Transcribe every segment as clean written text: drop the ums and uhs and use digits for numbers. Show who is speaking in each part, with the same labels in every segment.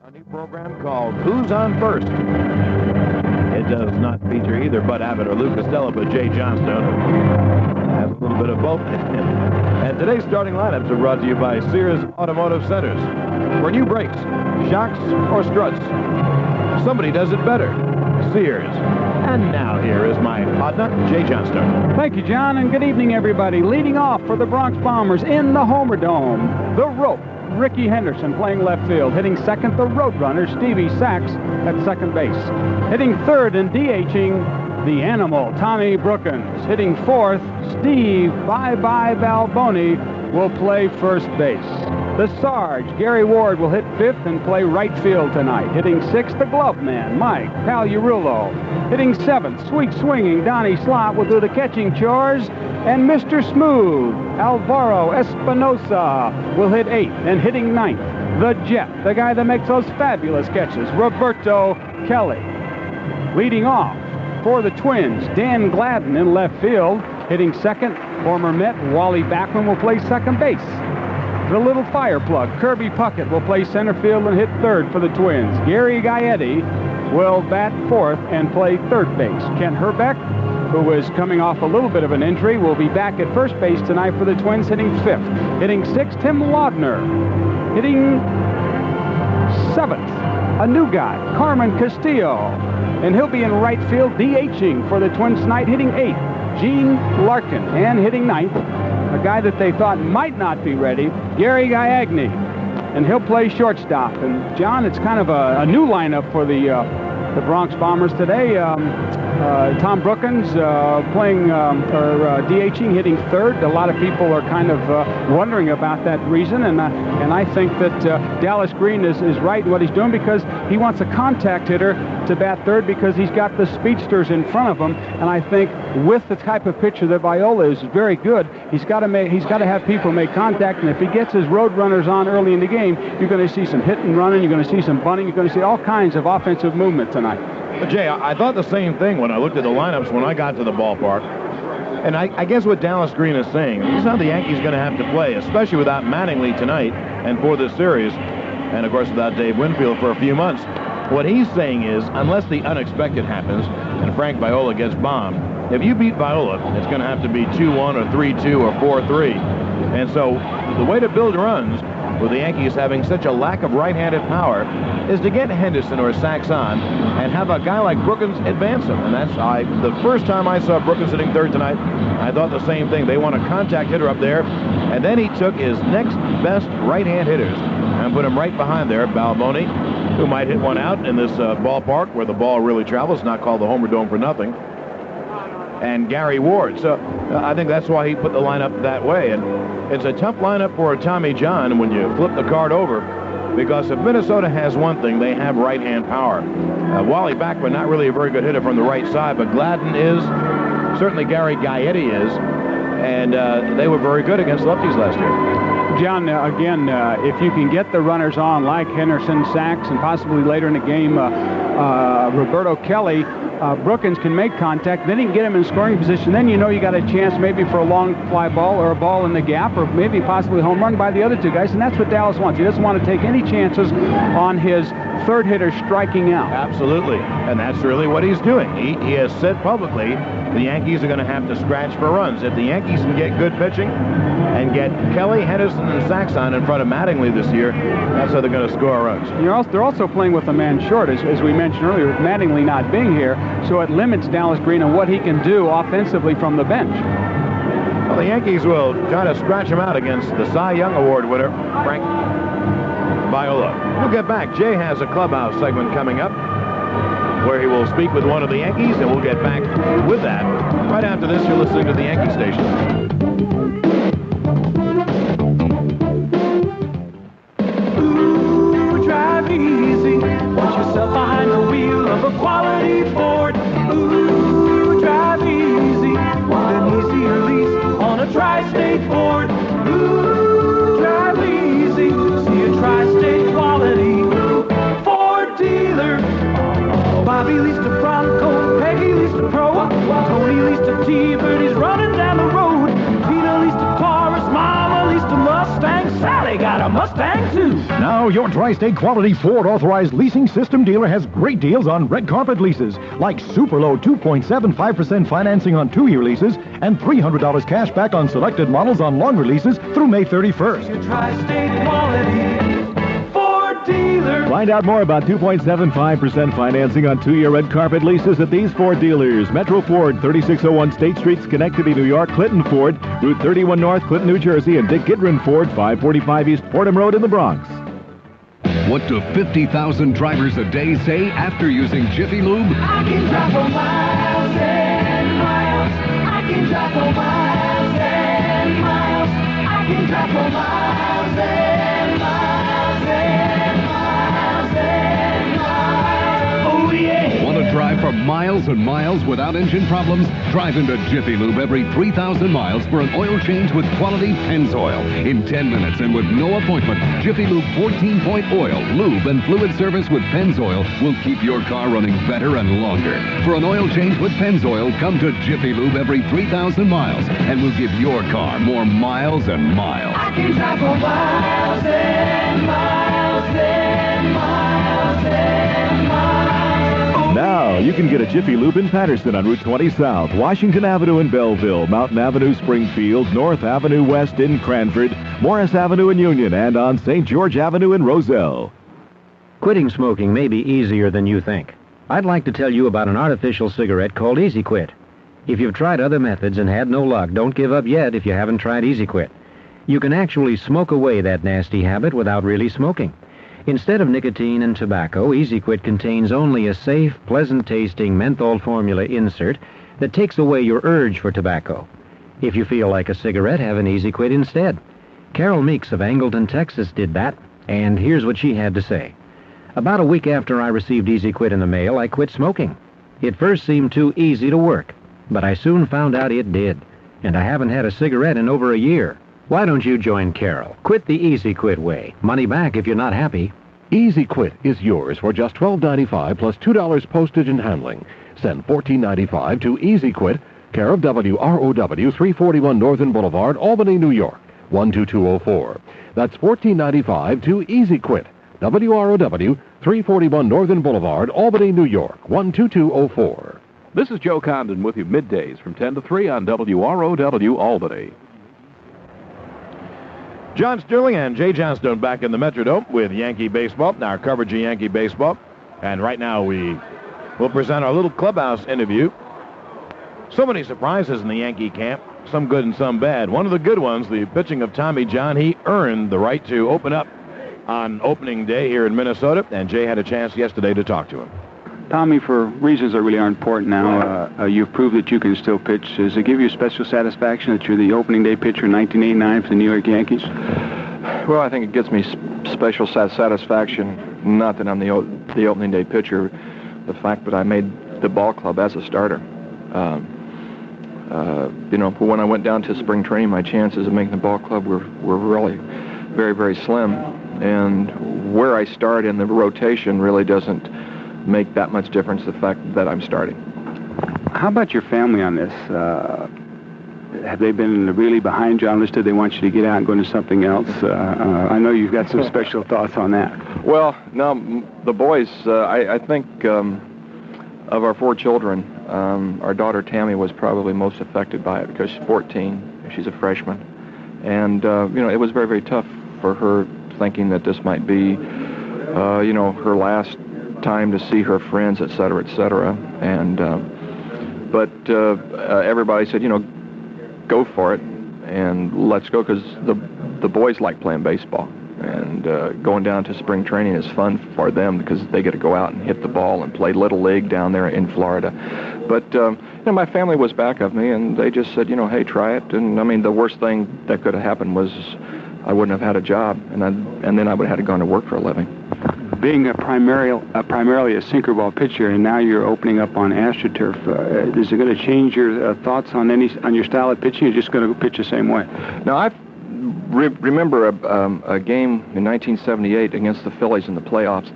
Speaker 1: A new program called Who's on First. It does not feature either Bud Abbott or Lou Costello, but Jay Johnstone has a little bit of both. And today's starting lineups are brought to you by Sears Automotive Centers. For new brakes, shocks, or struts, somebody does it better. Sears. And now here is my partner, Jay Johnstone.
Speaker 2: Thank you, John, and good evening, everybody. Leading off for the Bronx Bombers in the Homer Dome, the Rope, Ricky Henderson playing left field. Hitting second, the Roadrunner, Stevie Sachs at second base. Hitting third and DHing, the Animal, Tommy Brookins. Hitting fourth, Steve Bye-Bye Balboni will play first base. The Sarge, Gary Ward, will hit fifth and play right field tonight. Hitting sixth, the glove man, Mike Pagliarulo. Hitting seventh, sweet swinging Donnie Slott will do the catching chores. And Mr. Smooth, Alvaro Espinosa, will hit eighth. And hitting ninth, the Jet, the guy that makes those fabulous catches, Roberto Kelly. Leading off for the Twins, Dan Gladden in left field. Hitting second, former Met Wally Backman will play second base. The little fire plug, Kirby Puckett, will play center field and hit third for the Twins. Gary Gaetti will bat fourth and play third base. Kent Herbeck, who is coming off a little bit of an injury, will be back at first base tonight for the Twins, hitting fifth. Hitting sixth, Tim Laudner. Hitting seventh, a new guy, Carmen Castillo. And he'll be in right field, DHing for the Twins tonight, hitting eighth, Gene Larkin. And hitting ninth, a guy that they thought might not be ready, Gary Gaetti. And he'll play shortstop. And, John, it's kind of a new lineup for the Bronx Bombers today. Tom Brookins playing or DHing, hitting third. A lot of people are kind of wondering about that reason, and I think that Dallas Green is right in what he's doing, because he wants a contact hitter to bat third because he's got the speedsters in front of him. And I think with the type of pitcher that Viola is very good, he's got to have people make contact. And if he gets his road runners on early in the game, you're going to see some hit and running, you're going to see some bunting, you're going to see all kinds of offensive movement tonight.
Speaker 1: Jay, I thought the same thing when I looked at the lineups when I got to the ballpark. And I guess what Dallas Green is saying, this is how the Yankees are going to have to play, especially without Mattingly tonight and for this series, and of course without Dave Winfield for a few months. What he's saying is, unless the unexpected happens and Frank Viola gets bombed, if you beat Viola, it's going to have to be 2-1 or 3-2 or 4-3. And so the way to build runs with the Yankees having such a lack of right-handed power is to get Henderson or Sachs on and have a guy like Brookins advance him. And that's the first time I saw Brookins hitting third tonight, I thought the same thing. They want a contact hitter up there. And then he took his next best right-hand hitters and put him right behind there, Balboni, who might hit one out in this ballpark where the ball really travels, not called the Homer Dome for nothing, and Gary Ward. So I think that's why he put the lineup that way. And it's a tough lineup for Tommy John when you flip the card over, because if Minnesota has one thing, they have right-hand power. Wally Backman, not really a very good hitter from the right side, but Gladden is. Certainly Gary Gaetti is. And they were very good against lefties last year.
Speaker 2: John, again, if you can get the runners on like Henderson, Sachs, and possibly later in the game, Roberto Kelly, Brookins can make contact, then he can get him in scoring position. Then you know you got a chance maybe for a long fly ball or a ball in the gap, or maybe possibly home run by the other two guys, and that's what Dallas wants. He doesn't want to take any chances on his third hitter striking out.
Speaker 1: Absolutely, and that's really what he's doing. He has said publicly the Yankees are going to have to scratch for runs. If the Yankees can get good pitching and get Kelly, Henderson, and Sachs on in front of Mattingly this year, that's how they're going to score runs.
Speaker 2: They're also playing with a man short, as we mentioned earlier, with Mattingly not being here, so it limits Dallas Green and what he can do offensively from the bench.
Speaker 1: Well, the Yankees will try to scratch him out against the Cy Young Award winner, Frank Viola. We'll get back. Jay has a clubhouse segment coming up where he will speak with one of the Yankees, and we'll get back with that. Right after this, you're listening to the Yankee Station.
Speaker 3: Ooh, drive easy. Watch yourself behind the wheel of a quality Ford. Ooh, drive easy. Want an easy release on a tri-state Ford. Ooh, drive easy. See a tri-state quality Ford dealer. Bobby leased a Bronco, Peggy leased a Pro, Tony leased a T-Bird, he's running down the road. Peter leased a Taurus, Mama leased a Mustang, Sally got a Mustang too.
Speaker 4: Now, your Tri-State Quality Ford Authorized Leasing System dealer has great deals on red carpet leases, like super low 2.75% financing on 2-year leases and $300 cash back on selected models on longer leases through May 31st.
Speaker 3: Your Tri-State Quality Ford dealer.
Speaker 5: Find out more about 2.75% financing on 2-year red carpet leases at these Ford dealers. Metro Ford, 3601 State Street, Schenectady, New York. Clinton Ford, Route 31 North, Clinton, New Jersey. And Dick Gidron Ford, 545 East Fordham Road in the Bronx.
Speaker 6: What do 50,000 drivers a day say after using Jiffy Lube?
Speaker 3: I can drive for miles and miles. I can drive for miles and miles. I can drive for miles and miles and miles and miles. Oh, yeah.
Speaker 6: Want to drive for miles and miles without engine problems? Drive into Jiffy Lube every 3,000 miles for an oil change with quality Pennzoil. In 10 minutes and with no appointment, Jiffy Lube 14-point oil, lube, and fluid service with Pennzoil will keep your car running better and longer. For an oil change with Pennzoil, come to Jiffy Lube every 3,000 miles and we'll give your car more miles and miles.
Speaker 3: I can drive for miles and miles and miles and miles.
Speaker 5: Now, you can get a Jiffy Lube in Patterson on Route 20 South, Washington Avenue in Belleville, Mountain Avenue, Springfield, North Avenue West in Cranford, Morris Avenue in Union, and on St. George Avenue in Roselle.
Speaker 7: Quitting smoking may be easier than you think. I'd like to tell you about an artificial cigarette called Easy Quit. If you've tried other methods and had no luck, don't give up yet if you haven't tried Easy Quit. You can actually smoke away that nasty habit without really smoking. Instead of nicotine and tobacco, Easy Quit contains only a safe, pleasant-tasting menthol formula insert that takes away your urge for tobacco. If you feel like a cigarette, have an Easy Quit instead. Carol Meeks of Angleton, Texas did that, and here's what she had to say. About a week after I received Easy Quit in the mail, I quit smoking. It first seemed too easy to work, but I soon found out it did, and I haven't had a cigarette in over a year. Why don't you join Carol? Quit the Easy Quit way. Money back if you're not happy.
Speaker 8: Easy Quit is yours for just $12.95 plus $2 postage and handling. Send $14.95 to Easy Quit, care of WROW 341 Northern Boulevard, Albany, New York, 12204. That's $14.95 to Easy Quit, WROW 341 Northern Boulevard, Albany, New York, 12204.
Speaker 9: This is Joe Condon with you middays from 10 to 3 on WROW Albany.
Speaker 1: John Sterling and Jay Johnstone back in the Metrodome with Yankee baseball, our coverage of Yankee baseball. And right now we will present our little clubhouse interview. So many surprises in the Yankee camp, some good and some bad. One of the good ones, the pitching of Tommy John. He earned the right to open up on opening day here in Minnesota, and Jay had a chance yesterday to talk to him.
Speaker 2: Tommy, for reasons that really are important now, you've proved that you can still pitch. Does it give you special satisfaction that you're the opening day pitcher in 1989 for the New York Yankees?
Speaker 10: Well, I think it gives me special satisfaction, not that I'm the opening day pitcher, the fact that I made the ball club as a starter. When I went down to spring training, my chances of making the ball club were really very, very slim. And where I start in the rotation really doesn't make that much difference, the fact that I'm starting.
Speaker 2: How about your family on this? Have they been really behind you? I understood they want you to get out and go into something else. I know you've got some special thoughts on that.
Speaker 10: Well, no, the boys, I think of our 4 children, our daughter Tammy was probably most affected by it because she's 14, she's a freshman. And, it was very, very tough for her thinking that this might be, her last time to see her friends, et cetera, et cetera. And but everybody said, go for it and let's go, because the boys like playing baseball, and going down to spring training is fun for them because they get to go out and hit the ball and play little league down there in Florida. But my family was back of me, and they just said, hey, try it. And I mean, the worst thing that could have happened was I wouldn't have had a job, and then I would have had to go into work for a living.
Speaker 2: Being primarily a sinker ball pitcher, and now you're opening up on AstroTurf, is it going to change your thoughts on your style of pitching? Or you're just going to pitch the same way?
Speaker 10: Now, I remember a game in 1978 against the Phillies in the playoffs.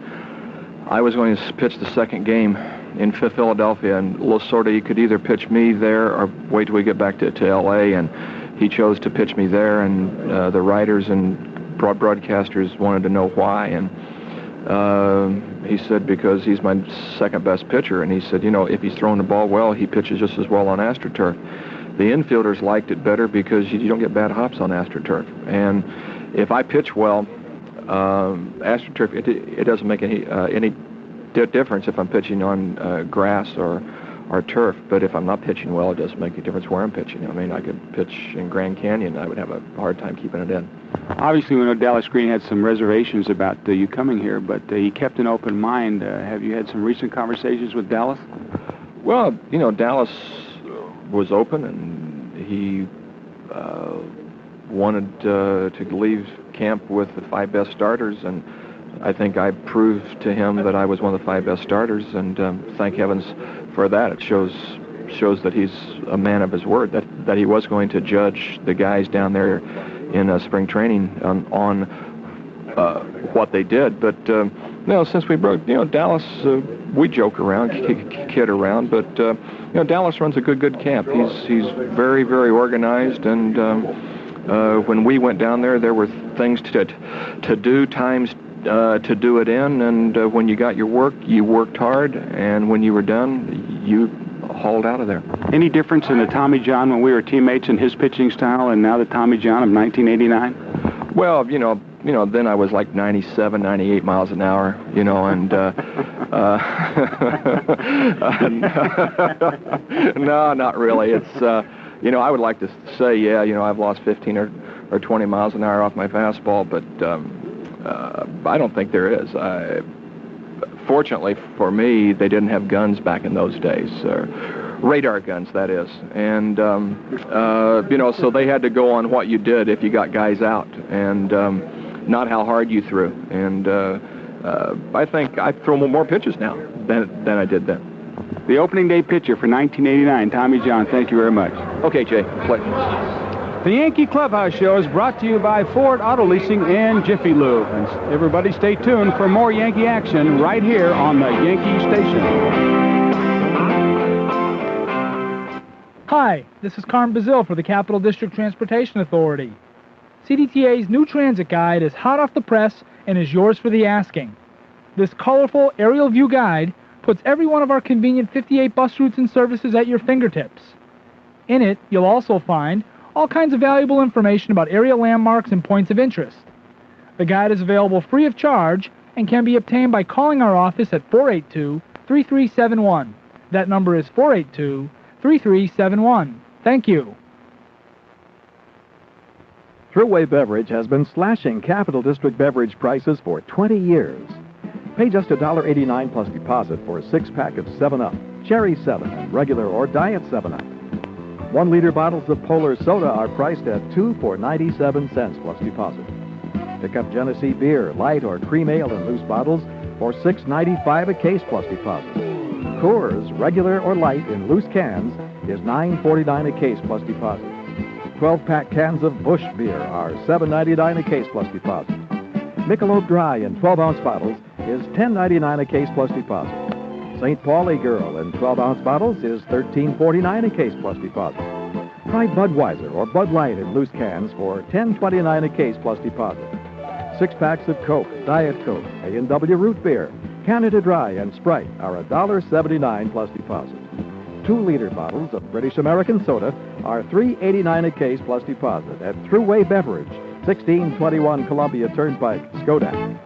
Speaker 10: I was going to pitch the second game in Philadelphia, and Lasorda, could either pitch me there or wait till we get back to L.A., and he chose to pitch me there, and the writers and broadcasters wanted to know why, and he said because he's my second best pitcher, and he said, if he's throwing the ball well, he pitches just as well on AstroTurf. The infielders liked it better because you don't get bad hops on AstroTurf, and if I pitch well, AstroTurf, it doesn't make any difference if I'm pitching on grass or turf, but if I'm not pitching well, it doesn't make a difference where I'm pitching. I mean, I could pitch in Grand Canyon, I would have a hard time keeping it in.
Speaker 2: Obviously, we know Dallas Green had some reservations about you coming here, but he kept an open mind. Have you had some recent conversations with Dallas?
Speaker 10: Well, Dallas was open, and he wanted to leave camp with the 5 best starters, and I think I proved to him that I was one of the 5 best starters, and thank heavens for that. It shows that he's a man of his word, that he was going to judge the guys down there in spring training on what they did. But since we broke, Dallas, we joke around, kid around, but Dallas runs a good camp. He's very, very organized, and when we went down there were things to do, times to do it in, and when you got your work, you worked hard, and when you were done, you hauled out of there.
Speaker 2: Any difference in the Tommy John when we were teammates in his pitching style and now the Tommy John of 1989?
Speaker 10: Well, then I was like 97, 98 miles an hour, and no, not really. It's, I would like to say, I've lost 15 or 20 miles an hour off my fastball, but I don't think there is. Fortunately for me, they didn't have guns back in those days, radar guns, that is. And, so they had to go on what you did if you got guys out, and not how hard you threw. And I think I throw more pitches now than I did then.
Speaker 2: The opening day pitcher for 1989, Tommy John, thank you very much.
Speaker 10: Okay, Jay.
Speaker 2: The Yankee Clubhouse Show is brought to you by Ford Auto Leasing and Jiffy Lube. And everybody stay tuned for more Yankee action right here on the Yankee Station.
Speaker 11: Hi, this is Carm Bazil for the Capital District Transportation Authority. CDTA's new transit guide is hot off the press and is yours for the asking. This colorful aerial view guide puts every one of our convenient 58 bus routes and services at your fingertips. In it, you'll also find all kinds of valuable information about area landmarks and points of interest. The guide is available free of charge and can be obtained by calling our office at 482-3371. That number is 482-3371. Thank you.
Speaker 4: Thruway Beverage has been slashing Capital District beverage prices for 20 years. Pay just $1.89 plus deposit for a 6-pack of 7-Up, Cherry 7, and regular or Diet 7-Up. 1-liter bottles of Polar Soda are priced at 2 for 97 cents plus deposit. Pick up Genesee Beer, light or cream ale in loose bottles for $6.95 a case plus deposit. Coors, regular or light in loose cans, is $9.49 a case plus deposit. 12-pack cans of Busch Beer are $7.99 a case plus deposit. Michelob Dry in 12-ounce bottles is $10.99 a case plus deposit. St. Pauli Girl in 12-ounce bottles is $13.49 a case plus deposit. Try Budweiser or Bud Light in loose cans for $10.29 a case plus deposit. 6 packs of Coke, Diet Coke, A&W Root Beer, Canada Dry, and Sprite are $1.79 plus deposit. 2-liter bottles of British American soda are $3.89 a case plus deposit at Thruway Beverage, 1621 Columbia Turnpike, Skodak.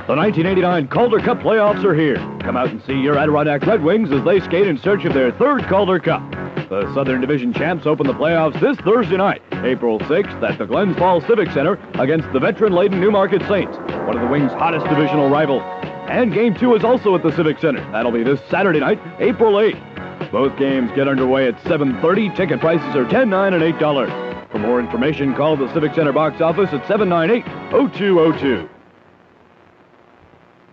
Speaker 5: The 1989 Calder Cup playoffs are here. Come out and see your Adirondack Red Wings as they skate in search of their 3rd Calder Cup. The Southern Division champs open the playoffs this Thursday night, April 6th, at the Glens Falls Civic Center against the veteran-laden Newmarket Saints, one of the Wings' hottest divisional rivals. And Game 2 is also at the Civic Center. That'll be this Saturday night, April 8th. Both games get underway at 7:30. Ticket prices are $10, $9, and $8. For more information, call the Civic Center box office at 798-0202.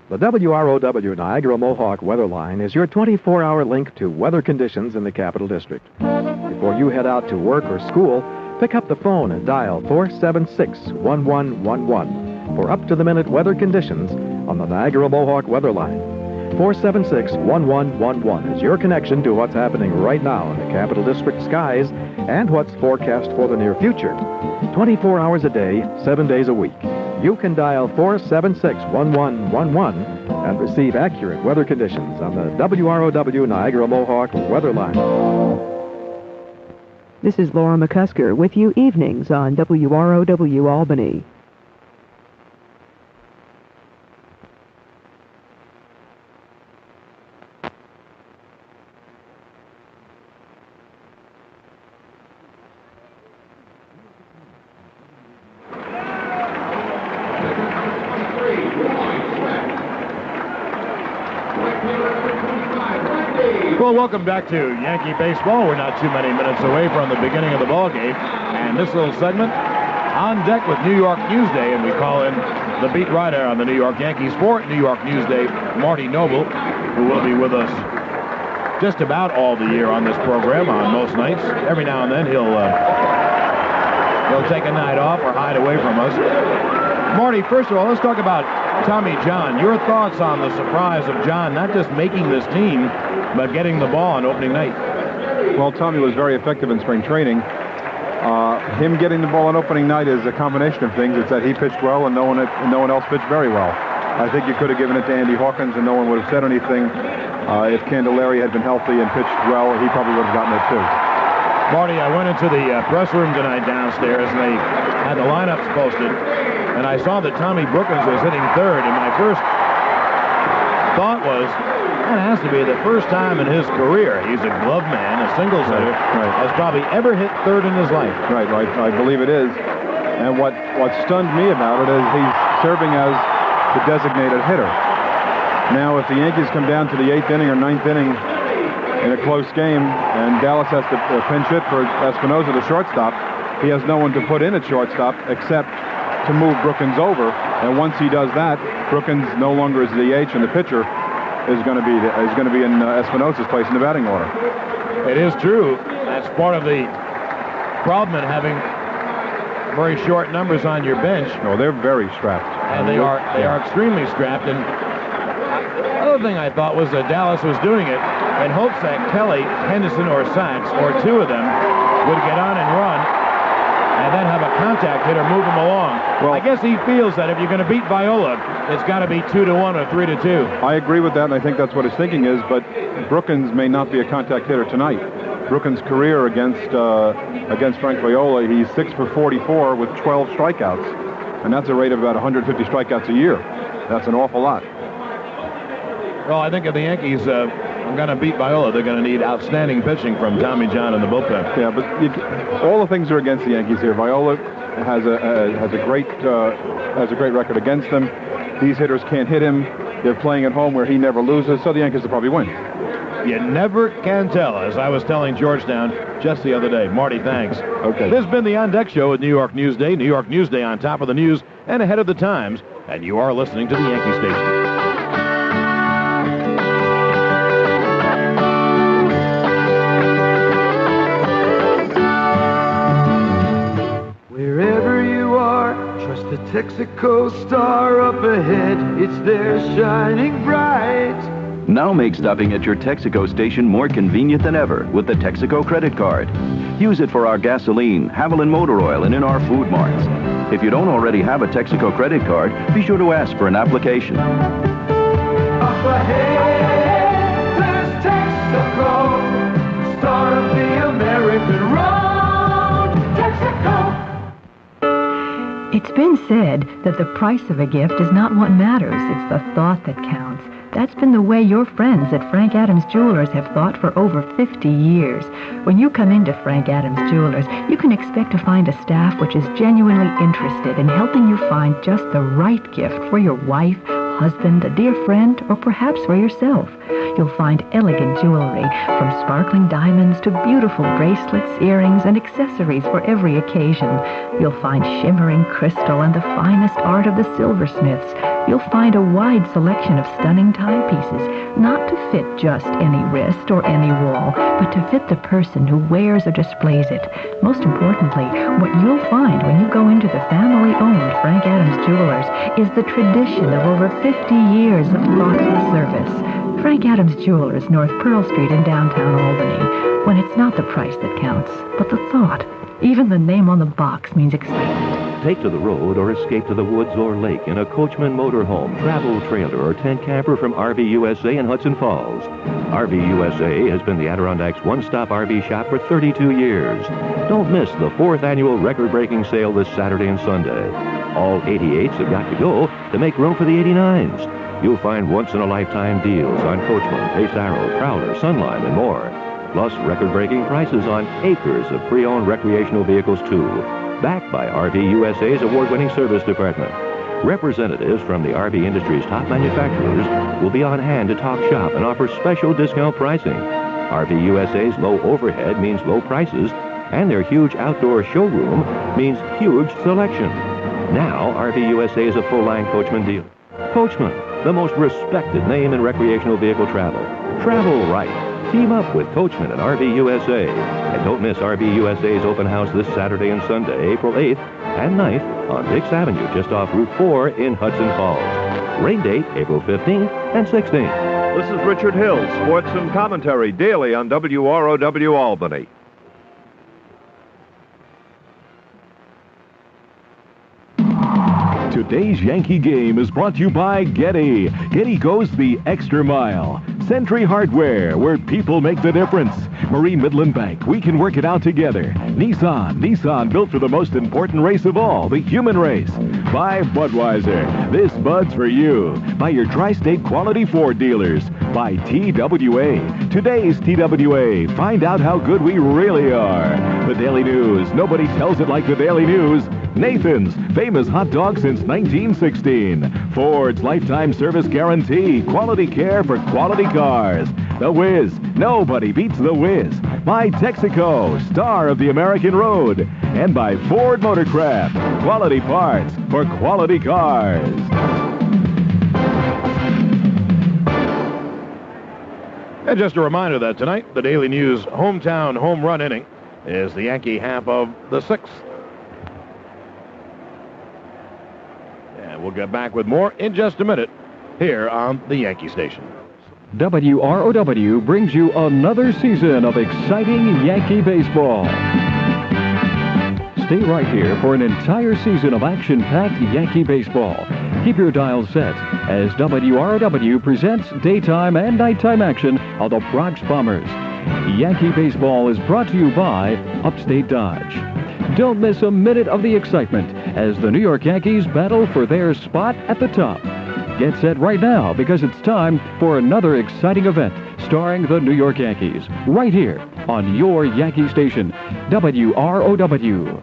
Speaker 4: The WROW Niagara Mohawk Weather Line is your 24-hour link to weather conditions in the Capital District. Before you head out to work or school, pick up the phone and dial 476-1111 for up-to-the-minute weather conditions on the Niagara Mohawk Weather Line.
Speaker 12: 476-1111 is your connection to what's happening right now in the Capital District skies and what's forecast for the near future. 24 hours a day, 7 days a week. You can dial 476-1111 and receive accurate weather conditions on the WROW Niagara Mohawk weather line.
Speaker 13: This is Laura McCusker with you evenings on WROW-Albany.
Speaker 1: Well, welcome back to Yankee Baseball. We're not too many minutes away from the beginning of the ball game. And this little segment, On Deck with New York Newsday, and we call in the beat writer on the New York Yankees for New York Newsday, Marty Noble, who will be with us just about all the year on this program on most nights. Every now and then he'll take a night off or hide away from us. Marty, first of all, let's talk about Tommy John. Your thoughts on the surprise of John not just making this team, but getting the ball on opening night?
Speaker 14: Well, Tommy was very effective in spring training. Him getting the ball on opening night is a combination of things. It's that he pitched well and no one else pitched very well. I think you could have given it to Andy Hawkins and no one would have said anything. If Candelaria had been healthy and pitched well, he probably would have gotten it too.
Speaker 1: Marty, I went into the press room tonight downstairs, and they had the lineups posted, and I saw that Tommy Brookins was hitting third, and my first thought was, that has to be the first time in his career, he's a glove man, a singles hitter, has probably ever hit third in his life.
Speaker 14: Right, I believe it is. And what stunned me about it is he's serving as the designated hitter. Now, if the Yankees come down to the 8th inning or 9th inning in a close game, and Dallas has to pinch hit for Espinosa, the shortstop, he has no one to put in at shortstop except to move Brookins over. And once he does that, Brookins no longer is the DH, and the pitcher is going to be in Espinosa's place in the batting order.
Speaker 1: It is true. That's part of the problem in having very short numbers on your bench.
Speaker 14: No, they're very strapped,
Speaker 1: and they are extremely strapped. And another thing I thought was that Dallas was doing it in hopes that Kelly, Henderson, or Sachs, or two of them, would get on and run, and then have a contact hitter move him along. Well, I guess he feels that if you're going to beat Viola, it's got to be 2-1 or 3-2.
Speaker 14: I agree with that, and I think that's what his thinking is, but Brookins may not be a contact hitter tonight. Brookins' career against Frank Viola, he's 6 for 44 with 12 strikeouts, and that's a rate of about 150 strikeouts a year. That's an awful lot.
Speaker 1: Well, I think if the Yankees are going to beat Viola, they're going to need outstanding pitching from Tommy John in the bullpen.
Speaker 14: Yeah, but all the things are against the Yankees here. Viola has a great record against them. These hitters can't hit him. They're playing at home where he never loses, so the Yankees will probably win.
Speaker 1: You never can tell, as I was telling Georgetown just the other day. Marty, thanks.
Speaker 14: Okay.
Speaker 1: This has been the On Deck Show with New York Newsday. New York Newsday on top of the news and ahead of the times. And you are listening to the Yankee Station.
Speaker 3: Wherever you are, trust the Texaco star up ahead. It's there shining bright.
Speaker 15: Now make stopping at your Texaco station more convenient than ever with the Texaco credit card. Use it for our gasoline, Haviland motor oil, and in our food marts. If you don't already have a Texaco credit card, be sure to ask for an application.
Speaker 3: Up ahead, there's Texaco, star of the American road, Texaco.
Speaker 16: It's been said that the price of a gift is not what matters, it's the thought that counts. That's been the way your friends at Frank Adams Jewelers have thought for over 50 years. When you come into Frank Adams Jewelers, you can expect to find a staff which is genuinely interested in helping you find just the right gift for your wife, husband, a dear friend, or perhaps for yourself. You'll find elegant jewelry, from sparkling diamonds to beautiful bracelets, earrings, and accessories for every occasion. You'll find shimmering crystal and the finest art of the silversmiths. You'll find a wide selection of stunning timepieces, not to fit just any wrist or any wall, but to fit the person who wears or displays it. Most importantly, what you'll find when you go into the family-owned Frank Adams Jewelers is the tradition of over 50 years of thoughtful service. Frank Adams Jewelers, North Pearl Street in downtown Albany. When it's not the price that counts, but the thought. Even the name on the box means excitement.
Speaker 17: Take to the road or escape to the woods or lake in a Coachman motorhome, travel trailer, or tent camper from RV USA in Hudson Falls. RV USA has been the Adirondacks' one-stop RV shop for 32 years. Don't miss the 4th annual record-breaking sale this Saturday and Sunday. All 88s have got to go to make room for the 89s. You'll find once-in-a-lifetime deals on Coachman, Pace Arrow, Prowler, Sunline, and more. Plus record-breaking prices on acres of pre-owned recreational vehicles, too. Backed by RV USA's award-winning service department. Representatives from the RV industry's top manufacturers will be on hand to talk shop and offer special discount pricing. RV USA's low overhead means low prices, and their huge outdoor showroom means huge selection. Now, RV USA is a full-line Coachman dealer. Coachman, the most respected name in recreational vehicle travel. Travel right. Team up with Coachman and RV USA. And don't miss RV USA's open house this Saturday and Sunday, April 8th and 9th on Dix Avenue, just off Route 4 in Hudson Falls. Rain date, April 15th and 16th.
Speaker 1: This is Richard Hill, sports and commentary daily on WROW-Albany.
Speaker 5: Today's Yankee game is brought to you by Getty. Getty goes the extra mile. Century Hardware, where people make the difference. Marie Midland Bank, we can work it out together. Nissan built for the most important race of all, the human race. By Budweiser, this Bud's for you. By your tri-state quality Ford dealers. By TWA, today's TWA. Find out how good we really are. The Daily News, nobody tells it like the Daily News. Nathan's, famous hot dog since 1916. Ford's lifetime service guarantee, quality care for quality cars. The Whiz, nobody beats The Whiz. By Texaco, star of the American road. And by Ford Motorcraft, quality parts for quality cars.
Speaker 1: And just a reminder that tonight, the Daily News hometown home run inning is the Yankee half of the 6th. And we'll get back with more in just a minute here on the Yankee Station.
Speaker 12: WROW brings you another season of exciting Yankee baseball. Stay right here for an entire season of action-packed Yankee baseball. Keep your dial set as WROW presents daytime and nighttime action of the Bronx Bombers. Yankee baseball is brought to you by Upstate Dodge. Don't miss a minute of the excitement as the New York Yankees battle for their spot at the top. Get set right now because it's time for another exciting event starring the New York Yankees right here on your Yankee station, WROW.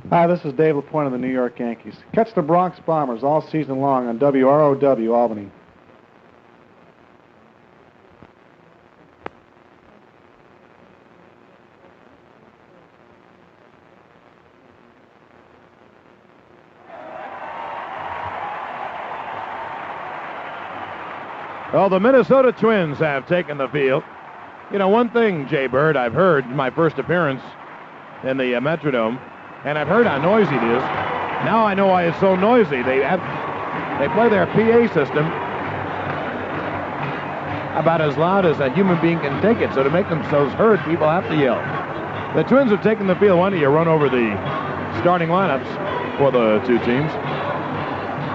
Speaker 18: Hi, this is Dave LaPointe of the New York Yankees. Catch the Bronx Bombers all season long on WROW-Albany.
Speaker 1: Well, the Minnesota Twins have taken the field. You know, one thing, Jay Bird, I've heard in my first appearance in the Metrodome, and I've heard how noisy it is. Now I know why it's so noisy. They play their PA system about as loud as a human being can take it. So to make themselves heard, people have to yell. The Twins have taken the field. Why don't you run over the starting lineups for the two teams?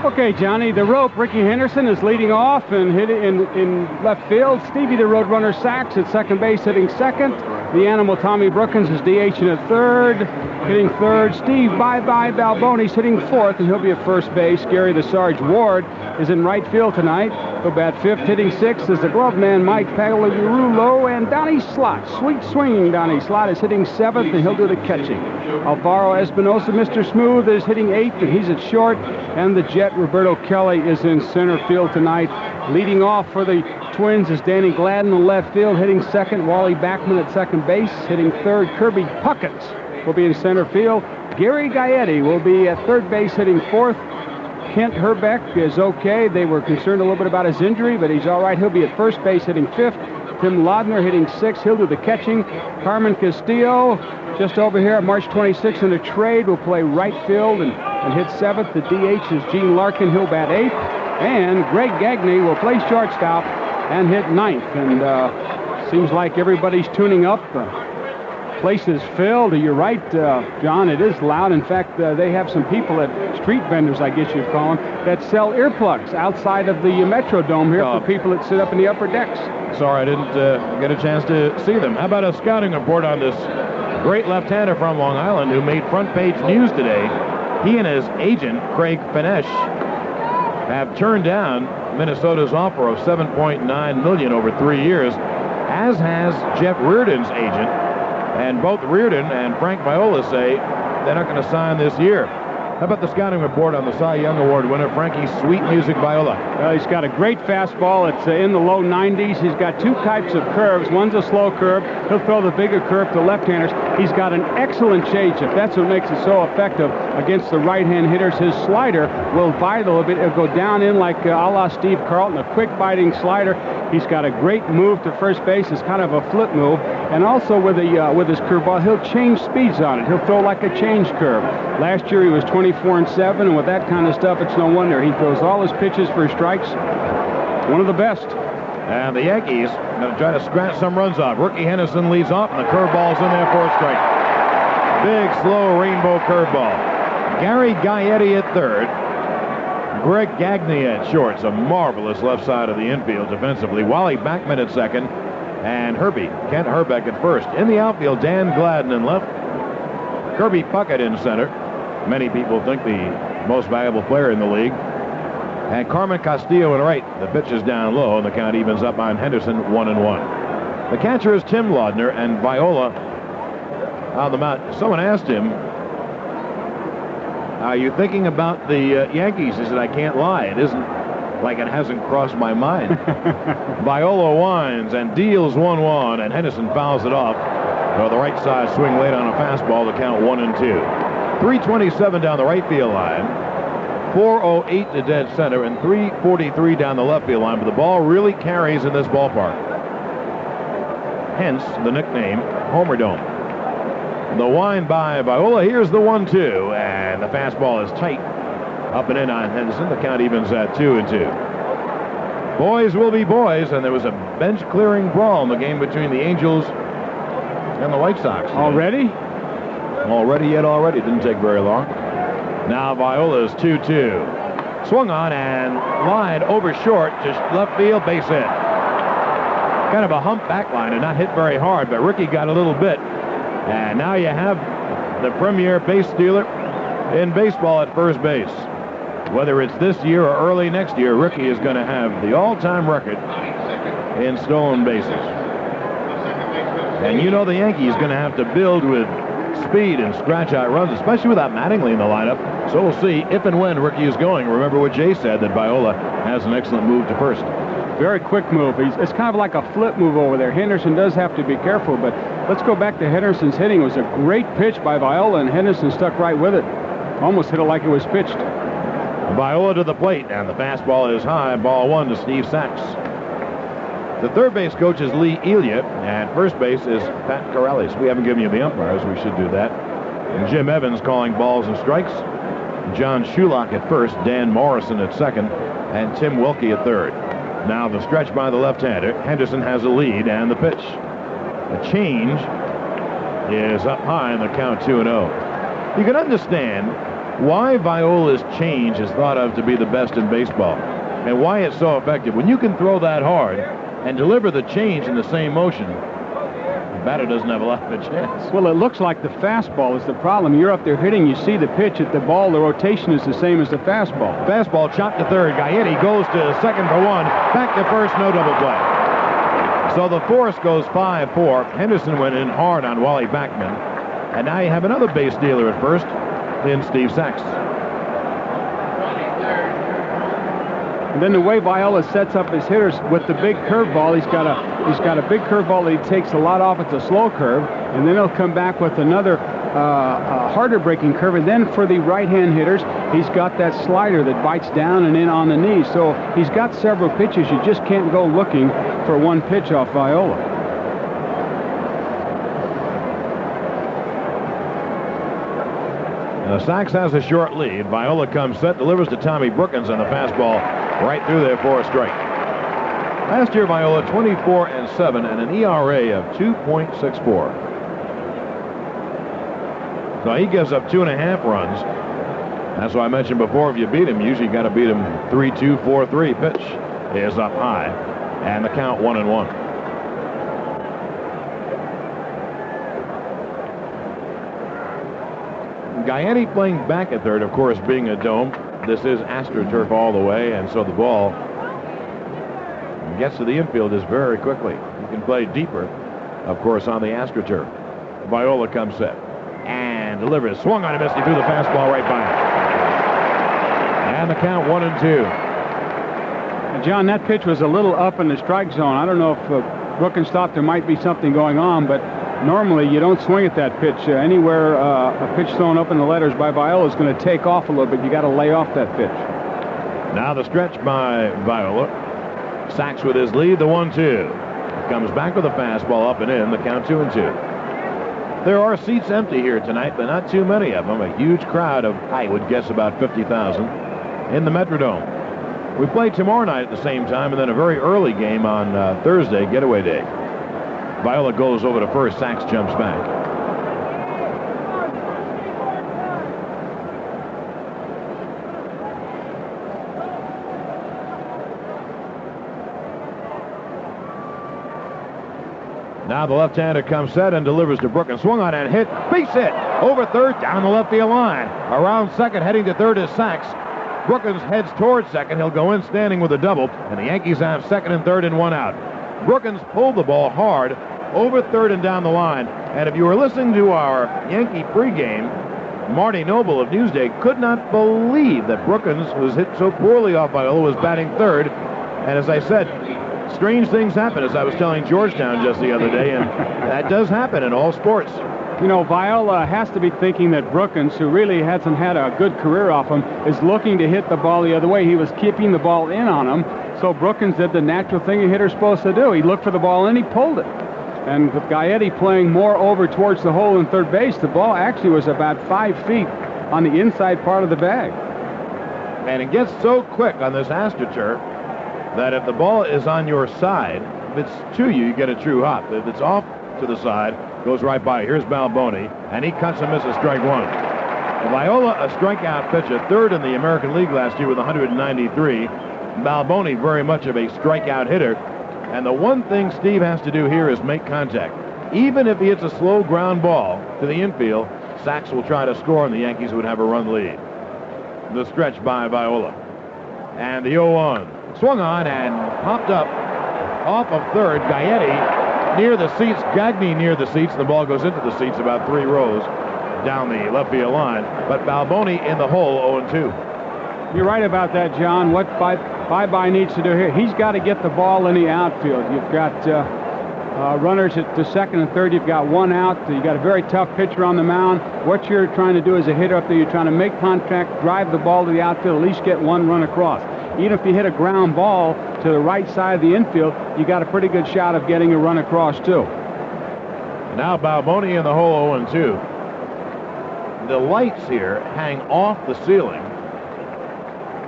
Speaker 2: Okay, Johnny, the rope. Ricky Henderson is leading off and hit it in left field. Stevie, the Roadrunner, Sachs at second base, hitting second. The animal Tommy Brookins is DH in at third. Hitting third, Steve Bye-Bye Balbone's hitting fourth, and he'll be at first base. Gary the Sarge Ward is in right field tonight. He'll bat fifth. Hitting sixth is the glove man Mike Pagliarulo, and Donnie Slott, sweet swinging Donnie Slott, is hitting seventh, and he'll do the catching. Alvaro Espinosa, Mr. Smooth, is hitting eighth, and he's at short. And the Jet, Roberto Kelly, is in center field tonight. Leading off for the Twins is Danny Gladden in left field, hitting second. Wally Backman at second base, hitting third. Kirby Puckett will be in center field. Gary Gaetti will be at third base, hitting fourth. Kent Herbeck is okay. They were concerned a little bit about his injury, but he's all right. He'll be at first base, hitting fifth. Tim Laudner hitting sixth. He'll do the catching. Carmen Castillo, just over here at March 26th in a trade, will play right field and hit seventh. The DH is Gene Larkin. He'll bat eighth. And Greg Gagne will play shortstop and hit ninth. And seems like everybody's tuning up. Place is filled. You're right, John. It is loud. In fact, they have some people at street vendors, I guess you'd call them, that sell earplugs outside of the Metrodome here for people that sit up in the upper decks.
Speaker 1: Sorry, I didn't get a chance to see them. How about a scouting report on this great left-hander from Long Island who made front-page news today? He and his agent, Craig Finesh, have turned down Minnesota's offer of $7.9 million over 3 years, as has Jeff Reardon's agent. And both Reardon and Frank Viola say they're not going to sign this year. How about the scouting report on the Cy Young Award winner, Frankie Sweet Music Viola?
Speaker 2: He's got a great fastball. It's in the low 90s. He's got two types of curves. One's a slow curve. He'll throw the bigger curve to left-handers. He's got an excellent changeup. That's what makes it so effective against the right-hand hitters. His slider will bite a little bit. It'll go down in like a la Steve Carlton, a quick biting slider. He's got a great move to first base. It's kind of a flip move. And also with his curveball, he'll change speeds on it. He'll throw like a change curve. Last year he was 24-7, and with that kind of stuff, it's no wonder. He throws all his pitches for strikes. One of the best.
Speaker 1: And the Yankees are going to try to scratch some runs off. Ricky Henderson leads off, and the curveball's in there for a strike. Big, slow rainbow curveball. Gary Gaetti at third. Greg Gagne at short. It's a marvelous left side of the infield defensively. Wally Backman at second. And Kent Herbeck at first. In the outfield, Dan Gladden in left. Kirby Puckett in center. Many people think the most valuable player in the league. And Carmen Castillo in right. The pitch is down low, and the count evens up on Henderson, 1-1. The catcher is Tim Laudner, and Viola on the mound. Someone asked him, are you thinking about the Yankees? He said, I can't lie. It isn't like it hasn't crossed my mind. Viola winds and deals 1-1, and Henderson fouls it off. So the right side swing late on a fastball to count 1-2. 327 down the right field line, 408 to dead center, and 343 down the left field line. But the ball really carries in this ballpark. Hence the nickname Homer Dome. The wind by Viola. Here's the 1-2, and the fastball is tight. Up and in on Henderson. The count evens at 2-2. Boys will be boys, and there was a bench-clearing brawl in the game between the Angels and the White Sox.
Speaker 2: Already?
Speaker 1: Already. Didn't take very long. Now Viola's 2-2. Swung on and line over short, just left field, base hit. Kind of a humpback line and not hit very hard, but Ricky got a little bit. And now you have the premier base stealer in baseball at first base. Whether it's this year or early next year, Ricky is going to have the all-time record in stolen bases. And you know the Yankees going to have to build with speed and scratch-out runs, especially without Mattingly in the lineup. So we'll see if and when Ricky is going. Remember what Jay said, that Viola has an excellent move to first.
Speaker 2: Very quick move. It's kind of like a flip move over there. Henderson does have to be careful, but let's go back to Henderson's hitting. It was a great pitch by Viola, and Henderson stuck right with it. Almost hit it like it was pitched.
Speaker 1: Viola to the plate, and the fastball is high. Ball one to Steve Sachs. The third base coach is Lee Elia, and first base is Pat Corrales. We haven't given you the umpires. We should do that. And Jim Evans calling balls and strikes. John Shulock at first, Dan Morrison at second, and Tim Wilkie at third. Now the stretch by the left-hander. Henderson has a lead, and the pitch. The change is up high, and the count 2-0. You can understand why Viola's change is thought of to be the best in baseball, and why it's so effective. When you can throw that hard and deliver the change in the same motion, batter doesn't have a lot of a chance.
Speaker 2: Well, it looks like the fastball is the problem. You're up there hitting, you see the pitch at the ball, the rotation is the same as the fastball.
Speaker 1: Fastball chopped to third. Gaetti goes to second for one. Back to first, no double play. So the force goes 5-4. Henderson went in hard on Wally Backman. And now you have another base stealer at first in Steve Sachs.
Speaker 2: And then the way Viola sets up his hitters with the big curveball, he's got a big curveball that he takes a lot off. It's a slow curve, and then he'll come back with another harder breaking curve. And then for the right-hand hitters, he's got that slider that bites down and in on the knee. So he's got several pitches. You just can't go looking for one pitch off Viola.
Speaker 1: Sachs has a short lead. Viola comes set, delivers to Tommy Brookins on the fastball right through there for a strike. Last year, Viola 24-7 and an ERA of 2.64. So he gives up 2.5 runs. That's why I mentioned before, if you beat him, you usually got to beat him 3-2, 4-3. Pitch is up high, and the count 1-1. Gaetti playing back at third, of course, being a dome. This is AstroTurf all the way, and so the ball gets to the infield is very quickly. You can play deeper, of course, on the AstroTurf. Viola comes set and delivers. Swung on a miss. He threw the fastball right by him. And the count 1-2.
Speaker 2: John, that pitch was a little up in the strike zone. I don't know if Brookins thought there might be something going on, but normally you don't swing at that pitch. Anywhere a pitch thrown up in the letters by Viola is going to take off a little bit. You got to lay off that pitch.
Speaker 1: Now the stretch by Viola. Sachs with his lead, the 1-2. Comes back with a fastball up and in, the count 2-2. There are seats empty here tonight, but not too many of them. A huge crowd of, I would guess, about 50,000 in the Metrodome. We play tomorrow night at the same time, and then a very early game on Thursday, getaway day. Viola goes over to first. Sachs jumps back. Now the left-hander comes set and delivers to Brookins. Swung on and hit. Base hit. Over third, down the left field line. Around second, heading to third is Sachs. Brookins heads towards second. He'll go in standing with a double, and the Yankees have second and third and one out. Brookins pulled the ball hard over third and down the line. And if you were listening to our Yankee pregame, Marty Noble of Newsday could not believe that Brookins, who was hit so poorly off Viola, was batting third. And as I said, strange things happen, as I was telling Georgetown just the other day, and that does happen in all sports.
Speaker 2: You know, Viola has to be thinking that Brookins, who really hasn't had a good career off him, is looking to hit the ball the other way. He was keeping the ball in on him, so Brookins did the natural thing a hitter's supposed to do. He looked for the ball in, he pulled it. And with Gaetti playing more over towards the hole in third base, the ball actually was about 5 feet on the inside part of the bag.
Speaker 1: And it gets so quick on this AstroTurf that if the ball is on your side, if it's to you, you get a true hop. If it's off to the side, goes right by. Here's Balboni, and he cuts and misses strike one. Viola, a strikeout pitcher, third in the American League last year with 193. Balboni, very much of a strikeout hitter. And the one thing Steve has to do here is make contact. Even if he hits a slow ground ball to the infield, Sachs will try to score, and the Yankees would have a run lead. The stretch by Viola. And the 0-1. Swung on and popped up off of third. Gaetti near the seats, Gagne near the seats. The ball goes into the seats about 3 rows down the left field line. But Balboni in the hole, 0-2.
Speaker 2: You're right about that, John. What Bye-Bye needs to do here, he's got to get the ball in the outfield. You've got runners to second and third. You've got one out. You've got a very tough pitcher on the mound. What you're trying to do as a hitter up there, you're trying to make contact, drive the ball to the outfield, at least get one run across. Even if you hit a ground ball to the right side of the infield, you got a pretty good shot of getting a run across, too.
Speaker 1: Now Balboni in the hole, 0-2. The lights here hang off the ceiling,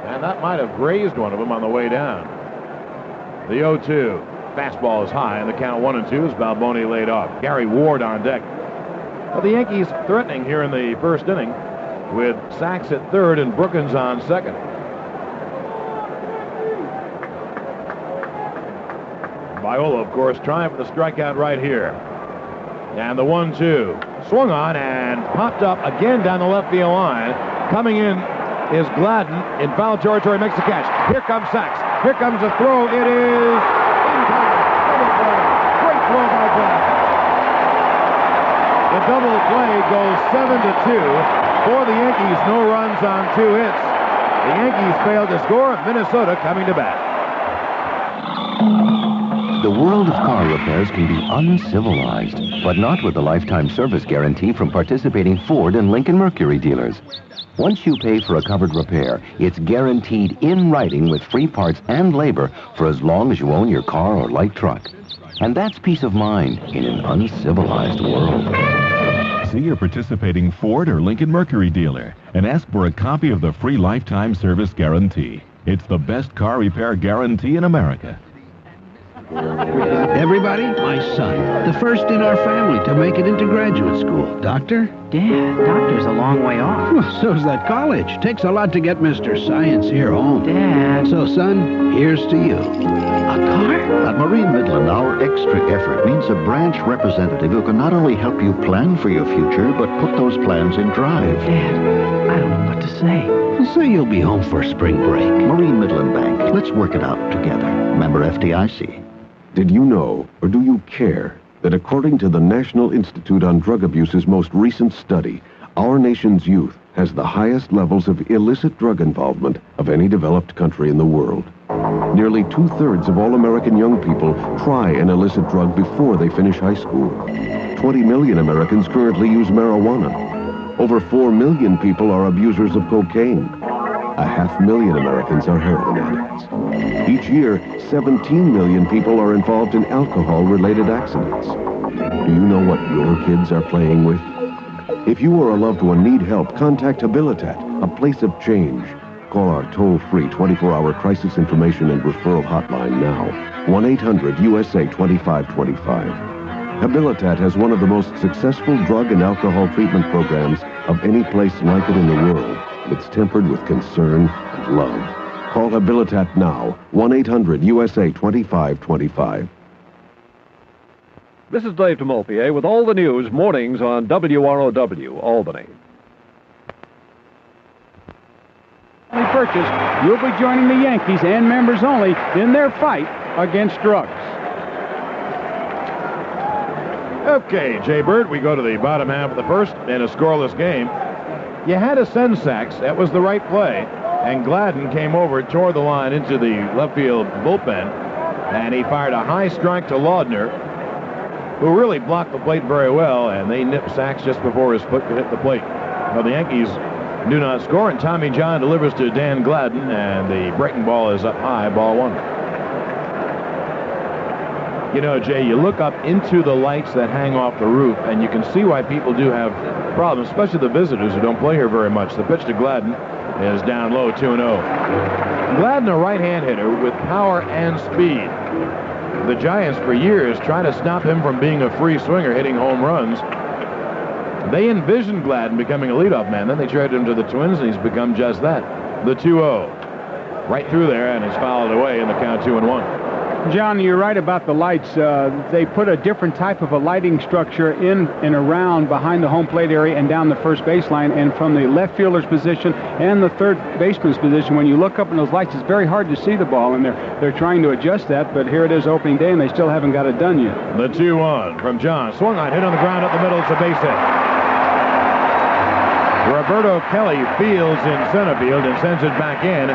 Speaker 1: and that might have grazed one of them on the way down. The 0-2. Fastball is high, and the count 1-2 as Balboni laid off. Gary Ward on deck. Well, the Yankees threatening here in the first inning with Sachs at third and Brookins on second. Viola, of course, trying for the strikeout right here. And the 1-2. Swung on and popped up again down the left field line. Coming in is Gladden in foul territory, makes the catch. Here comes Sachs. Here comes the throw. It is in time. Double play. Great throw by Gladden. The double play goes 7-2 for the Yankees. No runs on 2 hits. The Yankees failed to score. Minnesota coming to bat.
Speaker 19: The world of car repairs can be uncivilized, but not with the lifetime service guarantee from participating Ford and Lincoln Mercury dealers. Once you pay for a covered repair, it's guaranteed in writing with free parts and labor for as long as you own your car or light truck. And that's peace of mind in an uncivilized world.
Speaker 5: See your participating Ford or Lincoln Mercury dealer and ask for a copy of the free lifetime service guarantee. It's the best car repair guarantee in America.
Speaker 20: Everybody, my son, the first in our family to make it into graduate school. Doctor?
Speaker 21: Dad, doctor's a long way off.
Speaker 20: Well, so's that college. Takes a lot to get Mr. Science here home.
Speaker 21: Dad.
Speaker 20: So, son, here's to you. A car?
Speaker 22: At Marine Midland, our extra effort means a branch representative who can not only help you plan for your future, but put those plans in drive.
Speaker 21: Dad, I don't know what to say.
Speaker 20: Say you'll be home for spring break.
Speaker 22: Marine Midland Bank. Let's work it out together. Member FDIC.
Speaker 23: Did you know, or do you care, that according to the National Institute on Drug Abuse's most recent study, our nation's youth has the highest levels of illicit drug involvement of any developed country in the world? Nearly 2/3 of all American young people try an illicit drug before they finish high school. 20 million Americans currently use marijuana. Over 4 million people are abusers of cocaine. 500,000 Americans are heroin addicts. Each year, 17 million people are involved in alcohol-related accidents. Do you know what your kids are playing with? If you or a loved one need help, contact Habilitat, a place of change. Call our toll-free 24-hour crisis information and referral hotline now, 1-800-USA-2525. Habilitat has one of the most successful drug and alcohol treatment programs of any place like it in the world. It's tempered with concern and love. Call Habilitat now, 1-800-USA-2525.
Speaker 24: This is Dave DeMolpier with all the news mornings on WROW-Albany.
Speaker 2: Purchase, you'll be joining the Yankees and members only in their fight against drugs.
Speaker 1: Okay, Jay Bird, we go to the bottom half of the first in a scoreless game. You had to send Sachs. That was the right play. And Gladden came over, tore the line into the left field bullpen, and he fired a high strike to Laudner, who really blocked the plate very well, and they nipped Sachs just before his foot could hit the plate. Now the Yankees do not score, and Tommy John delivers to Dan Gladden, and the breaking ball is up high, ball 1. You know, Jay, you look up into the lights that hang off the roof, and you can see why people do have problems, especially the visitors who don't play here very much. The pitch to Gladden is down low, 2-0. Gladden, a right-hand hitter with power and speed. The Giants, for years, try to stop him from being a free swinger, hitting home runs. They envisioned Gladden becoming a leadoff man. Then they traded him to the Twins, and he's become just that. The 2-0. Right through there, and it's fouled away in the count 2-1.
Speaker 2: John, you're right about the lights. They put a different type of a lighting structure in and around behind the home plate area and down the first baseline, and from the left fielder's position and the third baseman's position. When you look up in those lights, it's very hard to see the ball, and they're trying to adjust that, but here it is opening day, and they still haven't got it done yet.
Speaker 1: The 2-1 from John. Swung on, hit on the ground up the middle. It's a base hit. Roberto Kelly fields in center field and sends it back in.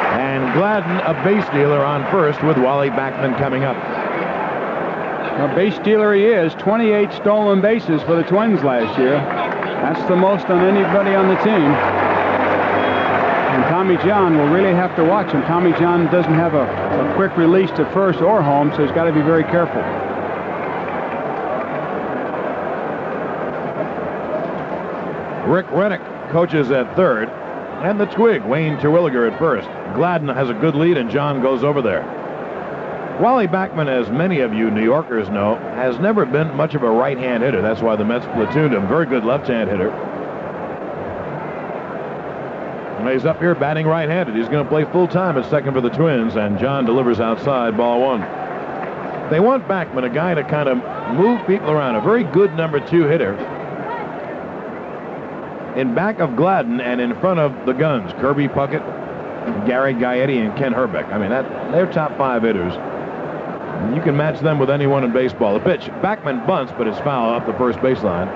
Speaker 1: And Gladden, a base stealer on first with Wally Backman coming up.
Speaker 2: A base stealer he is. 28 stolen bases for the Twins last year. That's the most on anybody on the team. And Tommy John will really have to watch him. Tommy John doesn't have a quick release to first or home, so he's got to be very careful.
Speaker 1: Rick Rennick coaches at third. And the twig, Wayne Terwilliger at first. Gladden has a good lead, and John goes over there. Wally Backman, as many of you New Yorkers know, has never been much of a right-hand hitter. That's why the Mets platooned him. Very good left-hand hitter. And he's up here batting right-handed. He's going to play full-time at second for the Twins, and John delivers outside, ball 1. They want Backman, a guy to kind of move people around, a very good number 2 hitter. In back of Gladden and in front of the guns, Kirby Puckett, Gary Gaetti, and Ken Herbeck. I mean, they're top 5 hitters. You can match them with anyone in baseball. The pitch, Backman bunts, but it's foul up the first baseline.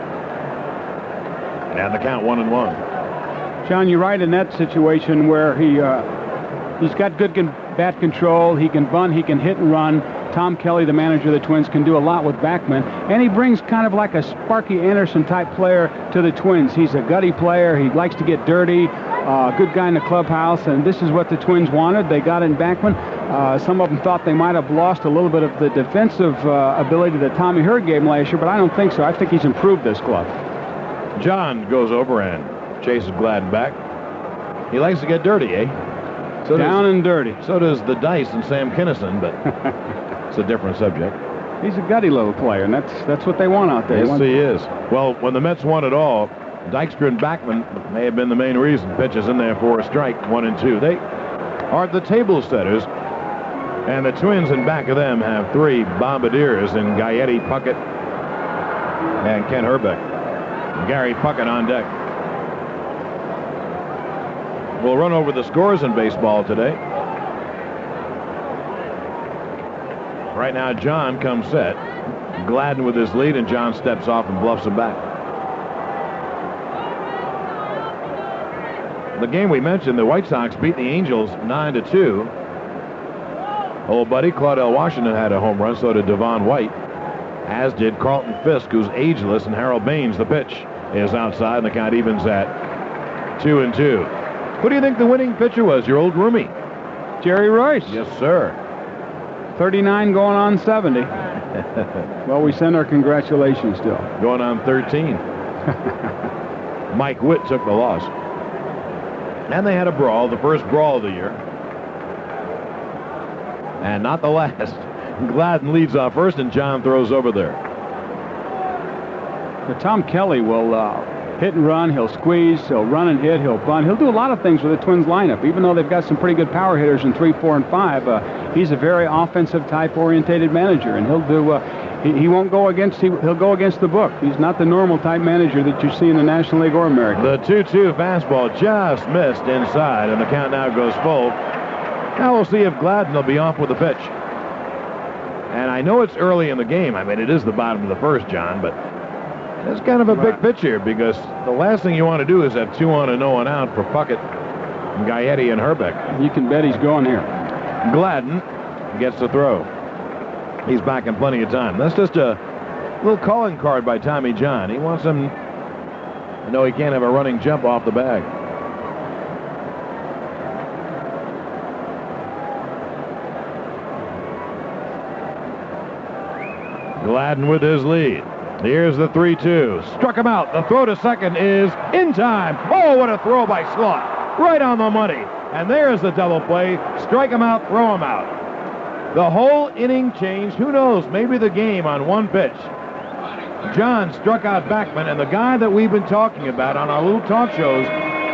Speaker 1: And the count 1-1.
Speaker 2: John, you're right in that situation where he's got good bat control. He can bunt, he can hit and run. Tom Kelly, the manager of the Twins, can do a lot with Backman, and he brings kind of like a Sparky Anderson type player to the Twins. He's a gutty player. He likes to get dirty. Good guy in the clubhouse, and this is what the Twins wanted. They got in Backman. Some of them thought they might have lost a little bit of the defensive ability that Tommy Herd gave him last year, but I don't think so. I think he's improved this club.
Speaker 1: John goes over and chases Gladden back. He likes to get dirty, eh? So
Speaker 2: down and dirty.
Speaker 1: So does the Dice and Sam Kinison, but it's a different subject.
Speaker 2: He's a gutty little player, and that's what they want out there.
Speaker 1: Yes, he is. Well, when the Mets won it all, Dykstra and Backman may have been the main reason. Pitches in there for a strike, 1-2. They are the table setters, and the Twins in back of them have 3 bombardiers in Gaetti, Puckett, and Ken Herbeck. Gary Puckett on deck. We'll run over the scores in baseball today. Right now, John comes set. Gladden with his lead, and John steps off and bluffs him back. The game we mentioned, the White Sox beat the Angels 9-2. Old buddy Claudell Washington had a home run, so did Devon White, as did Carlton Fisk, who's ageless, and Harold Baines. The pitch is outside, and the count evens at 2-2. Who do you think the winning pitcher was? Your old roomie,
Speaker 2: Jerry Royce.
Speaker 1: Yes, sir.
Speaker 2: 39 going on 70. Well, we send our congratulations still.
Speaker 1: Going on 13. Mike Witt took the loss. And they had a brawl, the first brawl of the year. And not the last. Gladden leads off first, and John throws over there.
Speaker 2: Tom Kelly will hit and run, he'll squeeze, he'll run and hit, he'll bunt. He'll do a lot of things with the Twins lineup, even though they've got some pretty good power hitters in 3, 4, and 5. He's a very offensive type orientated manager, and he'll do he won't go against he'll go against the book. He's not the normal type manager that you see in the National League or American.
Speaker 1: The 2-2 fastball just missed inside, and the count now goes full. Now we'll see if Gladden will be off with the pitch. And I know it's early in the game. I mean, it is the bottom of the first, John, but it's kind of a big pitch here, because the last thing you want to do is have 2 on and 0 out for Puckett, Gaetti, and Herbeck.
Speaker 2: You can bet he's going here.
Speaker 1: Gladden gets the throw. He's back in plenty of time. That's just a little calling card by Tommy John. He wants him to know he can't have a running jump off the bag. Gladden with his lead. Here's the 3-2. Struck him out. The throw to second is in time. Oh, what a throw by Slot. Right on the money. And there's the double play. Strike him out, throw him out. The whole inning changed. Who knows? Maybe the game on one pitch. John struck out Backman, and the guy that we've been talking about on our little talk shows,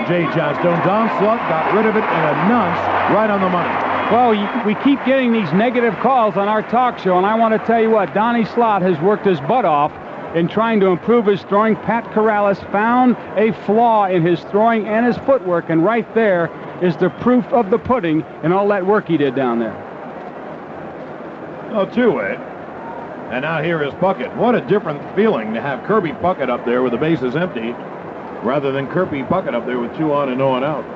Speaker 1: Jay Johnstone, Don Slot, got rid of it in a nunce right on the money.
Speaker 2: Well, we keep getting these negative calls on our talk show, and I want to tell you what, Donnie Slot has worked his butt off in trying to improve his throwing. Pat Corrales found a flaw in his throwing and his footwork, and right there is the proof of the pudding in all that work he did down there.
Speaker 1: Oh, 2-way. And now here is Puckett. What a different feeling to have Kirby Puckett up there with the bases empty, rather than Kirby Puckett up there with 2 on and 0 out.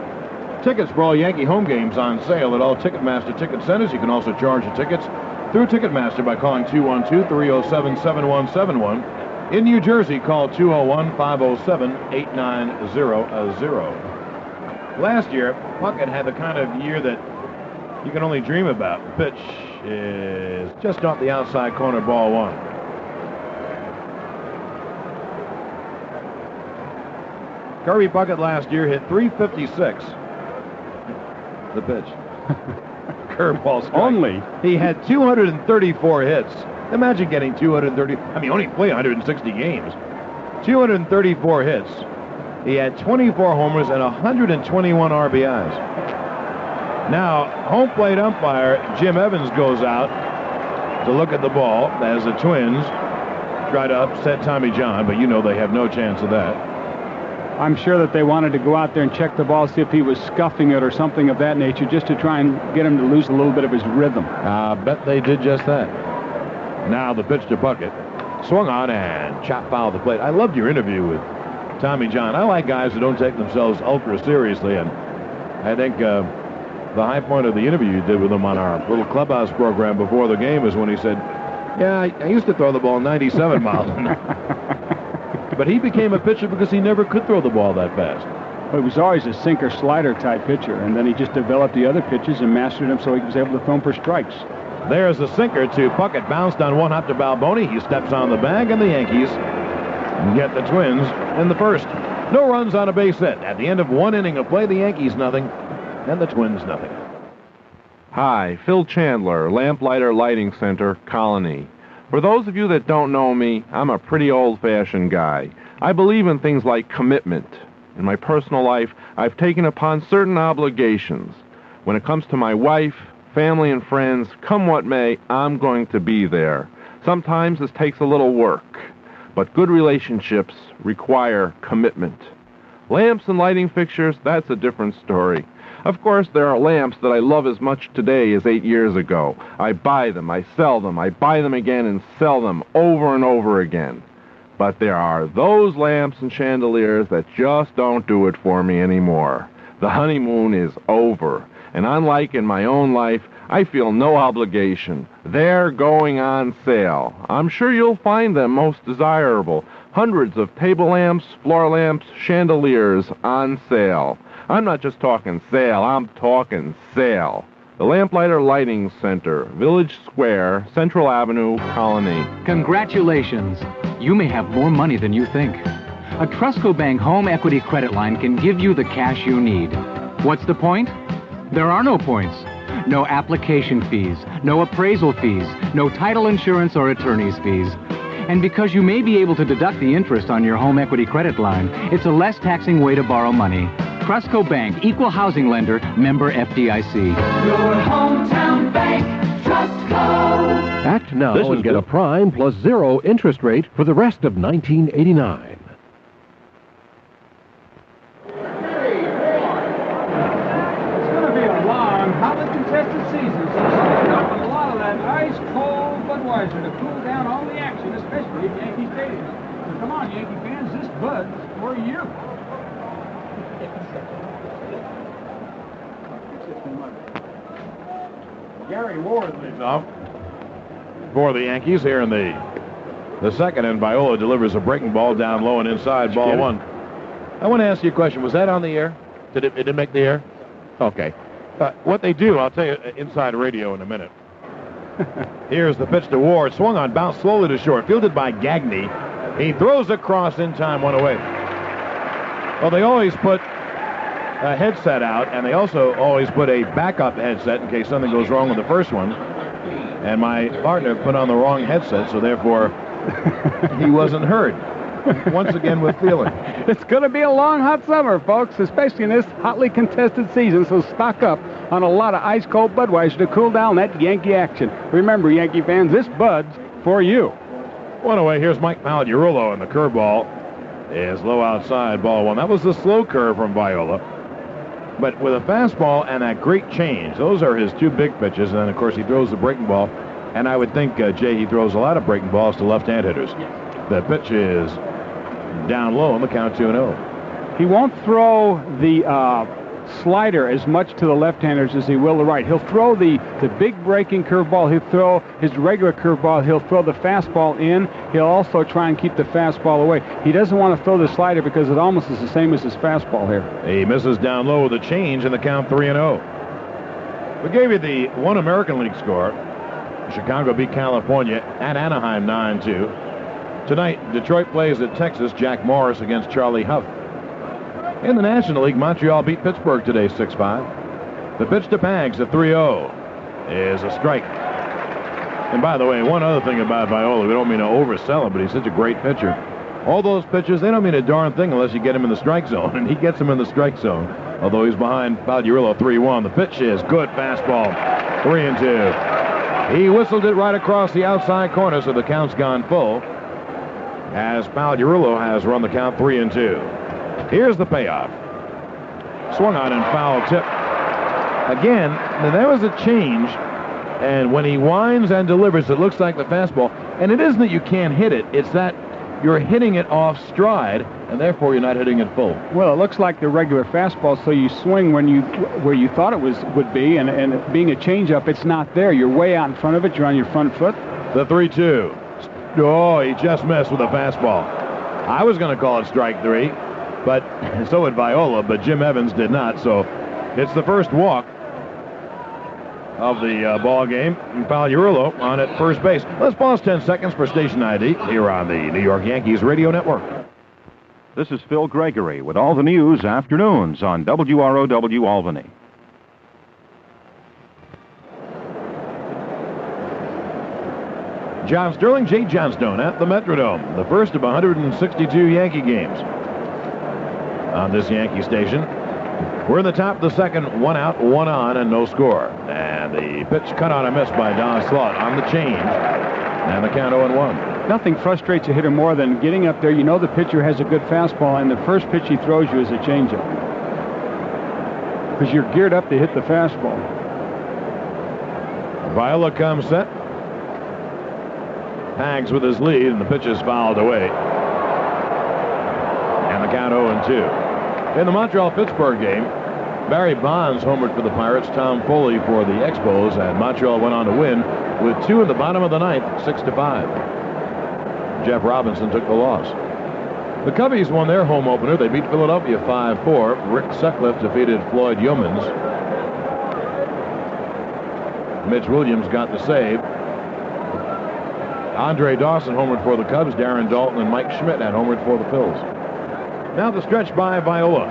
Speaker 1: Tickets for all Yankee home games on sale at all Ticketmaster ticket centers. You can also charge your tickets through Ticketmaster by calling 212-307-7171. In New Jersey, call 201-507-8900. Last year, Puckett had the kind of year that you can only dream about. The pitch is just off the outside corner, ball 1. Kirby Puckett last year hit .356. The pitch. Curveball strike.
Speaker 2: Only.
Speaker 1: He had 234 hits. Imagine getting 230. I mean, only play 160 games. 234 hits. He had 24 homers and 121 RBIs. Now, home plate umpire Jim Evans goes out to look at the ball as the Twins try to upset Tommy John, but you know they have no chance of that.
Speaker 2: I'm sure that they wanted to go out there and check the ball, see if he was scuffing it or something of that nature, just to try and get him to lose a little bit of his rhythm.
Speaker 1: I bet they did just that. Now the pitch to Puckett. Swung on and chopped foul of the plate. I loved your interview with Tommy John. I like guys who don't take themselves ultra seriously, and I think the high point of the interview you did with him on our little clubhouse program before the game is when he said, yeah, I used to throw the ball 97 miles an hour. But he became a pitcher because he never could throw the ball that fast.
Speaker 2: Well, he was always a sinker-slider type pitcher, and then he just developed the other pitches and mastered them so he was able to throw them for strikes.
Speaker 1: There's the sinker to Puckett. Bounced on one hop to Balboni. He steps on the bag, and the Yankees get the Twins in the first. No runs on a base hit. At the end of one inning of play, the Yankees nothing, and the Twins nothing.
Speaker 6: Hi, Phil Chandler, Lamplighter Lighting Center, Colony. For those of you that don't know me, I'm a pretty old-fashioned guy. I believe in things like commitment. In my personal life, I've taken upon certain obligations. When it comes to my wife, family, and friends, come what may, I'm going to be there. Sometimes this takes a little work, but good relationships require commitment. Lamps and lighting fixtures, that's a different story. Of course, there are lamps that I love as much today as 8 years ago. I buy them, I sell them, I buy them again and sell them over and over again. But there are those lamps and chandeliers that just don't do it for me anymore. The honeymoon is over, and unlike in my own life, I feel no obligation. They're going on sale. I'm sure you'll find them most desirable. Hundreds of table lamps, floor lamps, chandeliers on sale. I'm not just talking sale, I'm talking sale. The Lamplighter Lighting Center, Village Square, Central Avenue, Colony.
Speaker 7: Congratulations. You may have more money than you think. A Trustco Bank home equity credit line can give you the cash you need. What's the point? There are no points. No application fees, no appraisal fees, no title insurance or attorney's fees. And because you may be able to deduct the interest on your home equity credit line, it's a less taxing way to borrow money. Trustco Bank, equal housing lender, member FDIC.
Speaker 3: Your hometown bank, Trustco.
Speaker 24: Act now and get a prime plus 0 interest rate for the rest of 1989.
Speaker 2: Hotly contested season, so stock up on a lot of that ice-cold Budweiser to cool down all the action, especially at Yankee Stadium. So come on, Yankee fans, this Bud's for you. Gary Ward leads
Speaker 1: off for the Yankees here in the second, and Viola delivers a breaking ball down low and inside, ball one. I want to ask you a question. Was that on the air? Did it make the air? Okay. What they do, I'll tell you inside radio in a minute. Here's the pitch to Ward. Swung on, bounced slowly to short. Fielded by Gagne. He throws across in time, one away. Well, they always put a headset out, and they also always put a backup headset in case something goes wrong with the first one. And my partner put on the wrong headset, so therefore he wasn't heard. Once again with feeling.
Speaker 2: It's going to be a long, hot summer, folks, especially in this hotly contested season, so stock up on a lot of ice-cold Budweiser to cool down that Yankee action. Remember, Yankee fans, this Bud's for you.
Speaker 1: One away, here's Mike Pagliarulo, and the curveball is low outside, ball one. That was the slow curve from Viola. But with a fastball and that great change, those are his two big pitches, and then, of course, he throws the breaking ball. And I would think, Jay, he throws a lot of breaking balls to left-hand hitters. The pitch is down low on the count 2-0.
Speaker 2: He won't throw the slider as much to the left-handers as he will the right. He'll throw the big breaking curveball. He'll throw his regular curveball. He'll throw the fastball in. He'll also try and keep the fastball away. He doesn't want to throw the slider because it almost is the same as his fastball here.
Speaker 1: He misses down low with a change in the count 3-0. We gave you the one American League score. Chicago beat California at Anaheim 9-2. Tonight, Detroit plays at Texas. Jack Morris against Charlie Huff. In the National League, Montreal beat Pittsburgh today 6-5. The pitch to Pags at 3-0 is a strike. And by the way, one other thing about Viola, we don't mean to oversell him, but he's such a great pitcher. All those pitches, they don't mean a darn thing unless you get him in the strike zone, and he gets him in the strike zone. Although he's behind Pagliarulo 3-1. The pitch is good, fastball, 3-2. He whistled it right across the outside corner, so the count's gone full, as Pagliarulo has run the count 3-2. Here's the payoff. Swung on and foul tip. Again, there was a change, and when he winds and delivers, it looks like the fastball. And it isn't that you can't hit it, it's that you're hitting it off stride, and therefore you're not hitting it full.
Speaker 2: Well, it looks like the regular fastball, so you swing where you thought it would be, and being a changeup, it's not there. You're way out in front of it. You're on your front foot.
Speaker 1: The 3-2. Oh, he just missed with a fastball. I was going to call it strike 3, but so would Viola, but Jim Evans did not. So it's the first walk of the ball game. Pagliarulo on at first base. Let's pause 10 seconds for station ID here on the New York Yankees Radio Network.
Speaker 8: This is Phil Gregory with all the news afternoons on WROW-Albany.
Speaker 1: John Sterling, Jay Johnstone at the Metrodome. The first of 162 Yankee games on this Yankee station. We're in the top of the second, 1 out, 1 on, and no score. And the pitch cut on a miss by Don Slaught on the change. And the count 0-1.
Speaker 2: Nothing frustrates a hitter more than getting up there. You know the pitcher has a good fastball, and the first pitch he throws you is a changeup. Because you're geared up to hit the fastball.
Speaker 1: Viola comes set. Hags with his lead, and the pitch is fouled away. And the count 0-2. In the Montreal-Pittsburgh game, Barry Bonds homered for the Pirates, Tom Foley for the Expos, and Montreal went on to win with 2 in the bottom of the ninth, 6-5. Jeff Robinson took the loss. The Cubbies won their home opener. They beat Philadelphia 5-4. Rick Sutcliffe defeated Floyd Yeomans. Mitch Williams got the save. Andre Dawson homered for the Cubs. Darren Dalton and Mike Schmidt had homered for the Phils. Now the stretch by Viola.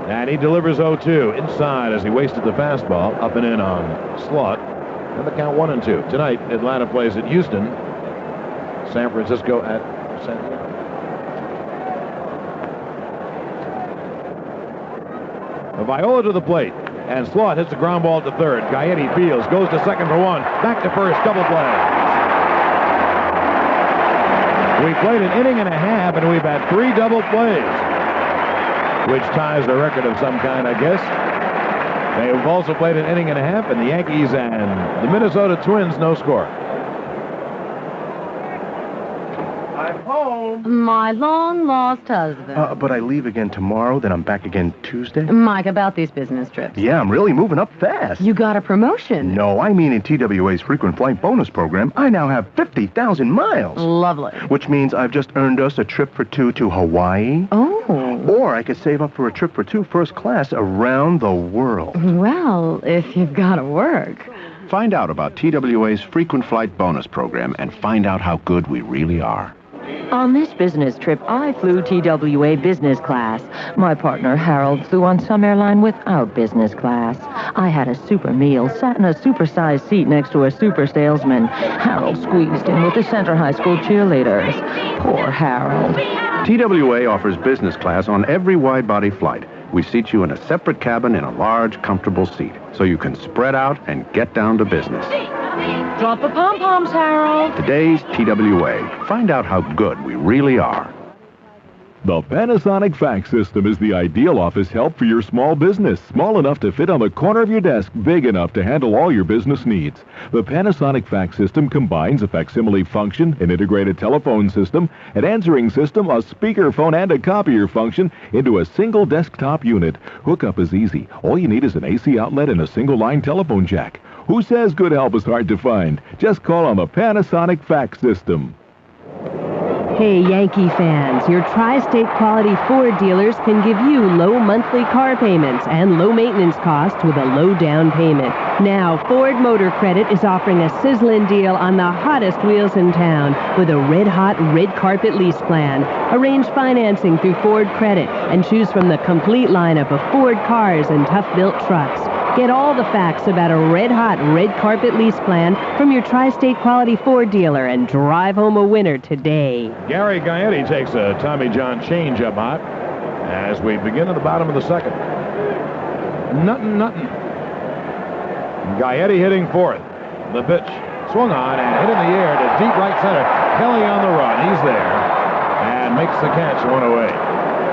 Speaker 1: And he delivers 0-2 inside as he wasted the fastball up and in on Slaught. And the count 1-2. Tonight, Atlanta plays at Houston. San Francisco at San Diego. Viola to the plate. And Slaught hits the ground ball to third. Gaetti fields, goes to second for 1. Back to first, double play. We played an inning and a half, and we've had 3 double plays, which ties the record of some kind, I guess. They've also played an inning and a half, and the Yankees and the Minnesota Twins, no score.
Speaker 9: I'm home.
Speaker 10: My long-lost husband.
Speaker 9: But I leave again tomorrow, then I'm back again Tuesday.
Speaker 10: Mike, about these business trips.
Speaker 9: Yeah, I'm really moving up fast.
Speaker 10: You got a promotion.
Speaker 9: No, I mean in TWA's frequent flight bonus program, I now have 50,000 miles.
Speaker 10: Lovely.
Speaker 9: Which means I've just earned us a trip for 2 to Hawaii.
Speaker 10: Oh.
Speaker 9: Or I could save up for a trip for 2 first class around the world.
Speaker 10: Well, if you've got to work.
Speaker 9: Find out about TWA's frequent flight bonus program and find out how good we really are.
Speaker 11: On this business trip, I flew TWA business class. My partner, Harold, flew on some airline without business class. I had a super meal, sat in a super-sized seat next to a super salesman. Harold squeezed in with the Center High School cheerleaders. Poor Harold.
Speaker 9: TWA offers business class on every wide-body flight. We seat you in a separate cabin in a large, comfortable seat, so you can spread out and get down to business.
Speaker 11: Drop the pom-poms, Harold.
Speaker 9: Today's TWA. Find out how good we really are.
Speaker 5: The Panasonic fax system is the ideal office help for your small business. Small enough to fit on the corner of your desk, big enough to handle all your business needs. The Panasonic fax system combines a facsimile function, an integrated telephone system, an answering system, a speakerphone, and a copier function into a single desktop unit. Hookup is easy. All you need is an AC outlet and a single-line telephone jack. Who says good help is hard to find? Just call on the Panasonic fax system.
Speaker 25: Hey, Yankee fans, your tri-state quality Ford dealers can give you low monthly car payments and low maintenance costs with a low down payment. Now, Ford Motor Credit is offering a sizzling deal on the hottest wheels in town with a red-hot red carpet lease plan. Arrange financing through Ford Credit and choose from the complete lineup of Ford cars and tough-built trucks. Get all the facts about a red-hot red carpet lease plan from your tri-state quality Ford dealer and drive home a winner today.
Speaker 1: Gary Gaetti takes a Tommy John change up hot as we begin at the bottom of the second. Nothing. Gaetti hitting fourth. The pitch swung on and hit in the air to deep right center. Kelly on the run. He's there and makes the catch, one away.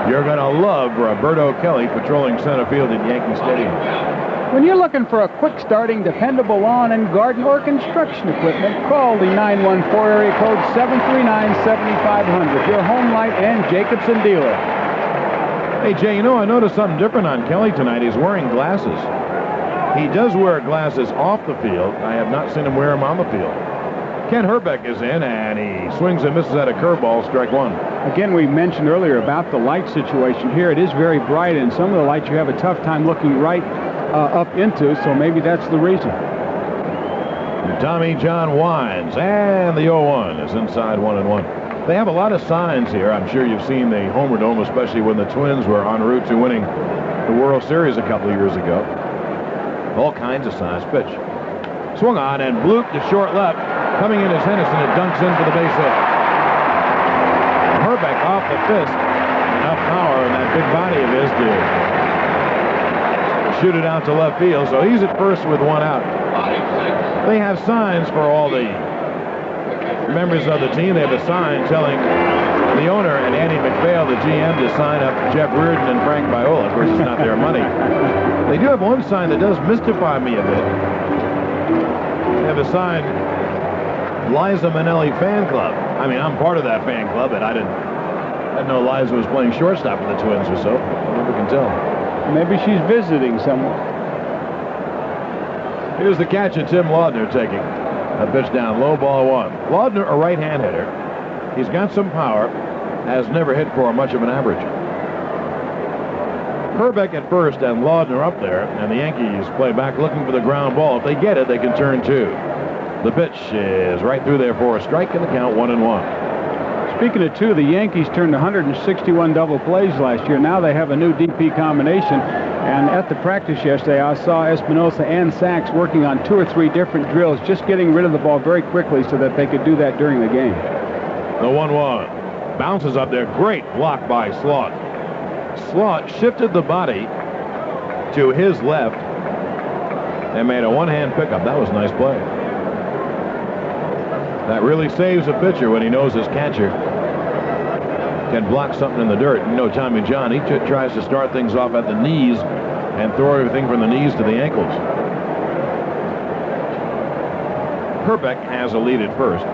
Speaker 1: You're going to love Roberto Kelly patrolling center field at Yankee Stadium.
Speaker 2: When you're looking for a quick starting, dependable lawn and garden or construction equipment, call the 914 area code 739-7500, your Home Light and Jacobson dealer.
Speaker 1: Hey, Jay, you know, I noticed something different on Kelly tonight. He's wearing glasses. He does wear glasses off the field. I have not seen him wear them on the field. Ken Herbeck is in, and he swings and misses at a curveball, strike one.
Speaker 2: Again, we mentioned earlier about the light situation here. It is very bright, and some of the lights you have a tough time looking right up into, so maybe that's the reason.
Speaker 1: Tommy John winds, and the 0-1 is inside 1-1. They have a lot of signs here. I'm sure you've seen the Homer Dome, especially when the Twins were en route to winning the World Series a couple of years ago. All kinds of signs. Pitch. Swung on and blooped to short left. Coming in is Henderson. It dunks in for the base hit. Herbeck off the fist. Enough power in that big body of his to shoot it out to left field. So he's at first with one out. They have signs for all the members of the team. They have a sign telling the owner and Andy McPhail, the GM, to sign up Jeff Reardon and Frank Viola. Of course, it's not their money. They do have one sign that does mystify me a bit. They have a sign, Liza Minnelli Fan Club. I mean, I'm part of that fan club, and I didn't know Liza was playing shortstop for the Twins or so. I never can tell.
Speaker 2: Maybe she's visiting somewhere.
Speaker 1: Here's the catch of Tim Laudner taking. A pitch down, low, ball one. Laudner, a right-hand hitter. He's got some power, has never hit for much of an average. Herbeck at first and Laudner up there, and the Yankees play back looking for the ground ball. If they get it, they can turn two. The pitch is right through there for a strike, and the count 1-1.
Speaker 2: Speaking of two, the Yankees turned 161 double plays last year. Now they have a new DP combination. And at the practice yesterday, I saw Espinosa and Sachs working on 2 or 3 different drills, just getting rid of the ball very quickly so that they could do that during the game.
Speaker 1: The 1-1. Bounces up there. Great block by Slaught. Slaught shifted the body to his left and made a one-hand pickup. That was a nice play. That really saves a pitcher when he knows his catcher can block something in the dirt. You know, Tommy John, he tries to start things off at the knees and throw everything from the knees to the ankles. Herbeck has a lead at first.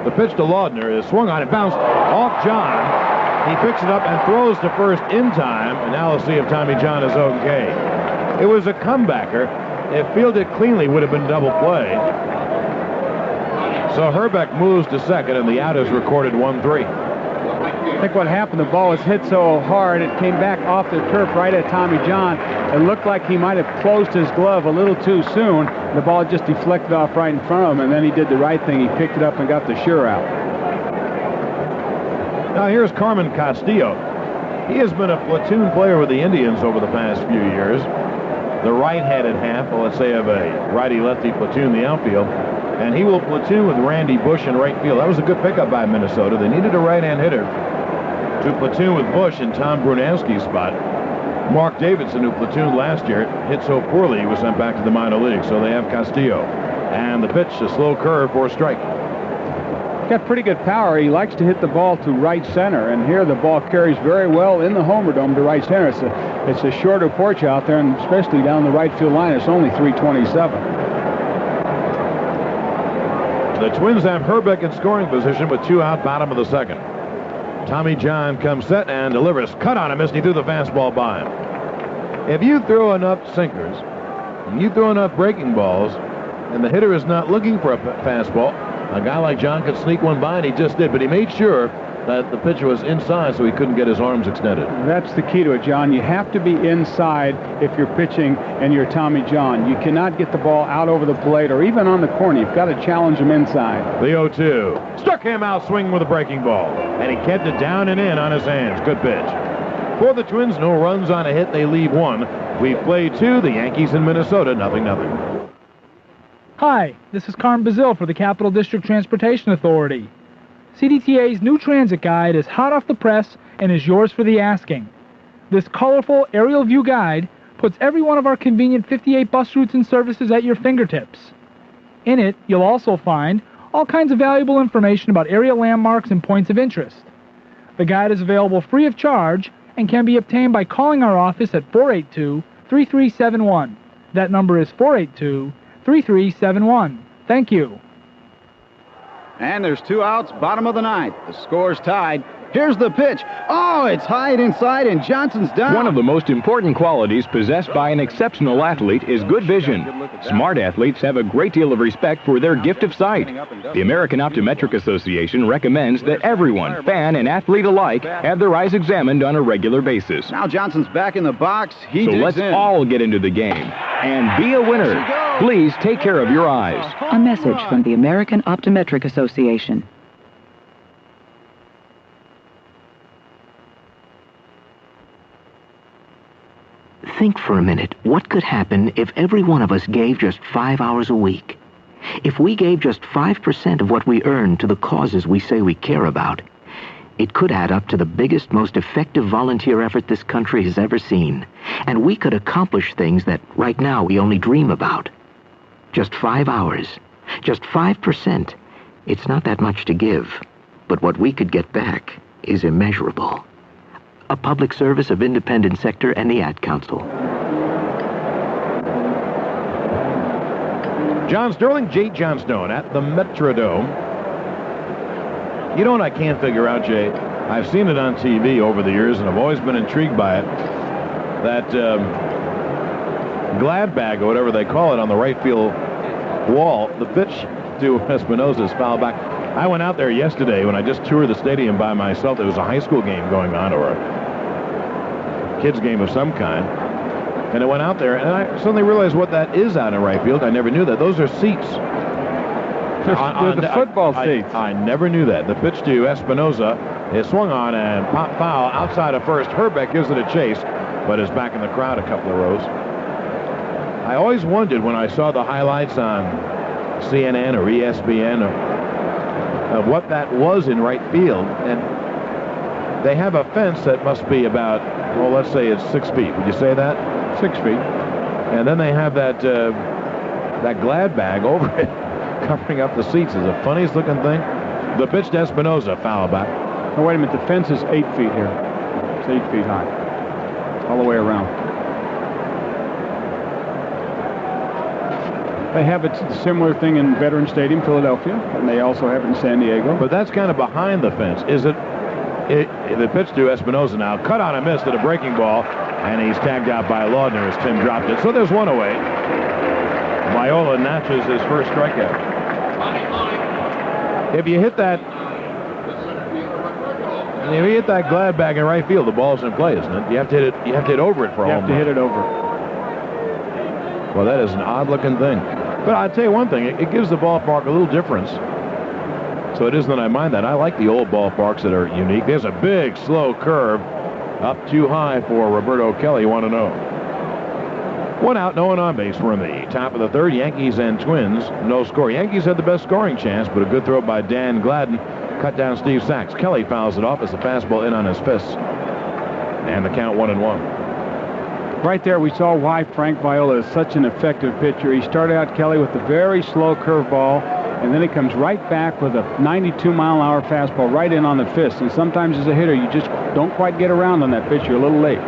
Speaker 1: The pitch to Laudner is swung on and bounced off John. He picks it up and throws to first in time, and now we'll see if Tommy John is okay. It was a comebacker. If fielded cleanly, would have been double play. So Herbeck moves to second, and the out is recorded 1-3.
Speaker 2: I think what happened, the ball was hit so hard, it came back off the turf right at Tommy John. It looked like he might have closed his glove a little too soon. The ball just deflected off right in front of him, and then he did the right thing. He picked it up and got the sure out.
Speaker 1: Now here's Carmen Castillo. He has been a platoon player with the Indians over the past few years. The right-handed half, well, let's say, of a righty-lefty platoon, the outfield. And he will platoon with Randy Bush in right field. That was a good pickup by Minnesota. They needed a right-hand hitter to platoon with Bush in Tom Brunanski's spot. Mark Davidson, who platooned last year, hit so poorly he was sent back to the minor leagues. So they have Castillo. And the pitch, a slow curve for a strike.
Speaker 2: Got pretty good power. He likes to hit the ball to right center, and here the ball carries very well in the Homer Dome to right center. It's a shorter porch out there, and especially down the right field line, it's only 327.
Speaker 1: The Twins have Herbeck in scoring position with 2 out, bottom of the second. Tommy John comes set and delivers. Cut on him, missed. He threw the fastball by him. If you throw enough sinkers, and you throw enough breaking balls, and the hitter is not looking for a fastball, a guy like John could sneak one by, and he just did, but he made sure that the pitcher was inside so he couldn't get his arms extended.
Speaker 2: That's the key to it, John. You have to be inside if you're pitching and you're Tommy John. You cannot get the ball out over the plate or even on the corner. You've got to challenge him inside.
Speaker 1: The 0-2. Struck him out swinging with a breaking ball, and he kept it down and in on his hands. Good pitch. For the Twins, no runs on a hit. They leave 1. We've played 2. The Yankees in Minnesota, 0-0.
Speaker 4: Hi, this is Carm Bazil for the Capital District Transportation Authority. CDTA's new transit guide is hot off the press and is yours for the asking. This colorful aerial view guide puts every one of our convenient 58 bus routes and services at your fingertips. In it, you'll also find all kinds of valuable information about area landmarks and points of interest. The guide is available free of charge and can be obtained by calling our office at 482-3371. That number is 482-3371. Thank you.
Speaker 2: And there's 2 outs, bottom of the ninth. The score's tied. Here's the pitch. Oh, it's high and inside, and Johnson's down.
Speaker 13: One of the most important qualities possessed by an exceptional athlete is good vision. Smart athletes have a great deal of respect for their gift of sight. The American Optometric Association recommends that everyone, fan and athlete alike, have their eyes examined on a regular basis.
Speaker 2: Now Johnson's back in the box.
Speaker 13: So let's all get into the game and be a winner. Please take care of your eyes.
Speaker 14: A message from the American Optometric Association.
Speaker 15: Think for a minute, what could happen if every one of us gave just 5 hours a week? If we gave just 5% of what we earn to the causes we say we care about, it could add up to the biggest, most effective volunteer effort this country has ever seen. And we could accomplish things that right now we only dream about. Just 5 hours. Just 5%. It's not that much to give, but what we could get back is immeasurable. A public service of Independent Sector and the Ad Council.
Speaker 1: John Sterling, Jay Johnstone at the Metrodome. You know what I can't figure out, Jay? I've seen it on TV over the years, and I've always been intrigued by it. That glad bag, or whatever they call it, on the right field wall, the pitch to Espinosa's foul back. I went out there yesterday when I just toured the stadium by myself. There was a high school game going on, or a kids game of some kind. And I went out there, and I suddenly realized what that is out in right field. I never knew that. Those are seats.
Speaker 2: They're the football seats.
Speaker 1: I never knew that. The pitch to Espinosa is swung on and pop foul outside of first. Herbeck gives it a chase, but is back in the crowd a couple of rows. I always wondered when I saw the highlights on CNN or ESPN of what that was in right field, and they have a fence that must be about, well, let's say it's 6 feet. Would you say that? 6 feet. And then they have that that glad bag over it, covering up the seats. Is the funniest looking thing. The pitch to Espinosa, foul back.
Speaker 2: Oh, wait a minute. The fence is 8 feet here. It's 8 feet high, all the way around. They have a similar thing in Veterans Stadium, Philadelphia, and they also have it in San Diego.
Speaker 1: But that's kind of behind the fence. Is it the pitch to Espinosa now? Cut on a miss to the breaking ball, and he's tagged out by Laudner as Tim dropped it. So there's one away. Viola notches his first strikeout. If you hit that glad bag in right field, the ball's in play, isn't it? You have to hit it. You have to hit over it for a home run.
Speaker 2: You have to hit it over.
Speaker 1: Well, that is an odd-looking thing. But I'll tell you one thing, it gives the ballpark a little difference. So it isn't that I mind that. I like the old ballparks that are unique. There's a big, slow curve up too high for Roberto Kelly, 1-0. 1 out, no one on base. We're in the top of the third. Yankees and Twins, no score. Yankees had the best scoring chance, but a good throw by Dan Gladden cut down Steve Sachs. Kelly fouls it off as the fastball in on his fist. And the count 1-1.
Speaker 2: Right there, we saw why Frank Viola is such an effective pitcher. He started out, Kelly, with a very slow curveball, and then he comes right back with a 92-mile-an-hour fastball right in on the fist. And sometimes as a hitter, you just don't quite get around on that pitch. You're a little late.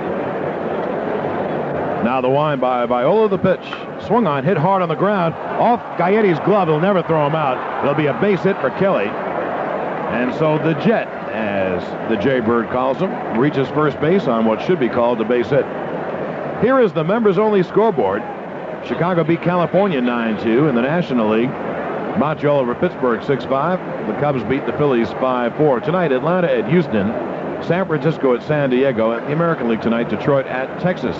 Speaker 1: Now the wind by Viola, the pitch. Swung on, hit hard on the ground. Off Gaetti's glove. He'll never throw him out. It'll be a base hit for Kelly. And so the Jet, as the Jaybird calls him, reaches first base on what should be called a base hit. Here is the members-only scoreboard. Chicago beat California 9-2 in the National League. Montreal over Pittsburgh 6-5. The Cubs beat the Phillies 5-4. Tonight, Atlanta at Houston. San Francisco at San Diego. At the American League tonight, Detroit at Texas.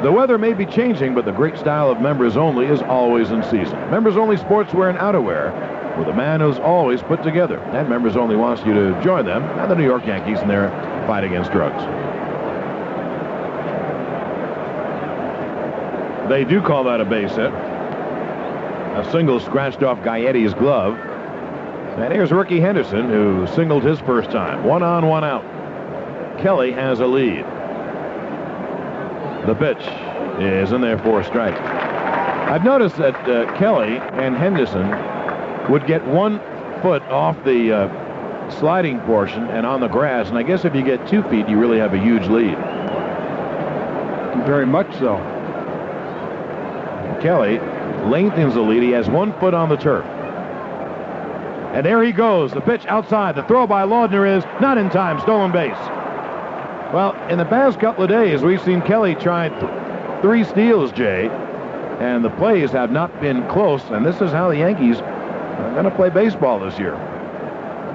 Speaker 1: The weather may be changing, but the great style of members-only is always in season. Members-only sportswear and outerwear with a man who's always put together. And members-only wants you to join them and the New York Yankees in their fight against drugs. They do call that a base hit. A single scratched off Gaetti's glove. And here's Ricky Henderson, who singled his first time. 1 on, 1 out. Kelly has a lead. The pitch is in there for a strike. I've noticed that Kelly and Henderson would get 1 foot off the sliding portion and on the grass, and I guess if you get 2 feet, you really have a huge lead.
Speaker 2: Very much so.
Speaker 1: Kelly lengthens the lead. He has 1 foot on the turf. And there he goes. The pitch outside. The throw by Laudner is not in time. Stolen base. Well, in the past couple of days, we've seen Kelly try 3 steals, Jay, and the plays have not been close, and this is how the Yankees are going to play baseball this year.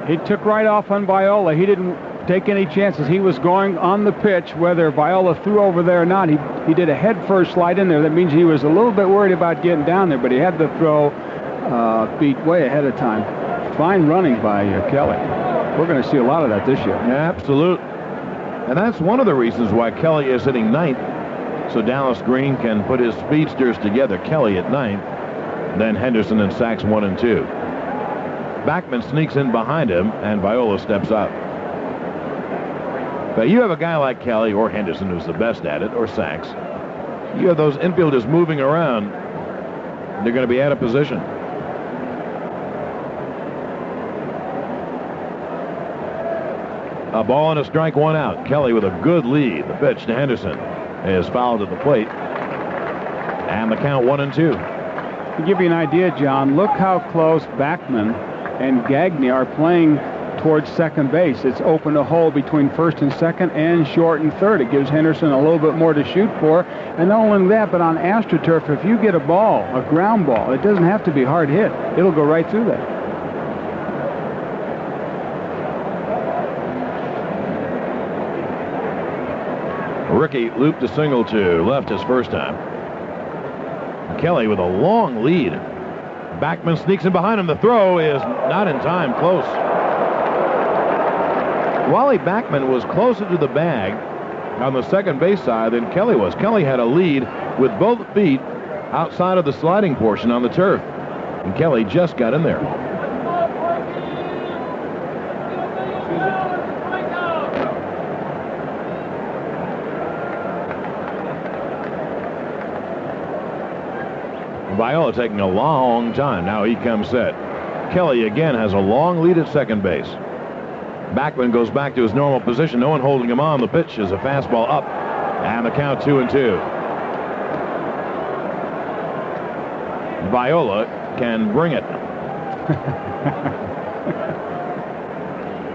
Speaker 2: He took right off on Viola. He didn't take any chances. He was going on the pitch, whether Viola threw over there or not. He did a head-first slide in there. That means he was a little bit worried about getting down there, but he had the throw beat way ahead of time. Fine running by Kelly. We're going to see a lot of that this year.
Speaker 1: Absolutely. And that's one of the reasons why Kelly is hitting 9th, so Dallas Green can put his speedsters together. Kelly at 9th, then Henderson and Sachs 1 and 2. Backman sneaks in behind him, and Viola steps up. But you have a guy like Kelly or Henderson who's the best at it, or Sachs. You have those infielders moving around. They're going to be out of position. A ball and a strike, 1 out. Kelly with a good lead. The pitch to Henderson is fouled at the plate. And the count 1 and 2.
Speaker 2: To give you an idea, John, look how close Backman and Gagne are playing towards second base. It's opened a hole between first and second and short and third. It gives Henderson a little bit more to shoot for. And not only that, but on AstroTurf, if you get a ball, a ground ball, it doesn't have to be hard hit. It'll go right through that.
Speaker 1: Ricky looped a single to left his first time. Kelly with a long lead. Backman sneaks in behind him. The throw is not in time. Close. Wally Backman was closer to the bag on the second base side than Kelly was. Kelly had a lead with both feet outside of the sliding portion on the turf, and Kelly just got in there. Viola taking a long time. Now he comes set. Kelly again has a long lead at second base. Backman goes back to his normal position. No one holding him on. The pitch is a fastball up, and the count 2 and 2. Viola can bring it.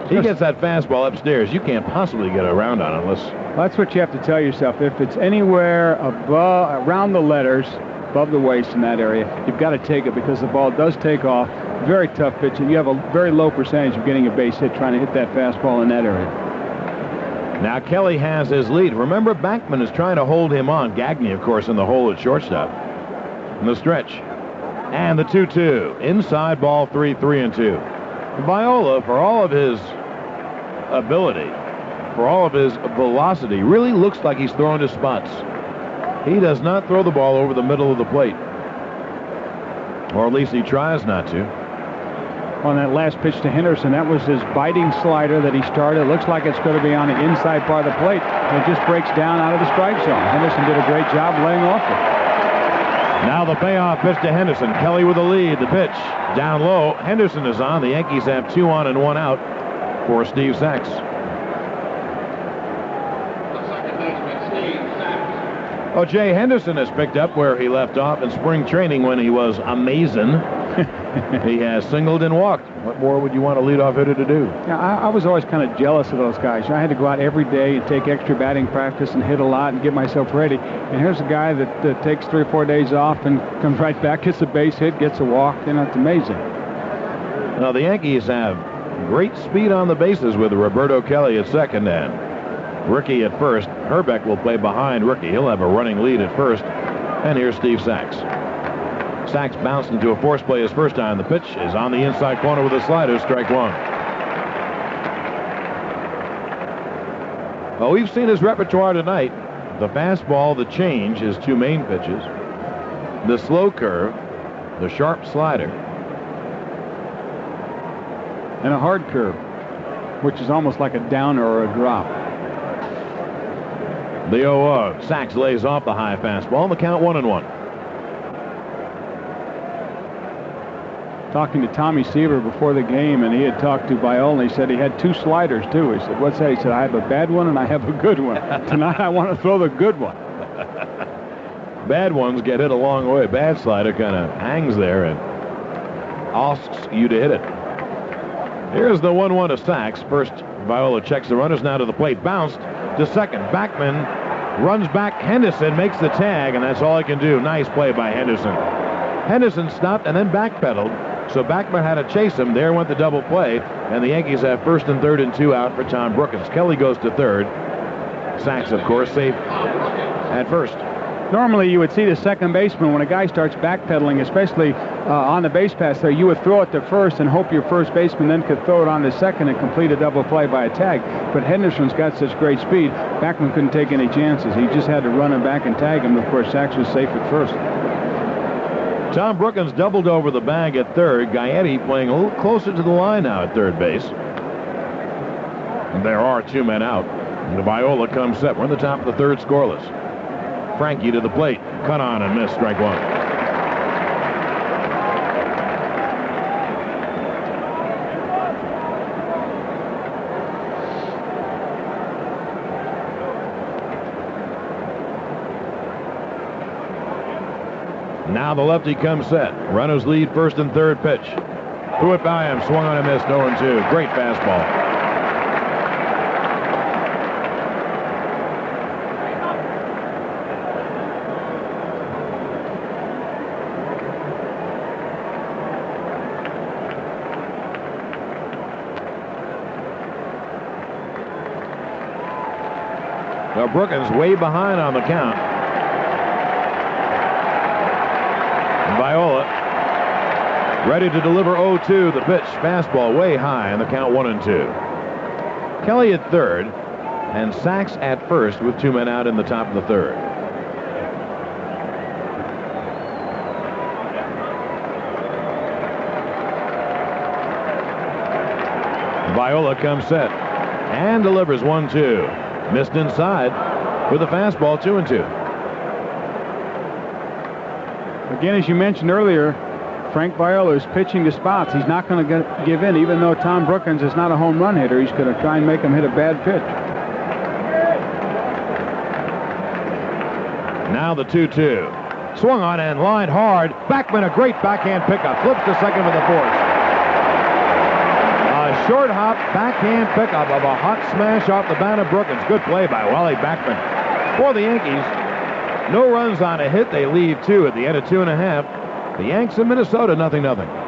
Speaker 1: He gets that fastball upstairs. You can't possibly get around on it unless...
Speaker 2: That's what you have to tell yourself. If it's anywhere above, around the letters, above the waist in that area, you've got to take it because the ball does take off. Very tough pitch, and you have a very low percentage of getting a base hit trying to hit that fastball in that area.
Speaker 1: Now Kelly has his lead. Remember, Backman is trying to hold him on. Gagne, of course, in the hole at shortstop. In the stretch. And the 2-2. Inside ball 3, 3 and 2. Viola, for all of his ability, for all of his velocity, really looks like he's throwing to spots. He does not throw the ball over the middle of the plate. Or at least he tries not to.
Speaker 2: On that last pitch to Henderson, that was his biting slider that he started. It looks like it's going to be on the inside part of the plate, and it just breaks down out of the strike zone. Henderson did a great job laying off it.
Speaker 1: Now the payoff pitch to Henderson. Kelly with the lead. The pitch down low. Henderson is on. The Yankees have 2 on and 1 out for Steve Sachs. Oh, Jay Henderson has picked up where he left off in spring training when he was amazing. He has singled and walked. What more would you want a leadoff hitter to do?
Speaker 2: Yeah, I was always kind of jealous of those guys. I had to go out every day and take extra batting practice and hit a lot and get myself ready. And here's a guy that takes 3 or 4 days off and comes right back, gets a base hit, gets a walk. You know, it's amazing.
Speaker 1: Now, the Yankees have great speed on the bases with Roberto Kelly at second and Ricky at first. Herbeck will play behind Ricky. He'll have a running lead at first. And here's Steve Sachs. Sachs bounced into a force play his first time. The pitch is on the inside corner with a slider. Strike 1. Well, we've seen his repertoire tonight. The fastball, the change, his 2 main pitches. The slow curve, the sharp slider.
Speaker 2: And a hard curve, which is almost like a downer or a drop.
Speaker 1: The 0-0. Sachs lays off the high fastball. The count 1 and 1.
Speaker 2: talking to Tommy Seaver before the game, and he had talked to Viola, and he said he had 2 sliders, too. He said, what's that? He said, I have a bad one and I have a good one. Tonight I want to throw the good one.
Speaker 1: Bad ones get hit a long way. Bad slider kind of hangs there and asks you to hit it. Here's the 1-1 to Sachs. First, Viola checks the runners. Now to the plate. Bounced to second. Backman runs back. Henderson makes the tag, and that's all he can do. Nice play by Henderson. Henderson stopped and then backpedaled, so Backman had to chase him. There went the double play, and the Yankees have first and third and 2 out for Tom Brookins. Kelly goes to third. Sachs, of course, safe at first.
Speaker 2: Normally, you would see the second baseman, when a guy starts backpedaling, especially on the base pass there, you would throw it to first and hope your first baseman then could throw it on to second and complete a double play by a tag. But Henderson's got such great speed, Backman couldn't take any chances. He just had to run him back and tag him. Of course, Sachs was safe at first.
Speaker 1: Tom Brookins doubled over the bag at third. Gaetti playing a little closer to the line now at third base. And there are 2 men out. The Viola comes set. We're in the top of the third, scoreless. Frankie to the plate. Cut on and miss. Strike 1. Now the lefty comes set. Runners lead first and third pitch. Threw it by him. Swung on and missed. 0-2. Great fastball. Now Brookins way behind on the count. Viola ready to deliver 0-2. The pitch, fastball way high, and the count 1-2. Kelly at third, and Sachs at first with 2 men out in the top of the third. Viola comes set and delivers 1-2. Missed inside with a fastball. 2-2.
Speaker 2: Again, as you mentioned earlier, Frank Viola is pitching to spots. He's not going to give in, even though Tom Brookins is not a home run hitter. He's going to try and make him hit a bad pitch.
Speaker 1: Now the 2-2. Swung on and lined hard. Backman, a great backhand pickup. Flips to second with the force. A short hop backhand pickup of a hot smash off the bat of Brookins. Good play by Wally Backman. For the Yankees, no runs on a hit. They leave 2 at the end of 2.5. The Yanks in Minnesota, 0-0.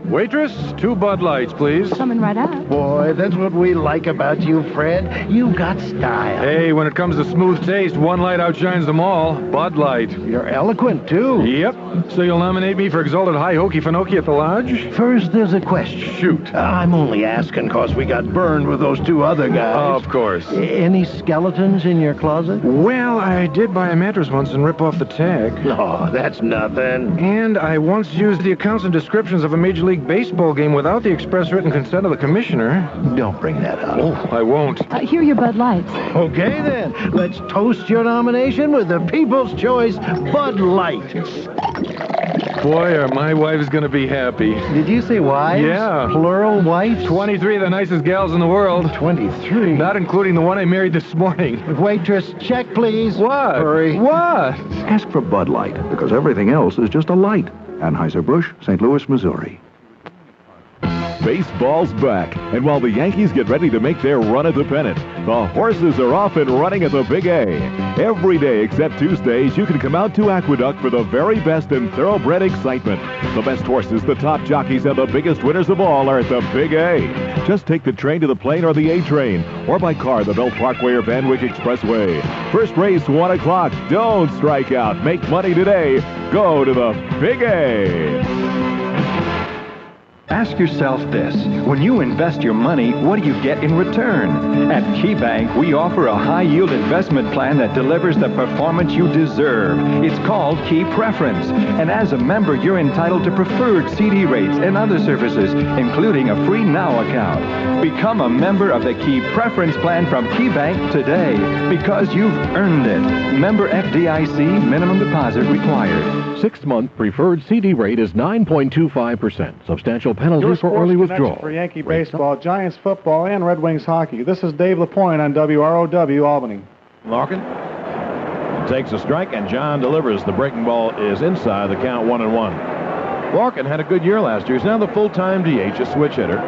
Speaker 24: Waitress, 2 Bud Lights, please.
Speaker 10: Coming right up.
Speaker 20: Boy, that's what we like about you, Fred. You got style.
Speaker 24: Hey, when it comes to smooth taste, one light outshines them all. Bud Light.
Speaker 20: You're eloquent, too.
Speaker 24: Yep. So you'll nominate me for Exalted High Hokey Fanoki at the Lodge?
Speaker 20: First, there's a question.
Speaker 24: Shoot.
Speaker 20: I'm only asking because we got burned with those 2 other guys.
Speaker 24: Of course.
Speaker 20: Any skeletons in your closet?
Speaker 24: Well, I did buy a mattress once and rip off the tag.
Speaker 20: Oh, that's nothing.
Speaker 24: And I once used the accounts and descriptions of a Major League Baseball game without the express written consent of the commissioner.
Speaker 20: Don't bring that up.
Speaker 24: Oh, I won't.
Speaker 10: Here are your Bud Lights.
Speaker 20: Okay, then. Let's toast your nomination with the People's Choice Bud Light.
Speaker 24: Boy, are my wives going to be happy.
Speaker 20: Did you say wives?
Speaker 24: Yeah.
Speaker 20: Plural wives?
Speaker 24: 23 of the nicest gals in the world.
Speaker 20: 23?
Speaker 24: Not including the one I married this morning.
Speaker 20: Waitress, check, please.
Speaker 24: What?
Speaker 20: Hurry.
Speaker 24: What?
Speaker 12: Ask for Bud Light, because everything else is just a light. Anheuser-Busch, St. Louis, Missouri.
Speaker 5: Baseball's back, and while the Yankees get ready to make their run at the pennant, the horses are off and running at the Big A. Every day except Tuesdays, you can come out to Aqueduct for the very best in thoroughbred excitement. The best horses, the top jockeys, and the biggest winners of all are at the Big A. Just take the train to the plane or the A train, or by car the Bell Parkway or Van Wyck Expressway. First race, 1 o'clock. Don't strike out. Make money today. Go to the Big A.
Speaker 16: Ask yourself this. When you invest your money, what do you get in return? At KeyBank, we offer a high-yield investment plan that delivers the performance you deserve. It's called Key Preference. And as a member, you're entitled to preferred CD rates and other services, including a free Now account. Become a member of the Key Preference plan from KeyBank today, because you've earned it. Member FDIC, minimum deposit required.
Speaker 23: 6-month preferred CD rate is 9.25%. Substantial penalty for early withdrawal.
Speaker 17: For Yankee baseball, Giants football, and Red Wings hockey. This is Dave LaPointe on WROW-Albany.
Speaker 1: Larkin takes a strike, and John delivers. The breaking ball is inside. The count 1-1. Larkin had a good year last year. He's now the full-time DH, a switch hitter.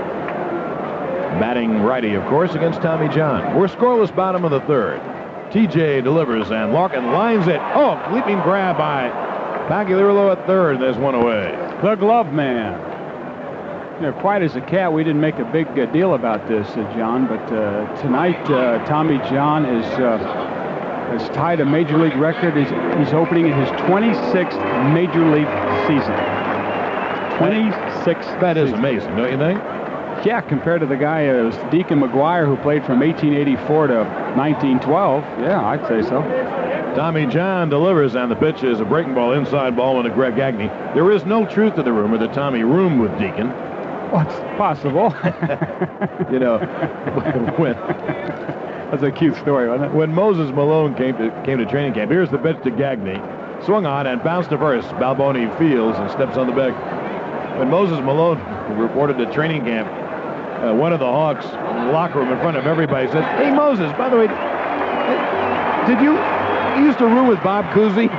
Speaker 1: Batting righty, of course, against Tommy John. We're scoreless bottom of the third. TJ delivers, and Larkin lines it. Oh, leaping grab by Pagliarulo at third. There's one away.
Speaker 2: The glove man. You know, quiet as a cat, we didn't make a big deal about this, John, but tonight Tommy John has tied a Major League record. He's opening in his 26th Major League season. 26.
Speaker 1: That is amazing, don't you think?
Speaker 2: Yeah, compared to the guy, Deacon McGuire, who played from 1884 to 1912. Yeah, I'd say so.
Speaker 1: Tommy John delivers, and the pitch is a breaking ball, inside ball, and to Greg Gagne. There is no truth to the rumor that Tommy roomed with Deacon.
Speaker 2: What's possible?
Speaker 1: You know, when
Speaker 2: that's a cute story, wasn't it?
Speaker 1: When Moses Malone came to training camp, here's the pitch to Gagne. Swung on and bounced to first. Balboni fields and steps on the bag. When Moses Malone reported to training camp, one of the Hawks in the locker room in front of everybody said, "Hey, Moses, by the way, did you used to room with Bob Cousy?"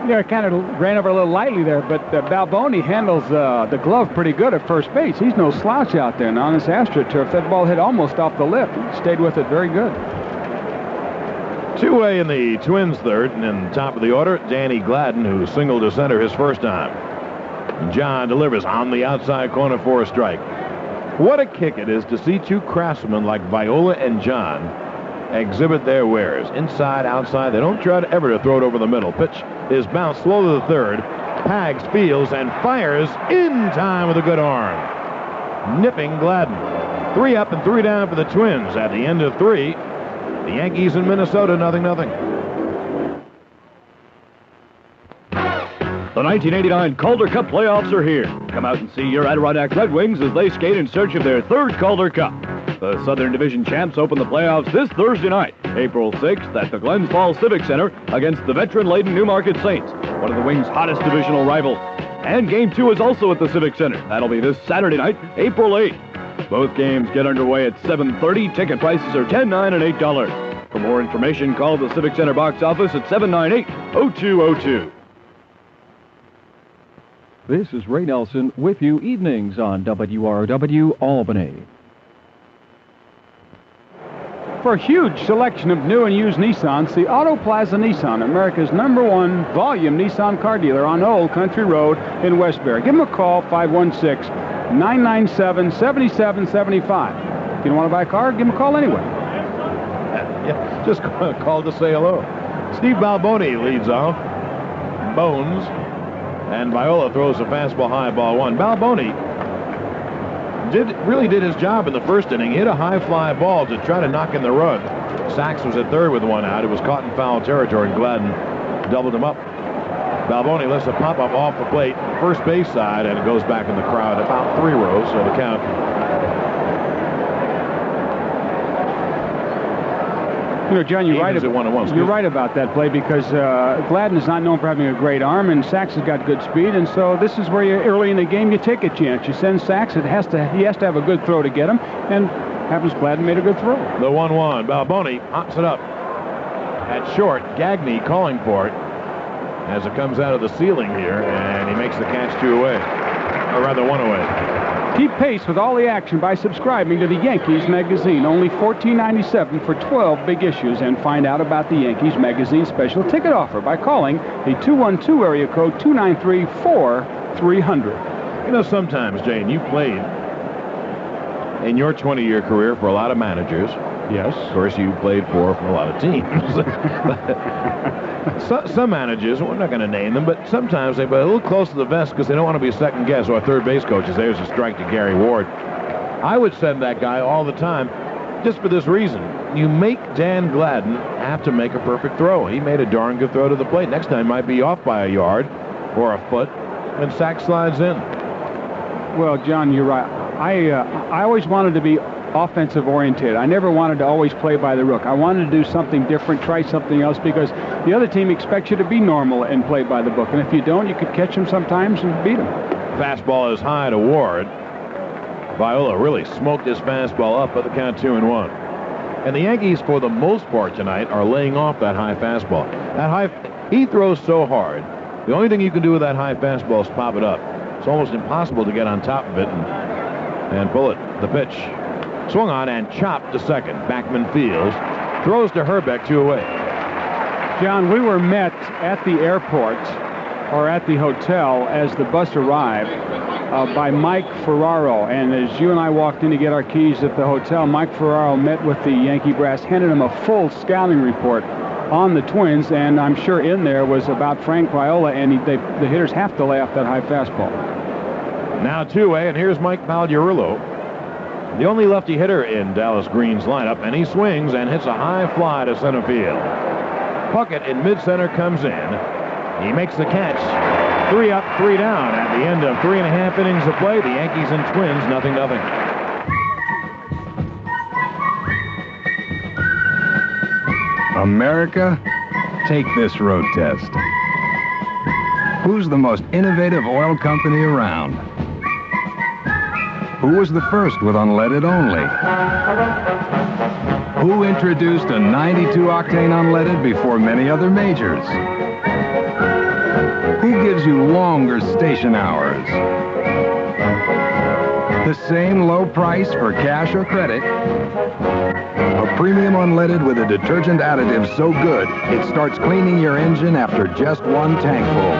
Speaker 2: Yeah, kind of ran over a little lightly there, but Balboni handles the glove pretty good at first base. He's no slouch out there now on this AstroTurf. That ball hit almost off the lip. He stayed with it very good.
Speaker 1: Two-way in the Twins third, and in the top of the order, Danny Gladden, who singled to center his first time. John delivers on the outside corner for a strike. What a kick it is to see two craftsmen like Viola and John exhibit their wares. Inside, outside, they don't try to ever to throw it over the middle. Pitch is bounced slow to the third. Pags fields and fires in time with a good arm. Nipping Gladden. 3 up and 3 down for the Twins at the end of 3. The Yankees in Minnesota, 0-0.
Speaker 18: The 1989 Calder Cup playoffs are here. Come out and see your Adirondack Red Wings as they skate in search of their 3rd Calder Cup. The Southern Division champs open the playoffs this Thursday night, April 6th, at the Glens Falls Civic Center against the veteran-laden Newmarket Saints, one of the Wings' hottest divisional rivals. And Game 2 is also at the Civic Center. That'll be this Saturday night, April 8th. Both games get underway at 7:30. Ticket prices are $10, $9, and $8. For more information, call the Civic Center box office at 798-0202.
Speaker 2: This is Ray Nelson with you evenings on WROW-Albany. For a huge selection of new and used Nissans, see Auto Plaza Nissan, America's #1 volume Nissan car dealer on Old Country Road in Westbury. Give them a call, 516-997-7775. If you don't want to buy a car, give them a call anyway.
Speaker 1: Yeah, just call to say hello. Steve Balboni leads off. Bones. And Viola throws a fastball high, ball 1. Balboni really did his job in the first inning. Hit a high fly ball to try to knock in the run. Sachs was at third with 1 out. It was caught in foul territory, and Gladden doubled him up. Balboni lets a pop-up off the plate, first base side, and it goes back in the crowd about 3 rows, so the count.
Speaker 2: You know, John, you're right about that play, because Gladden is not known for having a great arm, and Sachs has got good speed, and so this is where early in the game you take a chance. You send Sachs, he has to have a good throw to get him, and happens Gladden made a good throw.
Speaker 1: The 1-1. Balboni hops it up at short. Gagne calling for it as it comes out of the ceiling here, and he makes the catch 2 away, or rather 1 away.
Speaker 2: Keep pace with all the action by subscribing to the Yankees magazine. Only $14.97 for 12 big issues. And find out about the Yankees magazine special ticket offer by calling the 212 area code 293-4300.
Speaker 1: You know, sometimes, Jane, you played in your 20-year career for a lot of managers.
Speaker 2: Yes.
Speaker 1: Of course, you played for a lot of teams. Some managers, we're not going to name them, but sometimes they play a little close to the vest because they don't want to be second guess. Or third base coaches, there's a strike to Gary Ward. I would send that guy all the time just for this reason. You make Dan Gladden have to make a perfect throw. He made a darn good throw to the plate. Next time might be off by a yard or a foot, and Sack slides in.
Speaker 2: Well, John, you're right. I always wanted to be offensive oriented. I never wanted to always play by the rook. I wanted to do something different, try something else, because the other team expects you to be normal and play by the book. And if you don't, you could catch them sometimes and beat them.
Speaker 1: Fastball is high to Ward. Viola really smoked his fastball up at the count 2-1. And the Yankees, for the most part tonight, are laying off that high fastball. He throws so hard. The only thing you can do with that high fastball is pop it up. It's almost impossible to get on top of it and pull it. The pitch. Swung on and chopped to second. Backman fields. Throws to Herbeck, 2 away.
Speaker 2: John, we were met at the airport or at the hotel as the bus arrived by Mike Ferraro. And as you and I walked in to get our keys at the hotel, Mike Ferraro met with the Yankee brass, handed him a full scouting report on the Twins, and I'm sure in there was about Frank Viola, and the hitters have to lay off that high fastball.
Speaker 1: Now 2-away, and here's Mike Pagliarulo, the only lefty hitter in Dallas Green's lineup, and he swings and hits a high fly to center field. Puckett in mid-center comes in. He makes the catch. 3 up, 3 down. At the end of 3.5 innings of play, the Yankees and Twins 0-0.
Speaker 6: America, take this road test. Who's the most innovative oil company around? Who was the first with unleaded only? Who introduced a 92-octane unleaded before many other majors? Who gives you longer station hours? The same low price for cash or credit. A premium unleaded with a detergent additive so good, it starts cleaning your engine after just 1 tankful.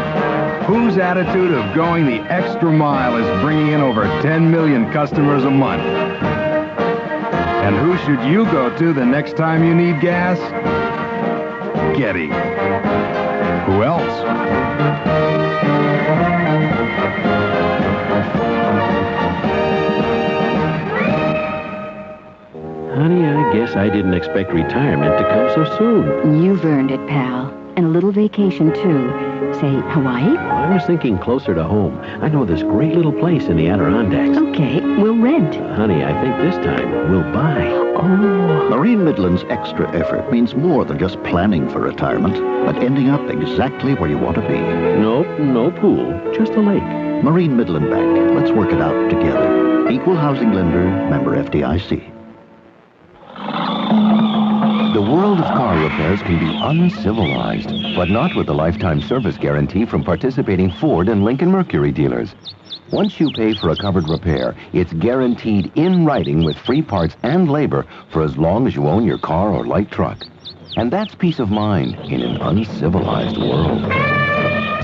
Speaker 6: Whose attitude of going the extra mile is bringing in over 10 million customers a month? And who should you go to the next time you need gas? Getty. Who else?
Speaker 7: Honey, I guess I didn't expect retirement to come so soon.
Speaker 19: You've earned it, pal. And a little vacation, too. Say, Hawaii?
Speaker 7: I was thinking closer to home. I know this great little place in the Adirondacks.
Speaker 19: Okay, we'll rent.
Speaker 7: Honey, I think this time we'll buy.
Speaker 19: Oh.
Speaker 21: Marine Midland's extra effort means more than just planning for retirement, but ending up exactly where you want to be.
Speaker 7: Nope, no pool, just a lake.
Speaker 21: Marine Midland Bank. Let's work it out together. Equal housing lender, member FDIC.
Speaker 22: The world of car repairs can be uncivilized, but not with the lifetime service guarantee from participating Ford and Lincoln Mercury dealers. Once you pay for a covered repair, it's guaranteed in writing with free parts and labor for as long as you own your car or light truck. And that's peace of mind in an uncivilized world.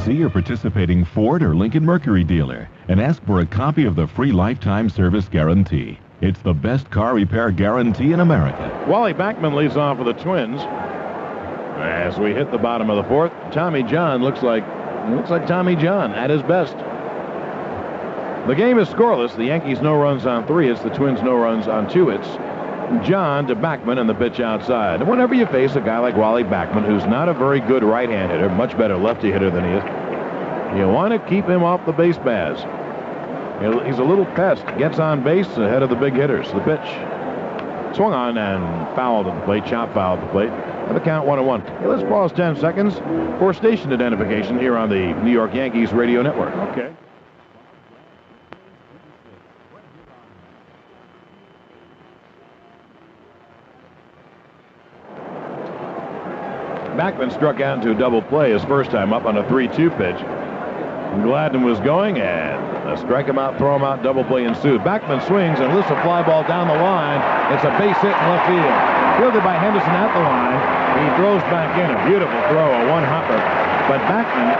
Speaker 5: See your participating Ford or Lincoln Mercury dealer and ask for a copy of the free lifetime service guarantee. It's the best car repair guarantee in America.
Speaker 1: Wally Backman leads off for the Twins. As we hit the bottom of the 4th, Tommy John looks like Tommy John at his best. The game is scoreless. The Yankees no runs on 3 hits. The Twins no runs on 2 hits. John to Backman and the pitch outside. And whenever you face a guy like Wally Backman, who's not a very good right-hand hitter, much better lefty hitter than he is, you want to keep him off the base paths. He's a little pest. Gets on base ahead of the big hitters. The pitch. Swung on and fouled at the plate. Chop fouled at the plate. And the count 1-1. Hey, let's pause 10 seconds for station identification here on the New York Yankees radio network. Okay. Backman struck out into a double play his first time up on a 3-2 pitch. Gladden was going, and a strike him out, throw him out, double play ensued. Backman swings and lifts a fly ball down the line. It's a base hit in left field. Fielded by Henderson at the line. He throws back in. A beautiful throw, a one-hopper. But Backman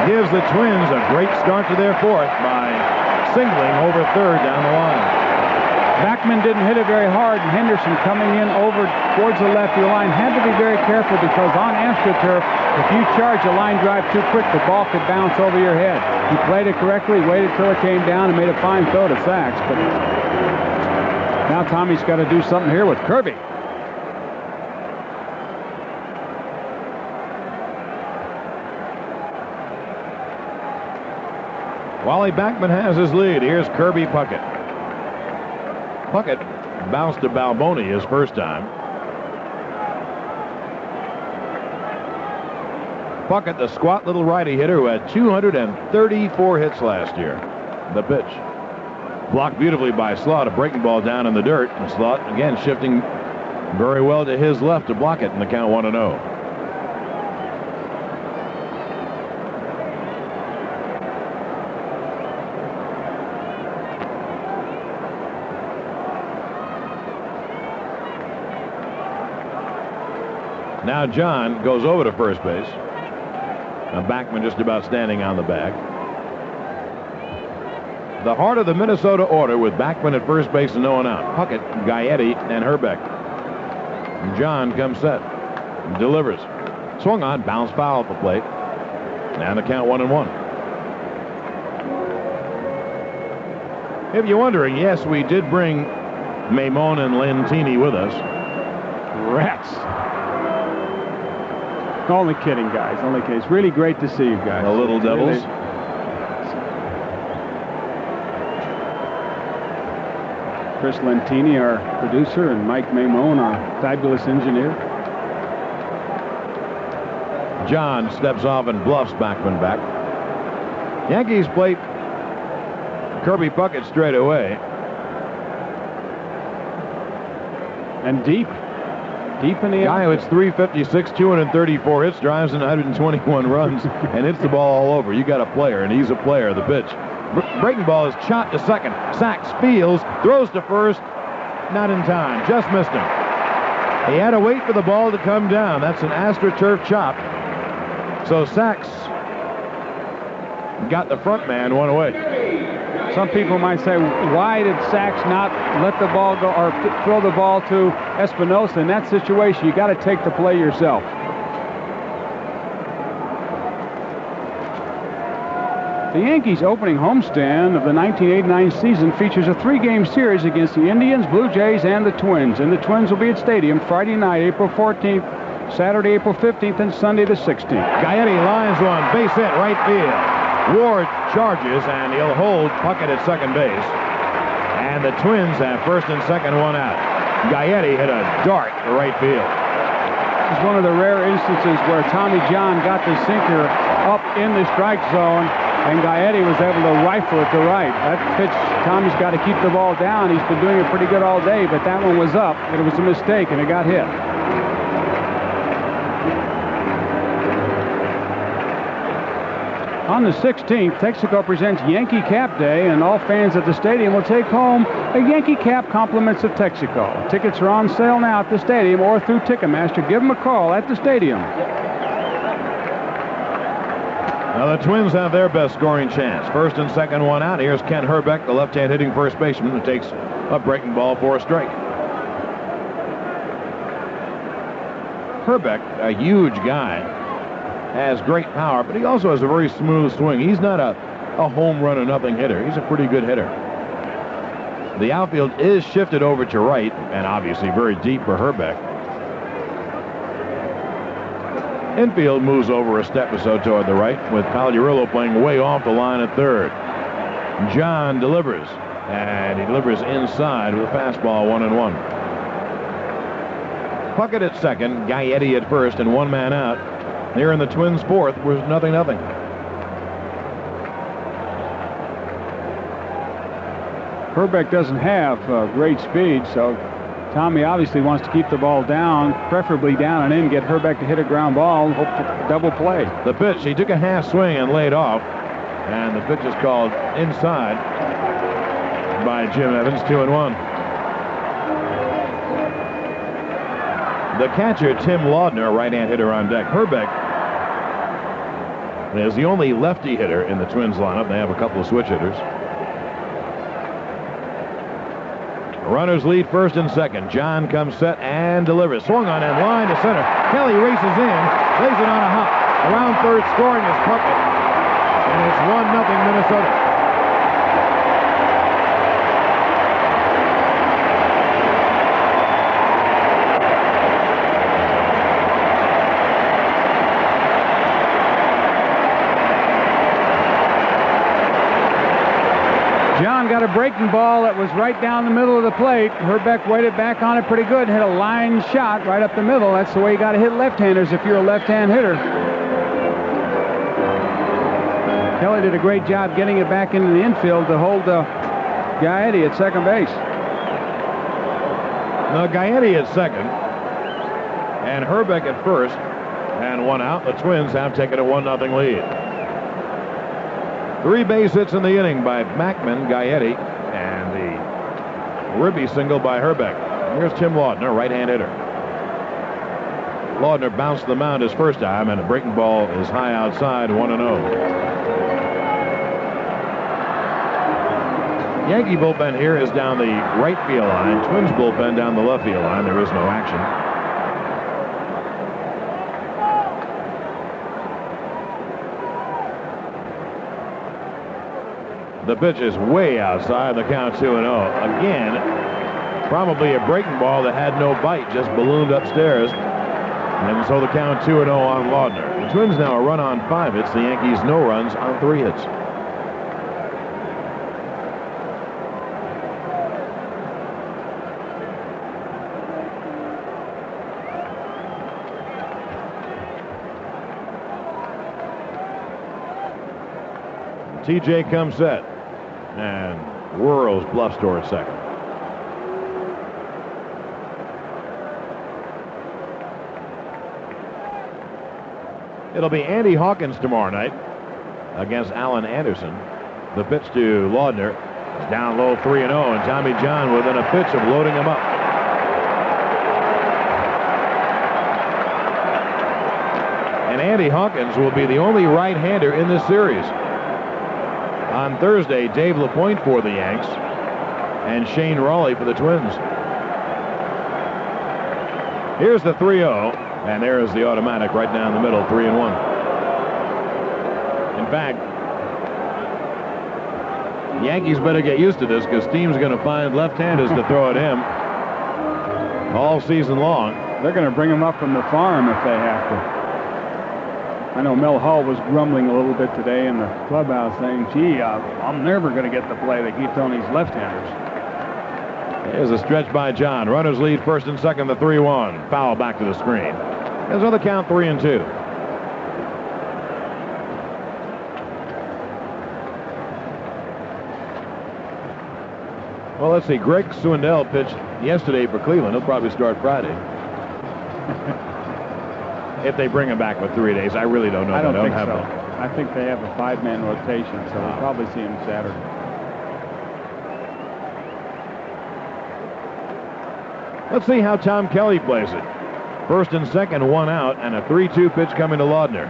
Speaker 1: gives the Twins a great start to their 4th by singling over 3rd down the line.
Speaker 2: Backman didn't hit it very hard, and Henderson coming in over towards the left field line had to be very careful because on AstroTurf, if you charge a line drive too quick, the ball could bounce over your head. He played it correctly, waited till it came down, and made a fine throw to Sachs. But now Tommy's got to do something here with Kirby.
Speaker 1: Wally Backman has his lead. Here's Kirby Puckett. Puckett bounced to Balboni his first time. Puckett, the squat little righty hitter who had 234 hits last year. The pitch. Blocked beautifully by Slaught, a breaking ball down in the dirt. And Slaught, again, shifting very well to his left to block it in the count 1-0. Now John goes over to first base. Now Backman just about standing on the bag. The heart of the Minnesota order with Backman at first base and no one out. Puckett, Gaetti, and Herbeck. John comes set. Delivers. Swung on, bounced foul at the plate. And the count 1-1. If you're wondering, yes, we did bring Maimon and Lentini with us.
Speaker 2: Rats. Only kidding, guys. Only kidding. It's really great to see you guys.
Speaker 1: The Little Devils.
Speaker 2: Really. Chris Lentini, our producer, and Mike Maimon, our fabulous engineer.
Speaker 1: John steps off and bluffs Backman back. Yankees plate Kirby Puckett straight away.
Speaker 2: And deep in the
Speaker 1: guy who hits 356, 234 hits, drives in 121 runs, and hits the ball all over. You got a player, and he's a player. The pitch. Breaking ball is chopped to second. Sachs fields, throws to first. Not in time. Just missed him. He had to wait for the ball to come down. That's an AstroTurf chop. So Sachs got the front man one away.
Speaker 2: Some people might say, why did Sachs not let the ball go or throw the ball to Espinosa? In that situation, you got to take the play yourself. The Yankees' opening homestand of the 1989 season features a 3-game series against the Indians, Blue Jays, and the Twins. And the Twins will be at Stadium Friday night, April 14th, Saturday, April 15th, and Sunday the 16th.
Speaker 1: Gaetti lines one, base hit, right field. Ward charges, and he'll hold Puckett at second base. And the Twins have first and second, one out. Gaetti hit a dart to right field.
Speaker 2: This is one of the rare instances where Tommy John got the sinker up in the strike zone, and Gaetti was able to rifle it to right. That pitch, Tommy's got to keep the ball down. He's been doing it pretty good all day, but that one was up, and it was a mistake, and it got hit. On the 16th, Texaco presents Yankee Cap Day, and all fans at the stadium will take home a Yankee Cap compliments of Texaco. Tickets are on sale now at the stadium or through Ticketmaster. Give them a call at the stadium.
Speaker 1: Now the Twins have their best scoring chance. First and second, one out. Here's Ken Herbeck, the left-hand hitting first baseman, who takes a breaking ball for a strike. Herbeck, a huge guy, has great power, but he also has a very smooth swing. He's not a home run or nothing hitter. He's a pretty good hitter. The outfield is shifted over to right, and obviously very deep for Herbeck. Infield moves over a step or so toward the right, with Pagliarillo playing way off the line at third. John delivers, and he delivers inside with a fastball, 1-1. Puckett at second, Gaetti at first, and one man out. Here in the Twins' fourth was 0-0.
Speaker 2: Herbeck doesn't have great speed, so Tommy obviously wants to keep the ball down, preferably down and in, get Herbeck to hit a ground ball, hope for double play.
Speaker 1: The pitch, he took a half swing and laid off, and the pitch is called inside by Jim Evans, 2-1. The catcher, Tim Laudner, right-hand hitter on deck. Herbeck is the only lefty hitter in the Twins lineup. They have a couple of switch hitters. Runners lead first and second. John comes set and delivers. Swung on and line to center. Kelly races in, lays it on a hop. Around third, scoring is Puckett. And it's 1-0 Minnesota.
Speaker 2: John got a breaking ball that was right down the middle of the plate. Herbeck waited back on it pretty good, hit a line shot right up the middle. That's the way you got to hit left-handers if you're a left-hand hitter. Kelly did a great job getting it back into the infield to hold Gaetti at second base.
Speaker 1: Now Gaetti at second, and Herbeck at first, and one out. The Twins have taken a 1-0 lead. 3 base hits in the inning by Mackman, Gaetti, and the ribby single by Herbeck. Here's Tim Laudner, right-hand hitter. Laudner bounced the mound his first time, and a breaking ball is high outside, 1-0. Yankee bullpen here is down the right field line. Twins bullpen down the left field line. There is no action. The pitch is way outside. The count 2-0. Again, probably a breaking ball that had no bite, just ballooned upstairs. And so the count 2-0 on Laudner. The Twins now a run on 5 hits. The Yankees no runs on 3 hits. TJ comes set and whirls bluffs towards second. It'll be Andy Hawkins tomorrow night against Alan Anderson. The pitch to Laudner is down low, 3-0, and Tommy John within a pitch of loading him up. And Andy Hawkins will be the only right-hander in this series. On Thursday, Dave LaPointe for the Yanks and Shane Raleigh for the Twins. Here's the 3-0, and there is the automatic right down the middle, 3-1. In fact, the Yankees better get used to this because teams are going to find left-handers to throw at him all season long.
Speaker 2: They're going to bring him up from the farm if they have to. I know Mel Hull was grumbling a little bit today in the clubhouse saying, gee, I'm never going to get the play. They keep throwing these left-handers.
Speaker 1: Here's a stretch by John. Runners lead first and second, the 3-1. Foul back to the screen. There's another count, 3-2. Well, let's see. Greg Swindell pitched yesterday for Cleveland. He'll probably start Friday. If they bring him back with 3 days, I really don't know.
Speaker 2: I don't think so. I think they have a 5-man rotation, so we'll probably see him Saturday.
Speaker 1: Let's see how Tom Kelly plays it. First and second, 1 out, and a 3-2 pitch coming to Laudner.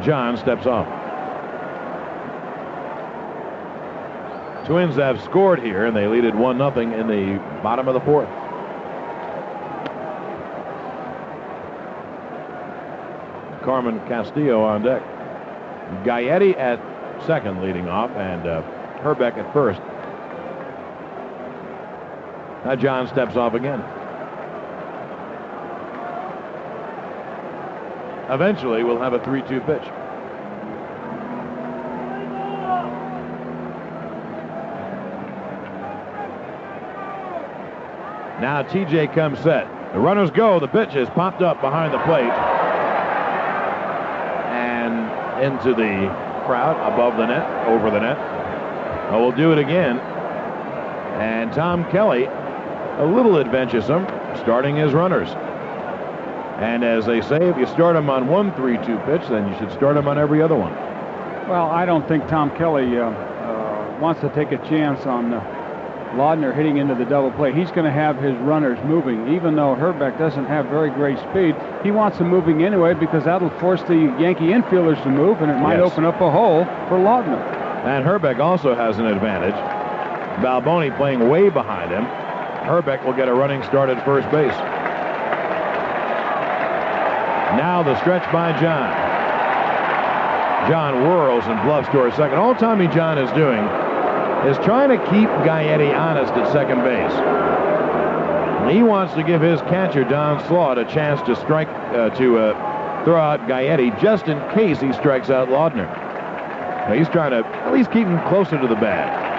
Speaker 1: John steps off. Twins have scored here, and they lead it 1-0 in the bottom of the 4th. Carmen Castillo on deck. Gaetti at second leading off, and Herbeck at first. Now John steps off again. Eventually we'll have a 3-2 pitch. Now TJ comes set. The runners go. The pitch is popped up behind the plate. Into the crowd, above the net, over the net. Well, we'll do it again. And Tom Kelly, a little adventuresome, starting his runners. And as they say, if you start him on one 3-2 pitch, then you should start him on every other one.
Speaker 2: Well, I don't think Tom Kelly wants to take a chance on Laudner hitting into the double play. He's going to have his runners moving. Even though Herbeck doesn't have very great speed, he wants them moving anyway because that'll force the Yankee infielders to move, and it might open up a hole for Laudner.
Speaker 1: And Herbeck also has an advantage. Balboni playing way behind him. Herbeck will get a running start at first base. Now the stretch by John. John whirls and bluffs towards second. All Tommy John is doing is trying to keep Gaetti honest at second base. He wants to give his catcher, Don Slaught, a chance to strike, throw out Gaetti just in case he strikes out Laudner. Now he's trying to at least keep him closer to the bat.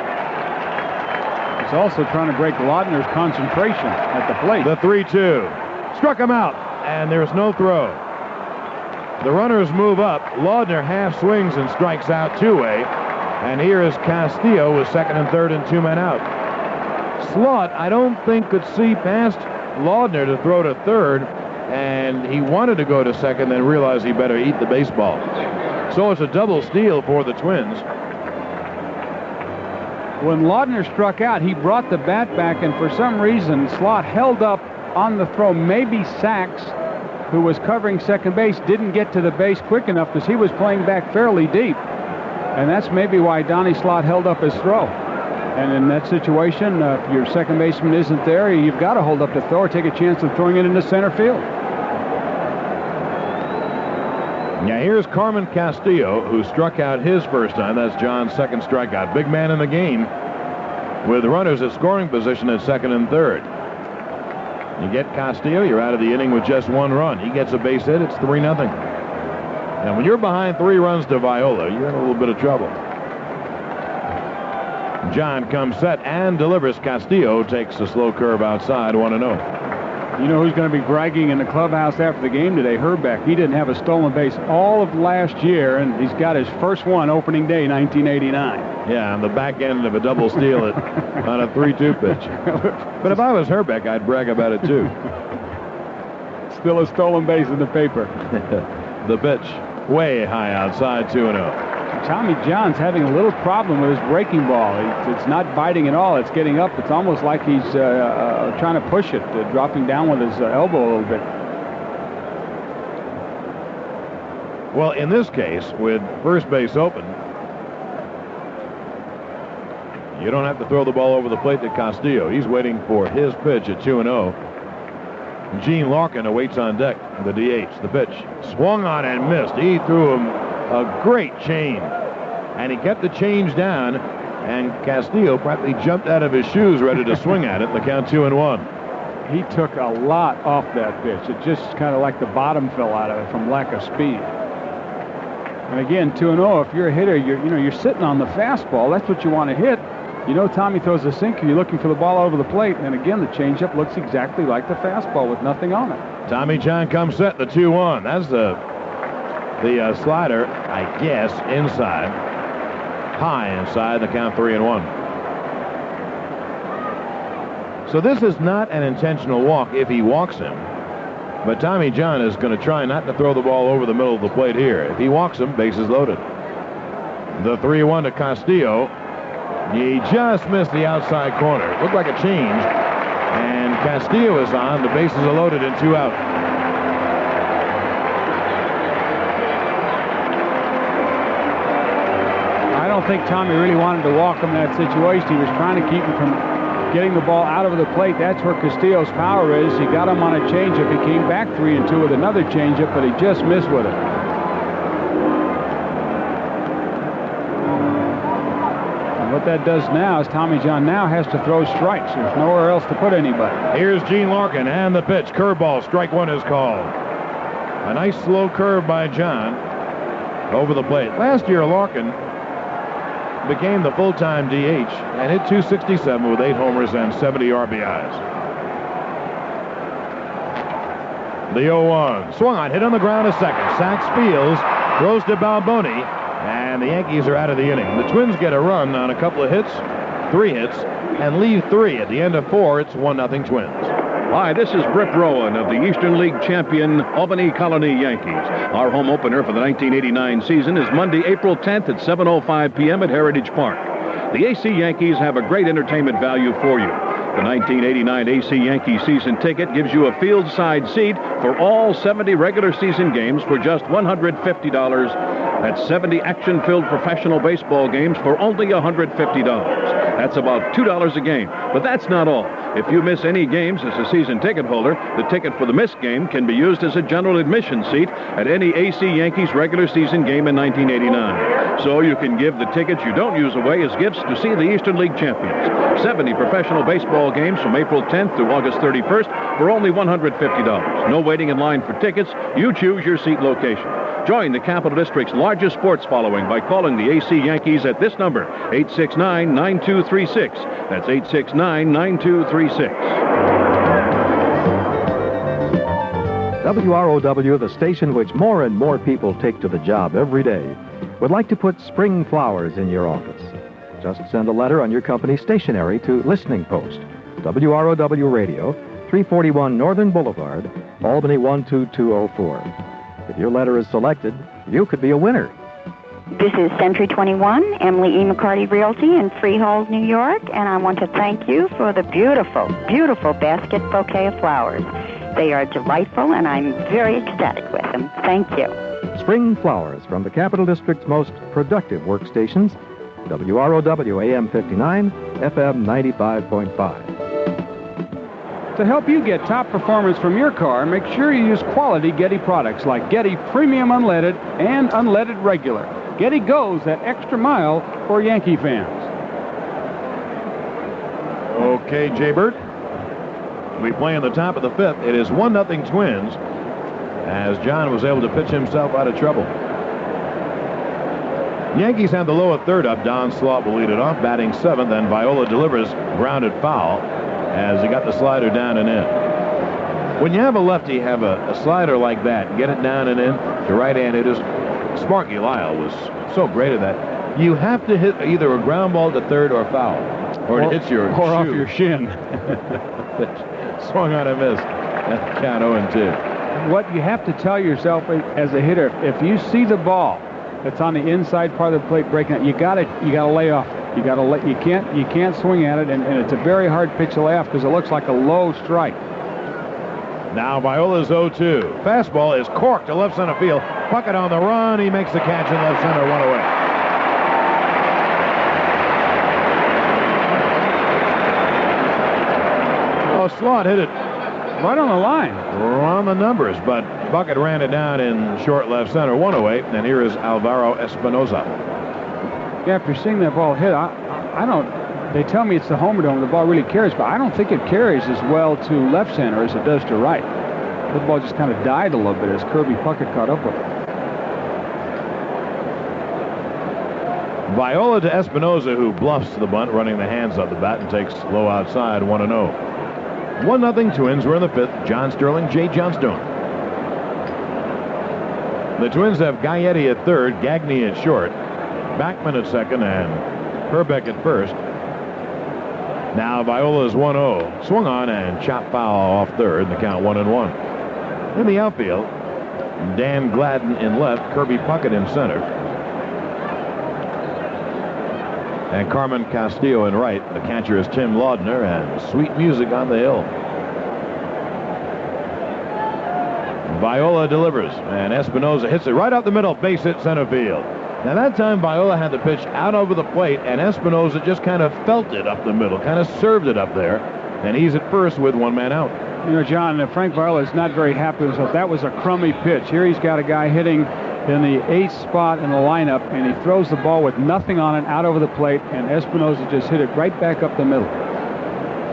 Speaker 2: He's also trying to break Laudner's concentration at the plate.
Speaker 1: The 3-2. Struck him out, and there's no throw. The runners move up. Laudner half swings and strikes out two-way. And here is Castillo with second and third and 2 men out. Slaught, I don't think, could see past Laudner to throw to third, and he wanted to go to second, then realized he better eat the baseball. So it's a double steal for the Twins.
Speaker 2: When Laudner struck out, he brought the bat back, and for some reason, Slaught held up on the throw. Maybe Sachs, who was covering second base, didn't get to the base quick enough because he was playing back fairly deep. And that's maybe why Donnie Slaught held up his throw. And in that situation, if your second baseman isn't there, you've got to hold up the throw or take a chance of throwing it into center field.
Speaker 1: Yeah, here's Carmen Castillo, who struck out his first time. That's John's second strikeout. Big man in the game with runners at scoring position at second and third. You get Castillo, you're out of the inning with just 1 run. He gets a base hit, it's 3-0. Now, when you're behind 3 runs to Viola, you're in a little bit of trouble. John comes set and delivers. Castillo takes a slow curve outside, 1-0.
Speaker 2: You know who's going to be bragging in the clubhouse after the game today? Herbeck. He didn't have a stolen base all of last year, and he's got his first one opening day, 1989.
Speaker 1: Yeah, on the back end of a double steal on a 3-2 pitch. But if I was Herbeck, I'd brag about it, too.
Speaker 2: Still a stolen base in the paper.
Speaker 1: The pitch, way high outside, 2-0.
Speaker 2: Tommy John's having a little problem with his breaking ball. It's not biting at all. It's getting up. It's almost like he's trying to push it, dropping down with his elbow a little bit.
Speaker 1: Well, in this case, with first base open, you don't have to throw the ball over the plate to Castillo. He's waiting for his pitch at 2-0. Gene Larkin awaits on deck. The DH, the pitch. Swung on and missed. He threw him a great change. And he kept the change down, and Castillo practically jumped out of his shoes ready to swing at it. The count 2-1.
Speaker 2: He took a lot off that pitch. It just kind of like the bottom fell out of it from lack of speed. And again, 2-0, if you're a hitter, you're sitting on the fastball. That's what you want to hit. You know Tommy throws a sinker, you're looking for the ball over the plate, and again, the changeup looks exactly like the fastball with nothing on it.
Speaker 1: Tommy John comes set, the 2-1. That's the slider, I guess, inside. High inside, the count 3-1. So this is not an intentional walk if he walks him. But Tommy John is going to try not to throw the ball over the middle of the plate here. If he walks him, bases loaded. The 3-1 to Castillo. He just missed the outside corner. It looked like a change. And Castillo is on. The bases are loaded and 2 out.
Speaker 2: I don't think Tommy really wanted to walk him in that situation. He was trying to keep him from getting the ball out of the plate. That's where Castillo's power is. He got him on a changeup. He came back 3-2 with another changeup, but he just missed with it. What that does now is Tommy John now has to throw strikes. There's nowhere else to put anybody.
Speaker 1: Here's Gene Larkin, and the pitch. Curveball. Strike 1 is called. A nice slow curve by John over the plate. Last year, Larkin became the full-time DH and hit .267 with 8 homers and 70 RBIs. The 0-1. Swung on, hit on the ground a second. Sachs fields, throws to Balboni. And the Yankees are out of the inning. The Twins get a run on a couple of hits, 3 hits, and leave 3. At the end of 4, it's 1-0 Twins.
Speaker 3: Hi, this is Britt Rowan of the Eastern League champion Albany Colony Yankees. Our home opener for the 1989 season is Monday, April 10th at 7:05 p.m. at Heritage Park. The AC Yankees have a great entertainment value for you. The 1989 AC Yankee season ticket gives you a field side seat for all 70 regular season games for just $150. That's 70 action-filled professional baseball games for only $150. That's about $2 a game. But that's not all. If you miss any games as a season ticket holder, the ticket for the missed game can be used as a general admission seat at any AC Yankees regular season game in 1989. So you can give the tickets you don't use away as gifts to see the Eastern League champions. 70 professional baseball games from April 10th to August 31st for only $150. No waiting in line for tickets. You choose your seat location. Join the Capital District's largest sports following by calling the AC Yankees at this number, 869-9236. That's 869-9236.
Speaker 4: WROW, the station which more and more people take to the job every day, would like to put spring flowers in your office. Just send a letter on your company's stationery to Listening Post, WROW Radio, 341 Northern Boulevard, Albany 12204. If your letter is selected, you could be a winner.
Speaker 8: This is Century 21, Emily E. McCarty Realty in Freehold, New York, and I want to thank you for the beautiful, beautiful basket bouquet of flowers. They are delightful, and I'm very ecstatic with them. Thank you.
Speaker 4: Spring flowers from the Capital District's most productive workstations, WROW AM 59, FM 95.5.
Speaker 2: To help you get top performance from your car, make sure you use quality Getty products like Getty Premium Unleaded and Unleaded Regular. Getty goes that extra mile for Yankee fans.
Speaker 1: Okay, Jaybird. We play in the top of the fifth. It is 1-0 Twins as John was able to pitch himself out of trouble. Yankees have the lower third up. Don Slaught will lead it off, batting seventh, and Viola delivers grounded foul as he got the slider down and in. When you have a lefty have a slider like that, get it down and in to right-hand hitters, Sparky Lyle was so great at that. You have to hit either a ground ball to third or foul, or it hits your
Speaker 2: or off your shin.
Speaker 1: Swung on a miss. That's count 0-2.
Speaker 2: What you have to tell yourself as a hitter, if you see the ball that's on the inside part of the plate breaking out, you gotta lay off it. You can't swing at it, and it's a very hard pitch to lay off because it looks like a low strike.
Speaker 1: Now Viola's 0-2. Fastball is corked to left center field. Puckett on the run. He makes the catch in left center, one away. Oh, Slaught hit it
Speaker 2: right on the line.
Speaker 1: On the numbers, but Bucket ran it down in short left center, one away. And here is Alvaro Espinoza.
Speaker 2: Yeah, after seeing that ball hit, I don't. They tell me it's the homer dome. The ball really carries, but I don't think it carries as well to left center as it does to right. The ball just kind of died a little bit as Kirby Puckett caught up with it.
Speaker 1: Viola to Espinoza, who bluffs the bunt, running the hands up the bat and takes low outside, 1-0. 1-0 Twins. We're in the fifth. John Sterling, Jay Johnstone. The Twins have Gaetti at third, Gagne at short, Backman at second, and Herbeck at first. Now Viola's 1-0. Swung on and chopped foul off third. The count 1-1. In the outfield, Dan Gladden in left, Kirby Puckett in center, and Carmen Castillo in right. The catcher is Tim Laudner, and sweet music on the hill. Viola delivers, and Espinoza hits it right up the middle, base hit center field. Now that time Viola had the pitch out over the plate, and Espinoza just kind of felt it up the middle, kind of served it up there, and he's at first with one man out.
Speaker 2: You know, John, Frank Viola is not very happy with himself. That was a crummy pitch. Here he's got a guy hitting in the 8th spot in the lineup, and he throws the ball with nothing on it out over the plate, and Espinoza just hit it right back up the middle.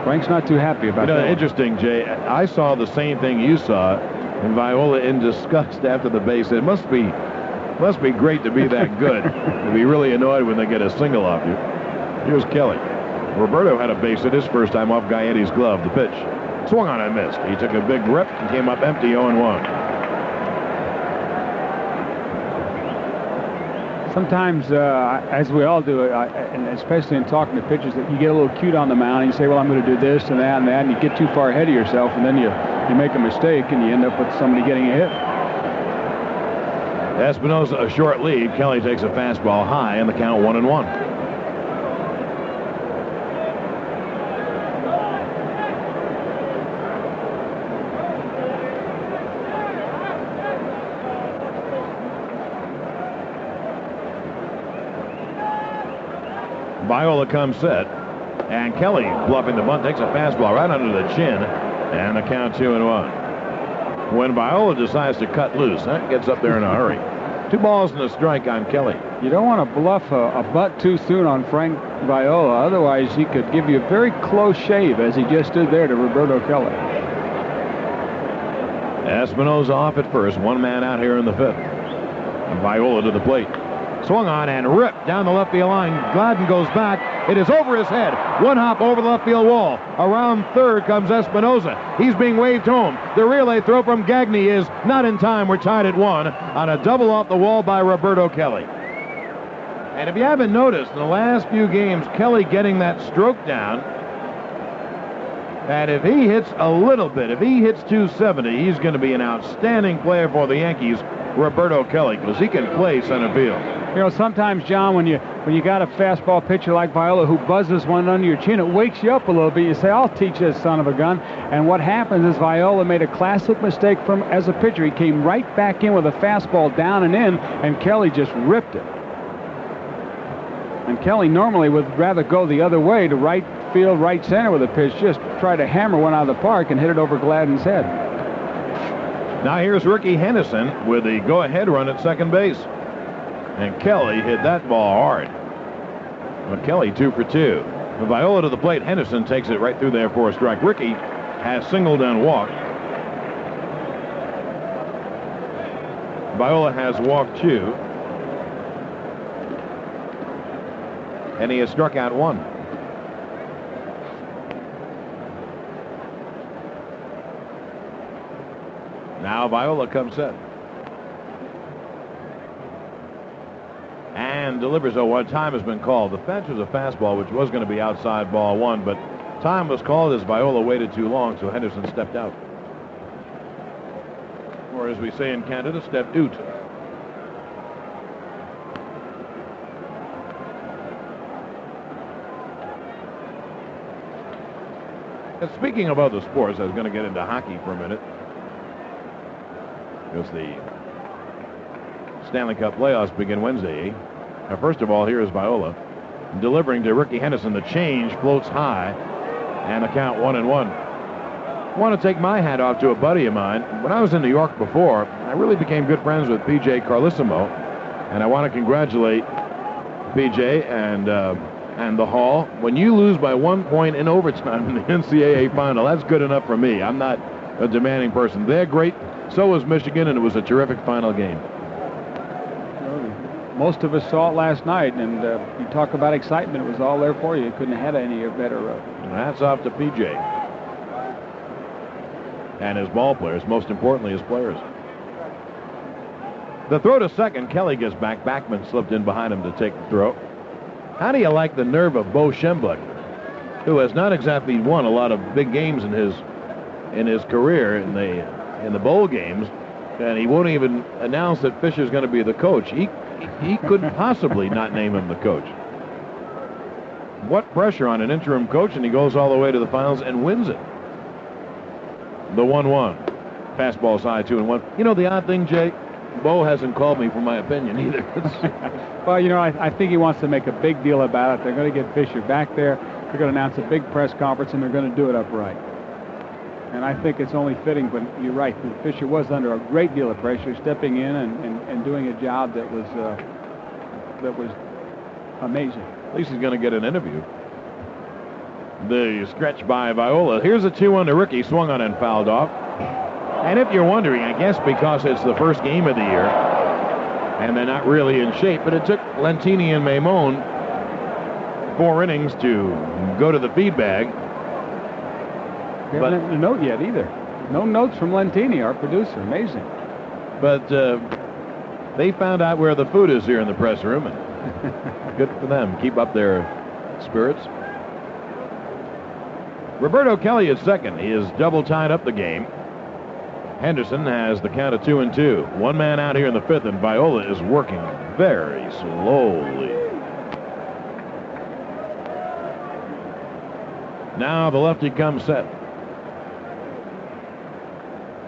Speaker 2: Frank's not too happy about that.
Speaker 1: Interesting, Jay. I saw the same thing you saw, and Viola in disgust after the base. It must be great to be that good, to be really annoyed when they get a single off you. Here's Kelly. Roberto had a base hit his first time off Gaetti's glove. The pitch swung on and missed. He took a big rip and came up empty, 0-1.
Speaker 2: Sometimes, as we all do, and especially in talking to pitchers, that you get a little cute on the mound and you say, well, I'm going to do this and that and that, and you get too far ahead of yourself, and then you make a mistake and you end up with somebody getting a hit.
Speaker 1: Espinoza a short lead. Kelly takes a fastball high, and the count 1-1. Viola comes set. And Kelly bluffing the bunt, takes a fastball right under the chin, and the count 2-1. When Viola decides to cut loose, that gets up there in a hurry. 2 balls and a strike on Kelly.
Speaker 2: You don't want to bluff a butt too soon on Frank Viola, otherwise he could give you a very close shave, as he just did there to Roberto Kelly.
Speaker 1: Espinosa off at first, 1 man out here in the 5th. And Viola to the plate. Swung on and ripped down the left field line. Gladden goes back. It is over his head. 1 hop over the left field wall. Around third comes Espinosa. He's being waved home. The relay throw from Gagne is not in time. We're tied at 1 on a double off the wall by Roberto Kelly. And if you haven't noticed, in the last few games, Kelly getting that stroke down. And if he hits a little bit, if he hits 270, he's going to be an outstanding player for the Yankees, Roberto Kelly, because he can play center field.
Speaker 2: You know, sometimes, John, when you got a fastball pitcher like Viola who buzzes one under your chin, it wakes you up a little bit. You say, I'll teach this son of a gun. And what happens is Viola made a classic mistake as a pitcher. He came right back in with a fastball down and in, and Kelly just ripped it. And Kelly normally would rather go the other way to right field, right center with a pitch, just try to hammer one out of the park and hit it over Gladden's head.
Speaker 1: Now here's Ricky Henderson with the go-ahead run at second base. And Kelly hit that ball hard. Well, Kelly 2 for 2. With Viola to the plate, Henderson takes it right through there for a strike. Ricky has singled and walked. Viola has walked 2. And he has struck out 1. Now Viola comes set. And delivers a 1. Time has been called. The fetch was a fastball, which was going to be outside ball 1, but time was called as Viola waited too long, so Henderson stepped out. Or as we say in Canada, stepped out. And speaking of other sports, I was going to get into hockey for a minute. Because the Stanley Cup playoffs begin Wednesday. Now, first of all, here is Viola delivering to Ricky Henderson. The change floats high, and the count 1-1. I want to take my hat off to a buddy of mine. When I was in New York before, I really became good friends with P.J. Carlissimo, and I want to congratulate P.J. and the Hall. When you lose by 1 point in overtime in the NCAA final, that's good enough for me. I'm not a demanding person. They're great. So was Michigan, and it was a terrific final game.
Speaker 2: Most of us saw it last night, and you talk about excitement. It was all there for you. You couldn't have had any better.
Speaker 1: Hats off to P.J. and his ball players, most importantly his players. The throw to second, Kelly gets back. Backman slipped in behind him to take the throw. How do you like the nerve of Bo Schembechler, who has not exactly won a lot of big games in his career in the bowl games, and he won't even announce that Fisher's going to be the coach. He couldn't possibly not name him the coach. What pressure on an interim coach, and he goes all the way to the finals and wins it. The 1-1. Fastball side 2-1. You know the odd thing, Jay? Bo hasn't called me for my opinion either.
Speaker 2: Well, you know, I think he wants to make a big deal about it. They're going to get Fisher back there. They're going to announce a big press conference, and they're going to do it upright. And I think it's only fitting, but you're right. Fisher was under a great deal of pressure, stepping in and doing a job that was amazing.
Speaker 1: At least he's going to get an interview. The stretch by Viola. Here's a 2-1 to Ricky. Swung on and fouled off. And if you're wondering, I guess because it's the first game of the year, and they're not really in shape, but it took Lentini and Maimon 4 innings to go to the feed bag.
Speaker 2: We haven't had a note yet either. No notes from Lentini, our producer. Amazing.
Speaker 1: But they found out where the food is here in the press room, and good for them. Keep up their spirits. Roberto Kelly is second. He is double tied up the game. Henderson has the count of 2-2. 1 man out here in the 5th, and Viola is working very slowly. Now the lefty comes set.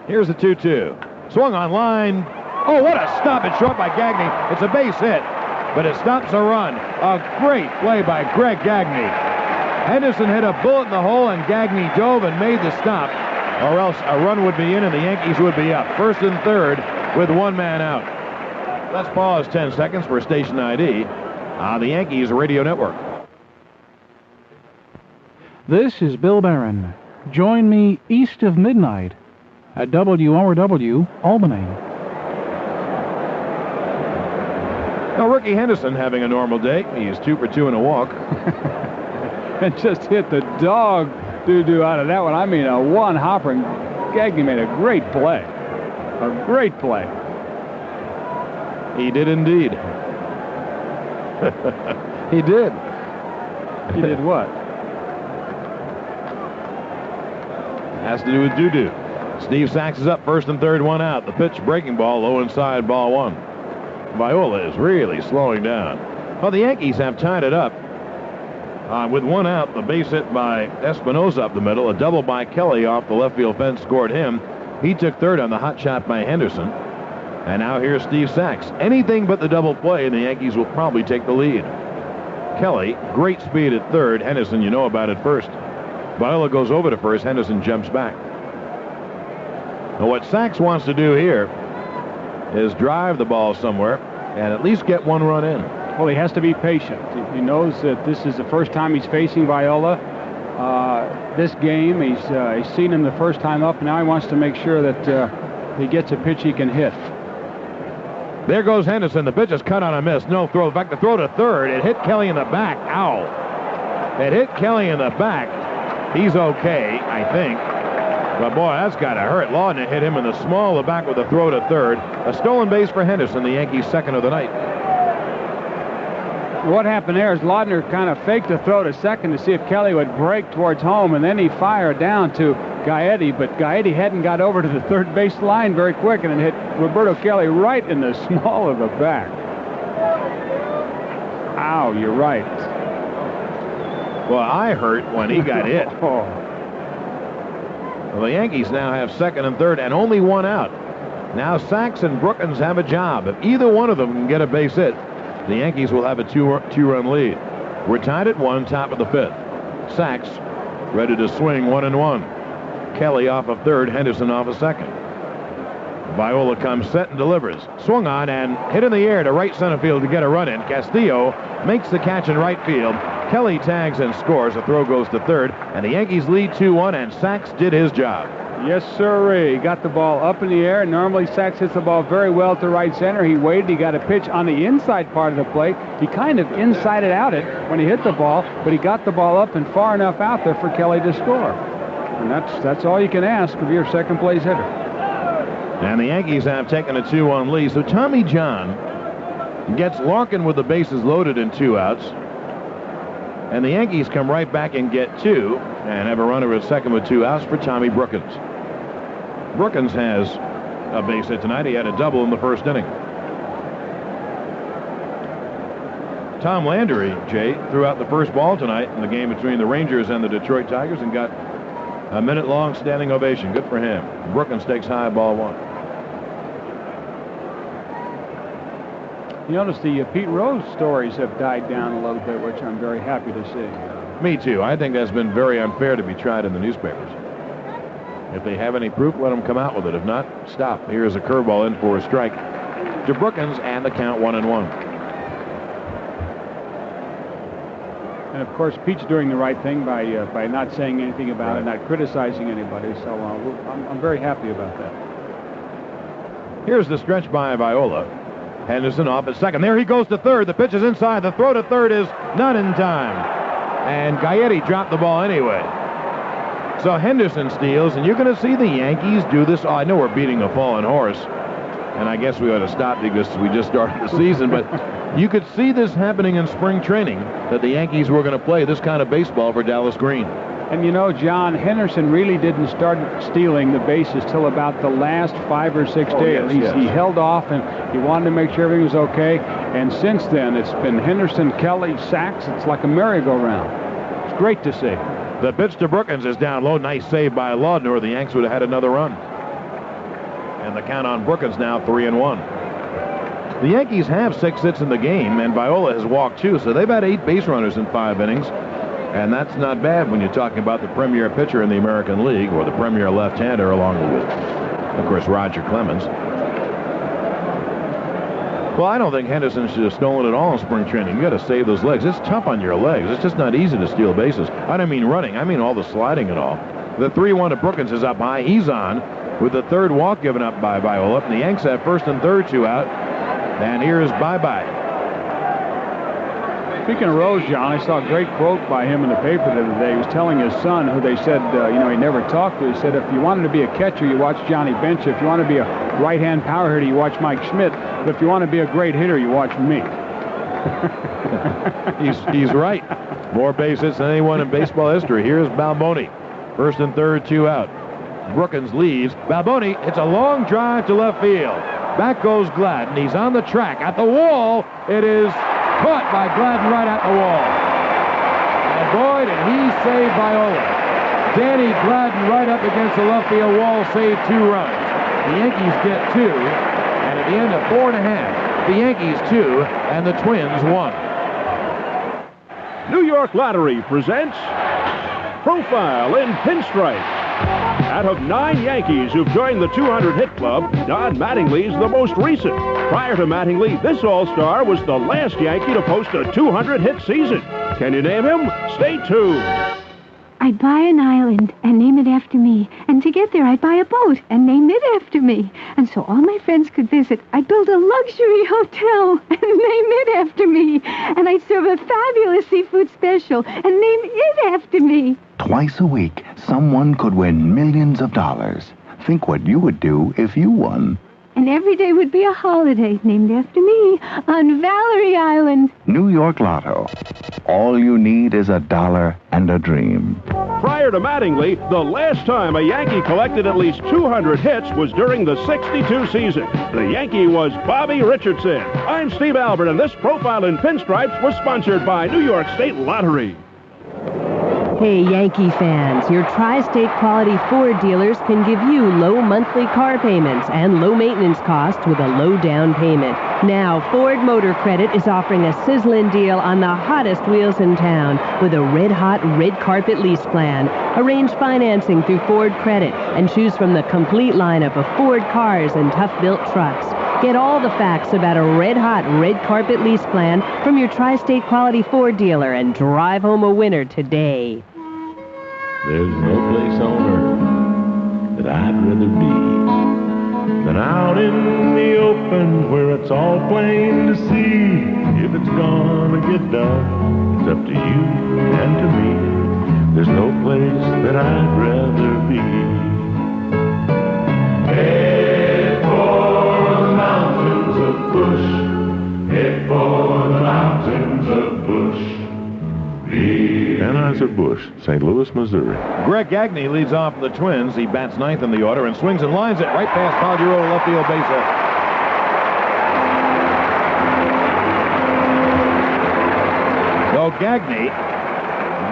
Speaker 1: Here's the 2-2. Swung on line. Oh, what a stop at short by Gagne. It's a base hit, but it stops a run. A great play by Greg Gagne. Henderson hit a bullet in the hole, and Gagne dove and made the stop, or else a run would be in and the Yankees would be up. First and third with one man out. Let's pause 10 seconds for station ID on the Yankees Radio Network.
Speaker 2: This is Bill Barron. Join me east of midnight at WROW-Albany.
Speaker 1: Now, Ricky Henderson having a normal day. He is 2 for 2 in a walk.
Speaker 2: And just hit the dog doo-doo out of that one. I mean, a one-hopper, and Gagne made a great play. A great play.
Speaker 1: He did indeed.
Speaker 2: He did. He did what?
Speaker 1: Has to do with doo-doo. Steve Sachs is up, first and third, one out. The pitch, breaking ball, low inside, ball one. Viola is really slowing down. Well, the Yankees have tied it up. With one out, the base hit by Espinosa up the middle. A double by Kelly off the left field fence scored him. He took third on the hot shot by Henderson. And now here's Steve Sachs. Anything but the double play, and the Yankees will probably take the lead. Kelly, great speed at third. Henderson, you know about it first. Viola goes over to first. Henderson jumps back. Now what Sachs wants to do here is drive the ball somewhere and at least get one run in.
Speaker 2: Well, he has to be patient. He knows that this is the first time he's facing Viola. This game, he's seen him the first time up, and now he wants to make sure that he gets a pitch he can hit.
Speaker 1: There goes Henderson. The pitch is cut on a miss. No throw. In fact, the throw to third. It hit Kelly in the back. Ow. It hit Kelly in the back. He's okay, I think. But boy, that's got to hurt. Laudner hit him in the small of the back with a throw to third. A stolen base for Henderson, the Yankees' second of the night.
Speaker 2: What happened there is Laudner kind of faked a throw to second to see if Kelly would break towards home, and then he fired down to Gaetti, but Gaetti hadn't got over to the third base line very quick, and it hit Roberto Kelly right in the small of the back. Ow, you're right.
Speaker 1: Well, I hurt when he got hit. Well, the Yankees now have second and third and only one out. Now Sachs and Brookins have a job. If either one of them can get a base hit, the Yankees will have a two-run lead. We're tied at one, top of the fifth. Sachs ready to swing, 1-1. Kelly off of third, Henderson off of second. Viola comes set and delivers. Swung on and hit in the air to right center field to get a run in. Castillo makes the catch in right field. Kelly tags and scores. A throw goes to third, and the Yankees lead 2-1, and Sachs did his job.
Speaker 2: Yes, sir. He got the ball up in the air. Normally, Sachs hits the ball very well to right center. He waited. He got a pitch on the inside part of the plate. He kind of insided out it when he hit the ball, but he got the ball up and far enough out there for Kelly to score. And that's all you can ask of your second place hitter.
Speaker 1: And the Yankees have taken a 2-1 lead. So Tommy John gets Larkin with the bases loaded and 2 outs. And the Yankees come right back and get 2 and have a runner at second with 2 outs for Tommy Brookins. Brookins has a base hit tonight. He had a double in the first inning. Tom Landry, Jay, threw out the first ball tonight in the game between the Rangers and the Detroit Tigers and got a minute-long standing ovation. Good for him. Brookins takes high, ball one.
Speaker 2: You notice the Pete Rose stories have died down a little bit, which I'm very happy to see.
Speaker 1: Me too. I think that's been very unfair to be tried in the newspapers. If they have any proof, let them come out with it. If not, stop. Here's a curveball in for a strike to Brookins, and the count 1-1.
Speaker 2: And of course, Pete's doing the right thing by not saying anything about it, not criticizing anybody. So I'm very happy about that.
Speaker 1: Here's the stretch by Viola. Henderson off at second. There he goes to third. The pitch is inside. The throw to third is not in time. And Gaetti dropped the ball anyway. So Henderson steals, and you're going to see the Yankees do this. Oh, I know we're beating a fallen horse, and I guess we ought to stop because we just started the season, but you could see this happening in spring training, that the Yankees were going to play this kind of baseball for Dallas Green.
Speaker 2: And you know, John, Henderson really didn't start stealing the bases till about the last 5 or 6 days. He held off, and he wanted to make sure everything was okay. And since then, it's been Henderson, Kelly, Sachs. It's like a merry-go-round. It's great to see.
Speaker 1: The pitch to Brookins is down low. Nice save by Laudner. The Yanks would have had another run. And the count on Brookins now 3-1. The Yankees have 6 hits in the game, and Viola has walked 2, so they've had 8 base runners in 5 innings. And that's not bad when you're talking about the premier pitcher in the American League, or the premier left-hander, along with, of course, Roger Clemens. Well, I don't think Henderson should have stolen it all in spring training. You got to save those legs. It's tough on your legs. It's just not easy to steal bases. I don't mean running. I mean all the sliding and all. The 3-1 to Brookins is up high. He's on with the third walk given up by Viola. And the Yanks have first and third, 2 out. And here's bye-bye.
Speaker 2: Speaking of Rose, John, I saw a great quote by him in the paper the other day. He was telling his son, who they said, he never talked to. He said, if you wanted to be a catcher, you watch Johnny Bench. If you want to be a right-hand power hitter, you watch Mike Schmidt. But if you want to be a great hitter, you watch me.
Speaker 1: He's right. More base hits than anyone in baseball history. Here's Balboni. First and third, 2 out. Brookins leaves. Balboni hits a long drive to left field. Back goes Gladden. He's on the track. At the wall, it is caught by Gladden right at the wall. And boy, did he save Viola. Danny Gladden right up against the left field wall saved 2 runs. The Yankees get 2, and at the end of 4 1/2, the Yankees 2 and the Twins 1.
Speaker 3: New York Lottery presents Profile in Pinstripe. Out of 9 Yankees who've joined the 200-hit club, Don Mattingly's the most recent. Prior to Mattingly, this All-Star was the last Yankee to post a 200-hit season. Can you name him? Stay tuned.
Speaker 9: I'd buy an island and name it after me. And to get there, I'd buy a boat and name it after me. And so all my friends could visit, I'd build a luxury hotel and name it after me. And I'd serve a fabulous seafood special and name it after me.
Speaker 11: Twice a week, someone could win millions of dollars. Think what you would do if you won.
Speaker 9: And every day would be a holiday named after me on Valerie Island.
Speaker 11: New York Lotto. All you need is $1 and a dream.
Speaker 3: Prior to Mattingly, the last time a Yankee collected at least 200 hits was during the '62 season. The Yankee was Bobby Richardson. I'm Steve Albert, and this Profile in Pinstripes was sponsored by New York State Lottery.
Speaker 13: Hey, Yankee fans, your Tri-State quality Ford dealers can give you low monthly car payments and low maintenance costs with a low down payment. Now, Ford Motor Credit is offering a sizzling deal on the hottest wheels in town with a red-hot red carpet lease plan. Arrange financing through Ford Credit and choose from the complete lineup of Ford cars and tough-built trucks. Get all the facts about a red-hot red carpet lease plan from your Tri-State quality Ford dealer and drive home a winner today.
Speaker 14: There's no place on earth that I'd rather be than out in the open where it's all plain to see. If it's gonna get done, it's up to you and to me. There's no place that I'd rather be. Head for the mountains of Bush. Head for the mountains of Bush. Anheuser-Busch, St. Louis, Missouri.
Speaker 1: Greg Gagne leads off for the Twins. He bats 9th in the order and swings and lines it right past Paul Giroux, left field base hit. So Gagne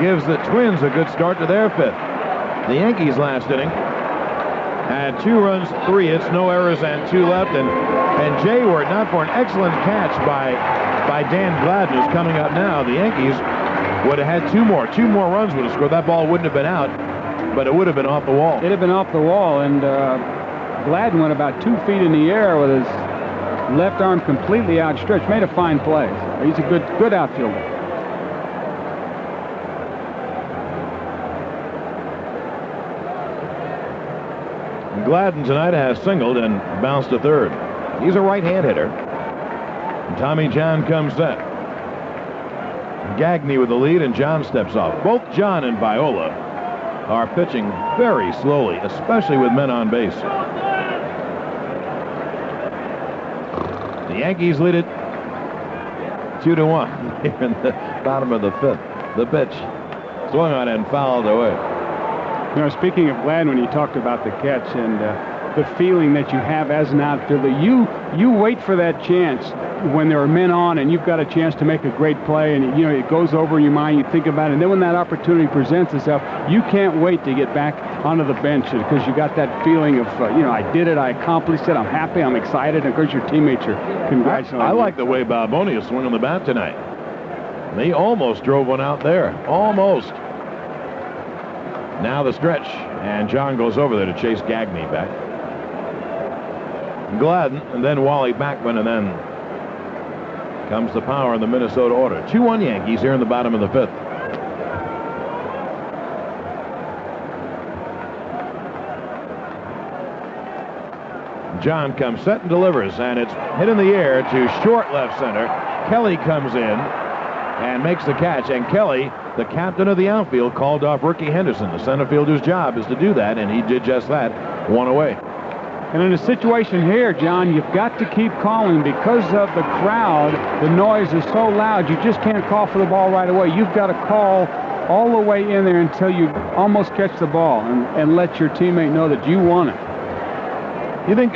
Speaker 1: gives the Twins a good start to their 5th. The Yankees last inning had 2 runs, 3 hits, no errors, and 2 left. And Jay, were it not for an excellent catch by Dan Gladden, who's coming up now, the Yankees would have had 2 more. 2 more runs would have scored. That ball wouldn't have been out, but it would have been off the wall.
Speaker 2: It'd have been off the wall, and Gladden went about 2 feet in the air with his left arm completely outstretched. Made a fine play. He's a good outfielder.
Speaker 1: Gladden tonight has singled and bounced to third. He's a right-hand hitter. And Tommy John comes set. Gagne with the lead, and John steps off. Both John and Viola are pitching very slowly, especially with men on base. The Yankees lead it 2-1 here in the bottom of the 5th. The pitch swung on and fouled away.
Speaker 2: You know, speaking of Gladden, when you talked about the catch and the feeling that you have as an outfielder, you wait for that chance when there are men on and you've got a chance to make a great play, and you know it goes over in your mind, you think about it, and then when that opportunity presents itself, you can't wait to get back onto the bench because you got that feeling of I did it, I accomplished it, I'm happy, I'm excited, and of course your teammates are congratulating.
Speaker 1: I like the way Balboni is swinging the bat tonight. And he almost drove one out there. Almost. Now the stretch. And John goes over there to chase Gagne back. Gladden, and then Wally Backman, and then comes the power in the Minnesota order. 2-1 Yankees here in the bottom of the 5th. John comes set and delivers, and it's hit in the air to short left center. Kelly comes in and makes the catch, and Kelly, the captain of the outfield, called off Ricky Henderson. The center fielder's job is to do that, and he did just that. One away.
Speaker 2: And in a situation here, John, you've got to keep calling because of the crowd. The noise is so loud, you just can't call for the ball right away. You've got to call all the way in there until you almost catch the ball and let your teammate know that you won it.
Speaker 1: You think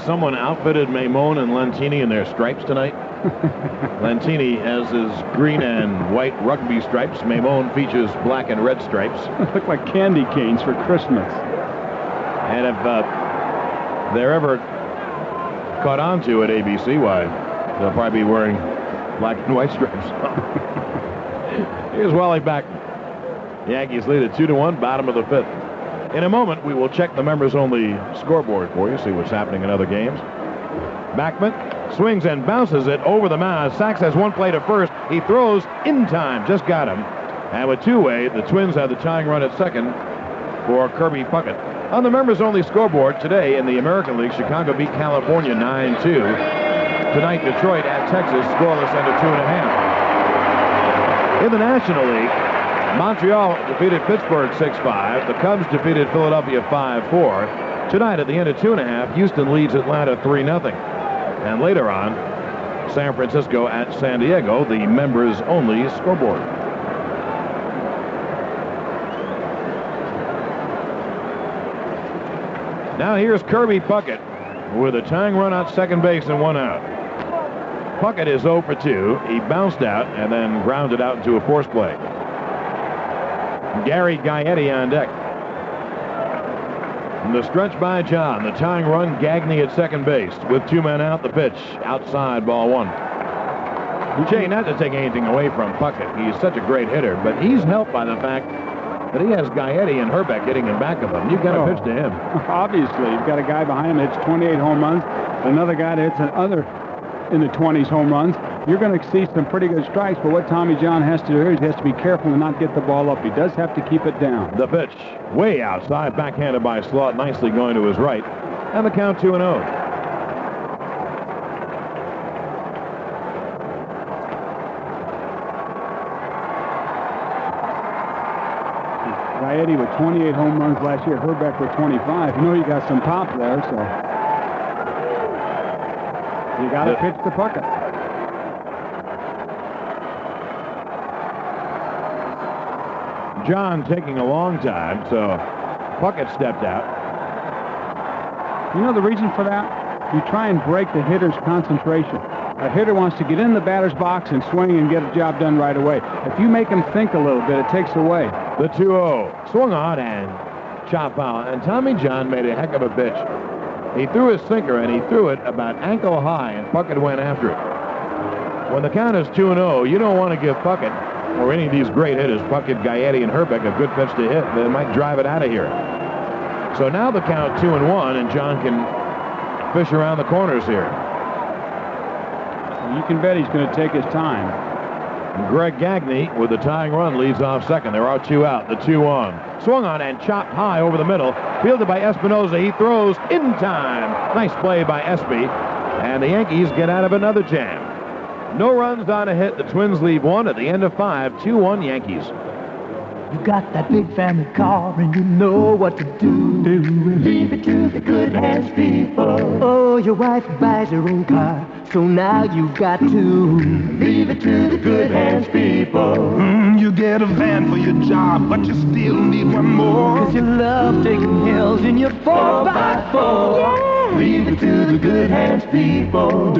Speaker 1: someone outfitted Maimone and Lentini in their stripes tonight? Lentini has his green and white rugby stripes. Maimone features black and red stripes.
Speaker 2: Look like candy canes for Christmas.
Speaker 1: And if they're ever caught on to at ABC, why, they'll probably be wearing black and white stripes. Here's Wally Backman. Yankees lead at 2-1, bottom of the 5th. In a moment, we will check the members-only scoreboard for you, see what's happening in other games. Backman swings and bounces it over the mound. Sachs has one play to first. He throws in time, just got him. And with two-way, the Twins have the tying run at second for Kirby Puckett. On the members-only scoreboard today in the American League, Chicago beat California 9-2. Tonight, Detroit at Texas, scoreless under 2.5. In the National League, Montreal defeated Pittsburgh 6-5. The Cubs defeated Philadelphia 5-4. Tonight, at the end of 2.5, Houston leads Atlanta 3-0. And later on, San Francisco at San Diego, the members-only scoreboard. Now here's Kirby Puckett with a tying run at second base and one out. Puckett is 0 for 2. He bounced out and then grounded out into a force play. Gary Gaetti on deck. And the stretch by John. The tying run, Gagne at second base. With 2 men out, the pitch. Outside, ball 1. Jay, not to take anything away from Puckett. He's such a great hitter, but he's helped by the fact that he has Gaetti and Herbeck hitting in back of him. You've got to pitch to him.
Speaker 2: Obviously, you've got a guy behind him that hits 28 home runs, another guy that hits another in the 20s home runs. You're going to see some pretty good strikes, but what Tommy John has to do here is he has to be careful to not get the ball up. He does have to keep it down.
Speaker 1: The pitch, way outside, backhanded by Slaught, nicely going to his right. And the count 2-0.
Speaker 2: Gaetti with 28 home runs last year, Herbeck with 25. You know you got some pop there, so you got to pitch to Puckett.
Speaker 1: John taking a long time, so Puckett stepped out.
Speaker 2: You know the reason for that? You try and break the hitter's concentration. A hitter wants to get in the batter's box and swing and get a job done right away. If you make him think a little bit, it takes away.
Speaker 1: The 2-0. Swung on and chop foul. And Tommy John made a heck of a pitch. He threw his sinker, and he threw it about ankle high, and Puckett went after it. When the count is 2-0, you don't want to give Puckett or any of these great hitters, Puckett, Gaetti, and Herbeck, a good pitch to hit. They might drive it out of here. So now the count 2-1, and John can fish around the corners here.
Speaker 2: You can bet he's going to take his time.
Speaker 1: Greg Gagne with the tying run leads off second. There are 2 out. The 2-1. Swung on and chopped high over the middle. Fielded by Espinosa. He throws in time. Nice play by Espy. And the Yankees get out of another jam. No runs on a hit. The Twins leave 1 at the end of 5. 2-1 Yankees.
Speaker 10: You got that big family car and you know what to do. Leave it to the good hands people. Oh, your wife buys her own car, so now you've got to leave it to the good hands people.
Speaker 15: You get a van for your job, but you still need one more.
Speaker 10: 'Cause you love taking hills in your 4x4. Leave it to the good hands, people.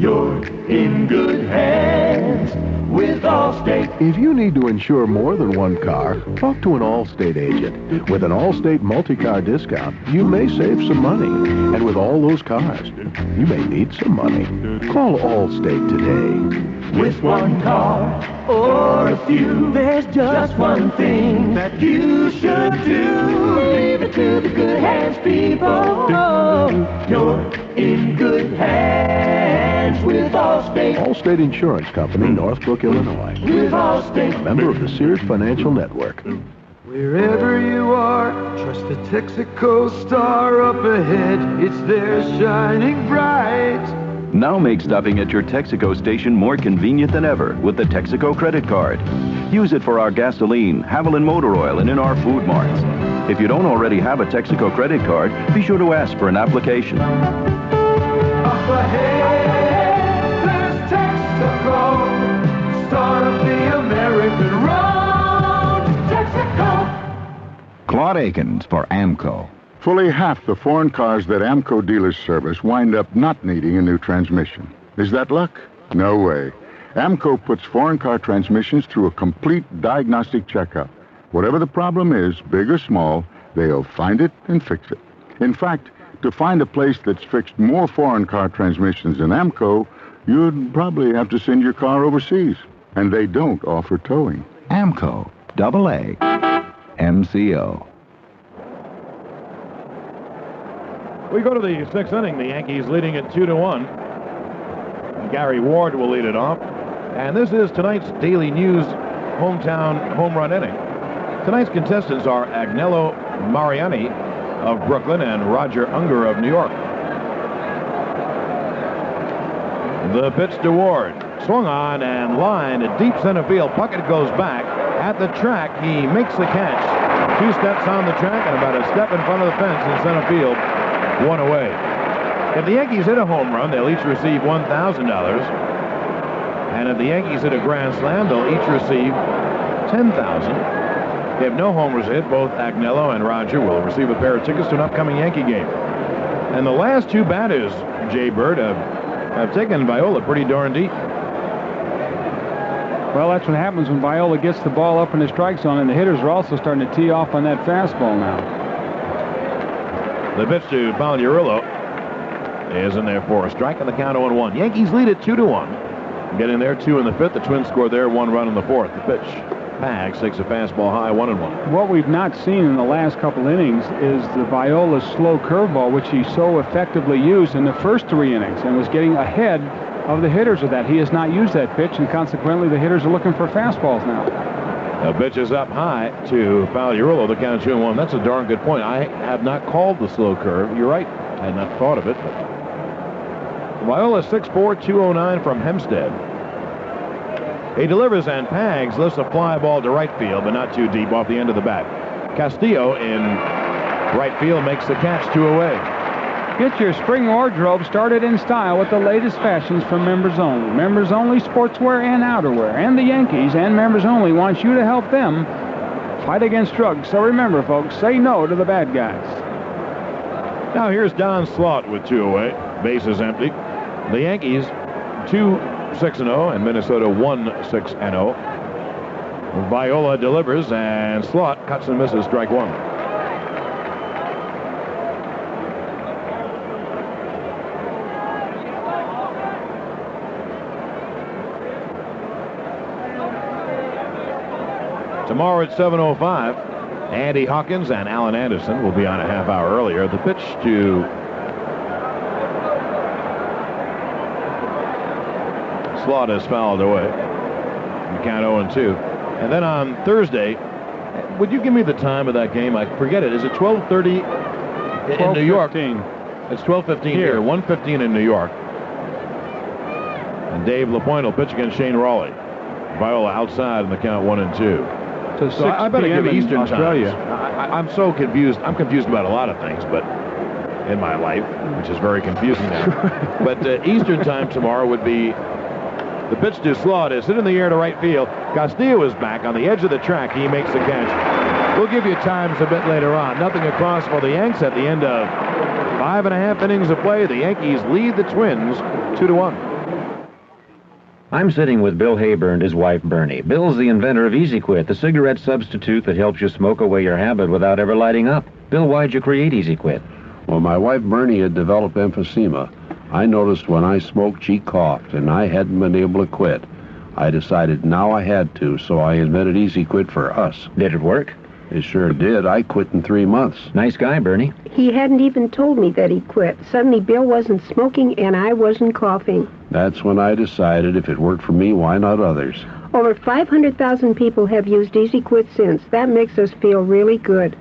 Speaker 10: You're in good hands with Allstate.
Speaker 23: If you need to insure more than one car, talk to an Allstate agent. With an Allstate multi-car discount, you may save some money. And with all those cars, you may need some money. Call Allstate today.
Speaker 10: With one car or a few, there's just one thing that you should do. Leave it to the good hands, people. You're in good hands with Allstate.
Speaker 23: Allstate Insurance Company, Northbrook, Illinois.
Speaker 10: With Allstate.
Speaker 23: A member of the Sears Financial Network.
Speaker 10: Wherever you are, trust the Texaco star up ahead. It's there shining bright.
Speaker 12: Now make stopping at your Texaco station more convenient than ever with the Texaco credit card. Use it for our gasoline, Haviland motor oil, and in our food marts. If you don't already have a Texaco credit card, be sure to ask for an application.
Speaker 10: Up ahead, there's Texaco, star of the American road. Texaco.
Speaker 11: Claude Akins for AMCO.
Speaker 16: Fully half the foreign cars that AMCO dealers service wind up not needing a new transmission. Is that luck? No way. AMCO puts foreign car transmissions through a complete diagnostic checkup. Whatever the problem is, big or small, they'll find it and fix it. In fact, to find a place that's fixed more foreign car transmissions than AMCO, you'd probably have to send your car overseas. And they don't offer towing.
Speaker 11: AMCO, AA, MCO.
Speaker 1: We go to the sixth inning. The Yankees leading it 2-1. Gary Ward will lead it off. And this is tonight's Daily News hometown home run inning. Tonight's contestants are Agnello Mariani of Brooklyn and Roger Unger of New York. The pitch to Ward. Swung on and lined at deep center field. Puckett goes back. At the track, he makes the catch. 2 steps on the track and about a step in front of the fence in center field. 1 away. If the Yankees hit a home run, they'll each receive $1,000. And if the Yankees hit a grand slam, they'll each receive $10,000. If no homers hit, both Agnello and Roger will receive a pair of tickets to an upcoming Yankee game. And the last 2 batters, Jay Bird, have taken Viola pretty darn deep.
Speaker 2: Well, that's what happens when Viola gets the ball up in the strike zone, and the hitters are also starting to tee off on that fastball now.
Speaker 1: The pitch to Pagliarulo is in there for a strike, and the count 0-1. Yankees lead it 2-1. Getting there 2 in the 5th. The Twins score there 1 run in the 4th. The pitch. Pags takes a fastball high 1-1.
Speaker 2: What we've not seen in the last couple innings is the Viola slow curveball, which he so effectively used in the first 3 innings and was getting ahead of the hitters with that. He has not used that pitch, and consequently the hitters are looking for fastballs now.
Speaker 1: The pitch is up high to Pagliarulo. The count 2-1. That's a darn good point. I have not called the slow curve. You're right. I had not thought of it. Viola 6'4", 209 from Hempstead. He delivers, and Pags lifts a fly ball to right field, but not too deep off the end of the bat. Castillo in right field makes the catch 2 away.
Speaker 2: Get your spring wardrobe started in style with the latest fashions from Members Only. Members Only sportswear and outerwear. And the Yankees and Members Only wants you to help them fight against drugs. So remember, folks, say no to the bad guys.
Speaker 1: Now here's Don Slaught with 2 away. Bases empty. The Yankees 2-6-0 and Minnesota 1-6-0. Viola delivers, and Slaught cuts and misses, strike 1. Tomorrow at 7:05, Andy Hawkins and Alan Anderson will be on a half hour earlier. The pitch to Slaught is fouled away. The count 0-2. And then on Thursday, would you give me the time of that game? I forget it. Is it 12:30 in New York? It's 12:15 here. 1:15 in New York. And Dave LaPointe will pitch against Shane Raleigh. Viola outside in the count 1-2. So I better give Eastern
Speaker 2: Australia.
Speaker 1: Time. I'm so confused. I'm confused about a lot of things, but in my life, which is very confusing now. But Eastern time tomorrow would be the pitch to Slaught is hit in the air to right field. Castillo is back on the edge of the track. He makes the catch. We'll give you times a bit later on. Nothing across for the Yanks at the end of 5.5 innings of play. The Yankees lead the Twins 2-1.
Speaker 17: I'm sitting with Bill Hayburn and his wife, Bernie. Bill's the inventor of Easy Quit, the cigarette substitute that helps you smoke away your habit without ever lighting up. Bill, why'd you create Easy Quit?
Speaker 18: Well, my wife, Bernie, had developed emphysema. I noticed when I smoked, she coughed, and I hadn't been able to quit. I decided now I had to, so I invented Easy Quit for us.
Speaker 17: Did it work?
Speaker 18: It sure did. I quit in 3 months.
Speaker 17: Nice guy, Bernie.
Speaker 20: He hadn't even told me that he quit. Suddenly, Bill wasn't smoking, and I wasn't coughing.
Speaker 18: That's when I decided if it worked for me, why not others?
Speaker 20: Over 500,000 people have used Easy Quit since. That makes us feel really good.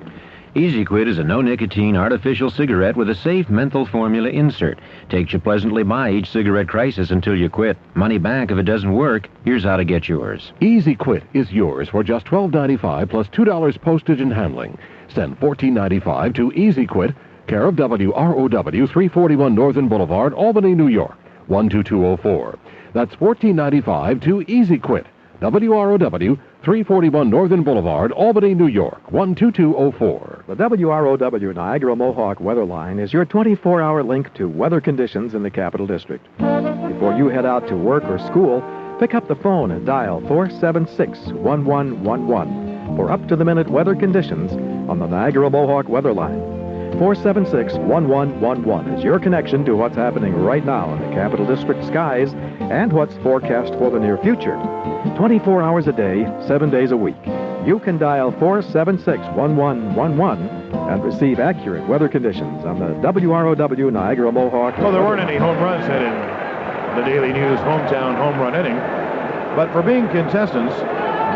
Speaker 17: Easy Quit is a no-nicotine artificial cigarette with a safe menthol formula insert. Takes you pleasantly by each cigarette crisis until you quit. Money back if it doesn't work. Here's how to get yours.
Speaker 3: Easy Quit is yours for just $12.95 plus $2 postage and handling. Send $14.95 to Easy Quit, care of WROW, 341 Northern Boulevard, Albany, New York, 12204. That's $14.95 to Easy Quit, WROW, 341 Northern Boulevard, Albany, New York, 12204.
Speaker 4: The WROW Niagara Mohawk Weather Line is your 24-hour link to weather conditions in the Capital District. Before you head out to work or school, pick up the phone and dial 476-1111 for up-to-the-minute weather conditions on the Niagara Mohawk Weather Line. 476-1111 is your connection to what's happening right now in the Capital District skies and what's forecast for the near future. 24 hours a day, 7 days a week. You can dial 476-1111 and receive accurate weather conditions on the WROW Niagara Mohawk.
Speaker 1: Well, there weren't any home runs hit in the Daily News hometown home run inning, but for being contestants,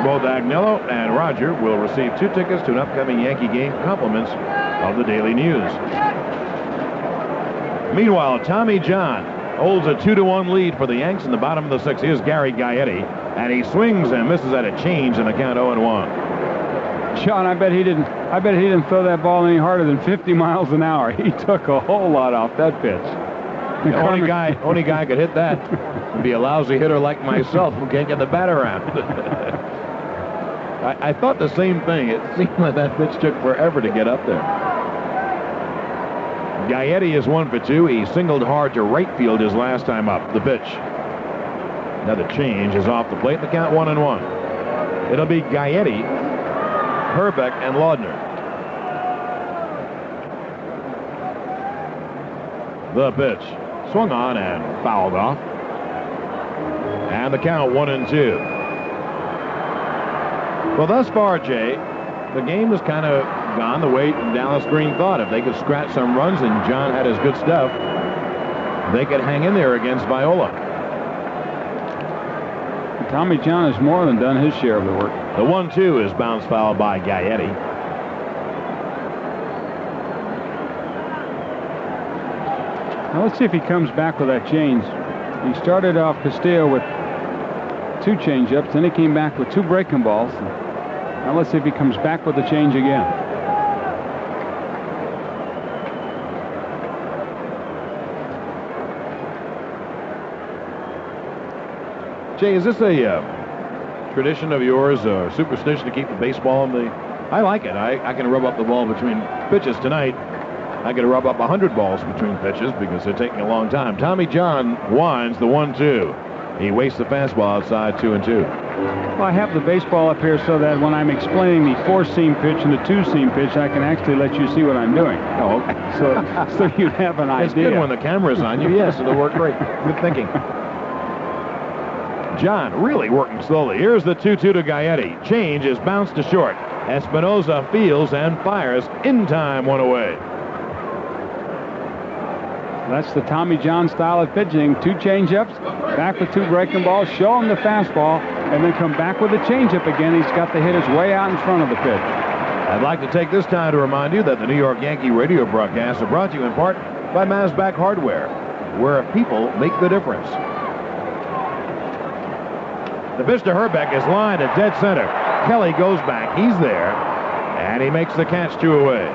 Speaker 1: both Agnello and Roger will receive 2 tickets to an upcoming Yankee game, compliments of the Daily News. Meanwhile, Tommy John holds a 2-1 lead for the Yanks in the bottom of the 6th. Here's Gary Gaetti, and he swings and misses at a change in the count 0-1.
Speaker 2: John, I bet he didn't throw that ball any harder than 50 miles an hour. He took a whole lot off that pitch.
Speaker 1: The only guy could hit that would be a lousy hitter like myself who can't get the bat around. I thought the same thing. It seemed like that pitch took forever to get up there. Gaetti is 1 for 2. He singled hard to right field his last time up. The pitch. Another change is off the plate. The count 1-1. It'll be Gaetti, Herbeck, and Laudner. The pitch. Swung on and fouled off. And the count 1-2. Well, thus far, Jay, the game has kind of gone the way Dallas Green thought. If they could scratch some runs and John had his good stuff, they could hang in there against Viola.
Speaker 2: Tommy John has more than done his share of the work.
Speaker 1: The 1-2 is bounced foul by Gaetti.
Speaker 2: Now let's see if he comes back with that change. He started off Castillo with 2 changeups, then he came back with 2 breaking balls. Now let's see if he comes back with the change again.
Speaker 1: Jay, is this a tradition of yours, or superstition to keep the baseball in the... I like it. I can rub up the ball between pitches tonight. I can rub up 100 balls between pitches because they're taking a long time. Tommy John winds the 1-2. He wastes the fastball outside 2-2.
Speaker 2: Well, I have the baseball up here so that when I'm explaining the 4-seam pitch and the 2-seam pitch, I can actually let you see what I'm doing.
Speaker 1: Oh,
Speaker 2: so you have an idea.
Speaker 1: It's good when the camera's on you. Yes, it'll work great. Good thinking. John really working slowly. Here's the 2-2 to Gaetti. Change is bounced to short. Espinosa fields and fires. In time, 1 away.
Speaker 2: That's the Tommy John style of pitching. 2 changeups, back with 2 breaking balls, show him the fastball, and then come back with the changeup again. He's got the hitters way out in front of the pitch.
Speaker 1: I'd like to take this time to remind you that the New York Yankee radio broadcasts are brought to you in part by Masback Hardware, where people make the difference. The pitch to Herbeck is lined at dead center. Kelly goes back. He's there, and he makes the catch 2 away.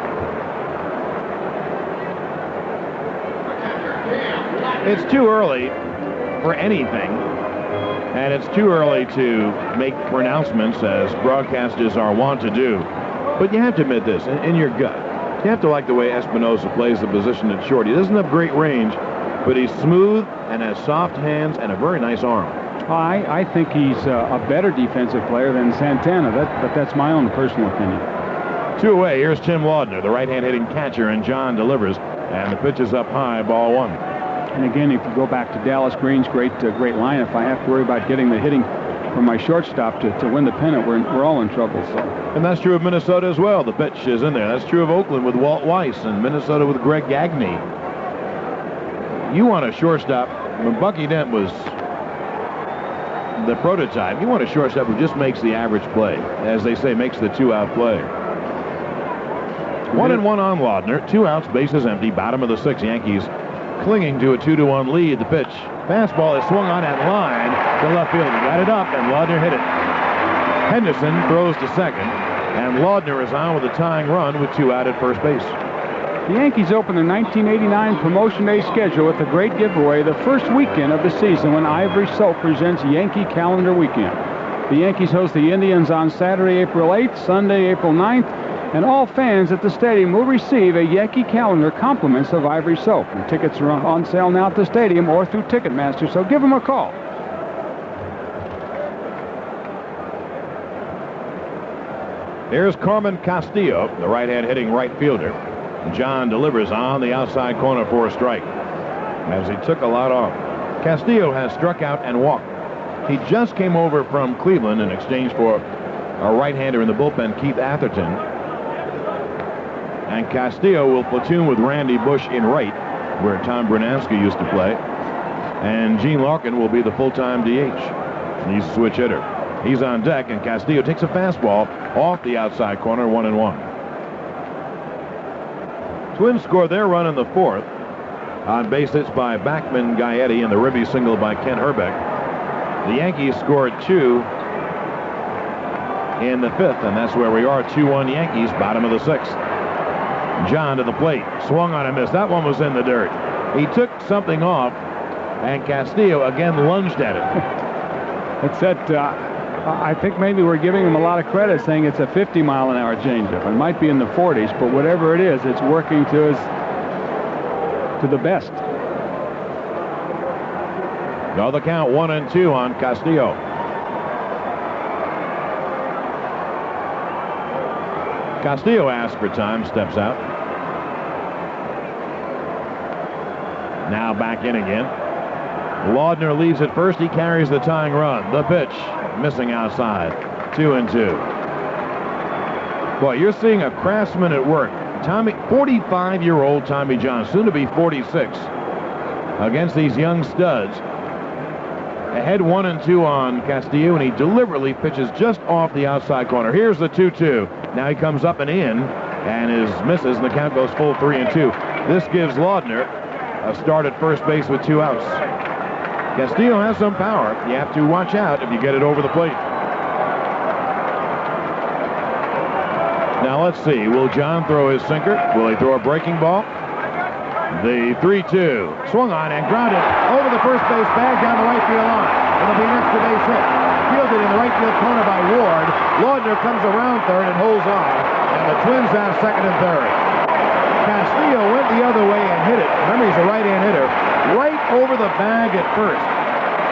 Speaker 1: It's too early for anything, and it's too early to make pronouncements as broadcasters are wont to do. But you have to admit this, in your gut, You have to like the way Espinosa plays the position at short. He doesn't have great range, but he's smooth and has soft hands and a very nice arm.
Speaker 2: I think he's a better defensive player than Santana, but that's my own personal opinion.
Speaker 1: 2 away. Here's Tim Laudner, the right-hand hitting catcher, and John delivers. And the pitch is up high, ball 1.
Speaker 2: And again, if you go back to Dallas Green's great lineup, I have to worry about getting the hitting from my shortstop to win the pennant. We're all in trouble. So.
Speaker 1: And that's true of Minnesota as well. The pitch is in there. That's true of Oakland with Walt Weiss and Minnesota with Greg Gagne. You want a shortstop. When Bucky Dent was the prototype, you want a shortstop who just makes the average play. As they say, makes the 2-out play. 1-1 on Laudner. 2 outs, bases empty. Bottom of the 6th. Yankees clinging to a 2-1 lead. The pitch. Fastball is swung on at line to left field. He got it up, and Laudner hit it. Henderson throws to second, and Laudner is on with a tying run with 2 out at first base.
Speaker 2: The Yankees open their 1989 Promotion Day schedule with a great giveaway the first weekend of the season when Ivory Soap presents Yankee Calendar Weekend. The Yankees host the Indians on Saturday, April 8th, Sunday, April 9th, and all fans at the stadium will receive a Yankee calendar compliments of Ivory Soap. And tickets are on sale now at the stadium or through Ticketmaster, so give them a call.
Speaker 1: Here's Carmen Castillo, the right-hand hitting right fielder. John delivers on the outside corner for a strike as he took a lot off. Castillo has struck out and walked. He just came over from Cleveland in exchange for a right-hander in the bullpen, Keith Atherton. And Castillo will platoon with Randy Bush in right, where Tom Brunansky used to play. And Gene Larkin will be the full-time DH. He's a switch hitter. He's on deck, and Castillo takes a fastball off the outside corner, 1-1. Twins scored their run in the 4th on base hits by Bachman, Gaetti, and the ribby single by Ken Herbeck. The Yankees scored 2 in the 5th, and that's where we are, 2-1 Yankees, bottom of the 6th. John to the plate, swung on and missed. That one was in the dirt. He took something off, and Castillo again lunged at it.
Speaker 2: It's that, I think maybe we're giving him a lot of credit saying it's a 50-mile-an-hour changeup. It might be in the 40s, but whatever it is, it's working to the best.
Speaker 1: Now the count 1-2 on Castillo. Castillo asks for time, steps out. Now back in again. Laudner leaves at first. He carries the tying run. The pitch, missing outside. 2-2. Boy, you're seeing a craftsman at work. 45-year-old Tommy John, soon to be 46, against these young studs. Ahead 1-2 on Castillo, and he deliberately pitches just off the outside corner. Here's the 2-2. Now he comes up and in, and misses, and the count goes full 3-2. This gives Laudner a start at first base with 2 outs. Castillo has some power. You have to watch out if you get it over the plate. Now let's see. Will John throw his sinker? Will he throw a breaking ball? The 3-2. Swung on and grounded over the first base bag down the right field line. It'll be an extra base hit. Fielded in the right field corner by Ward. Laudner comes around third and holds on. And the Twins have second and third. Castillo went the other way and hit it. Remember, he's a right-hand hitter. Right over the bag at first.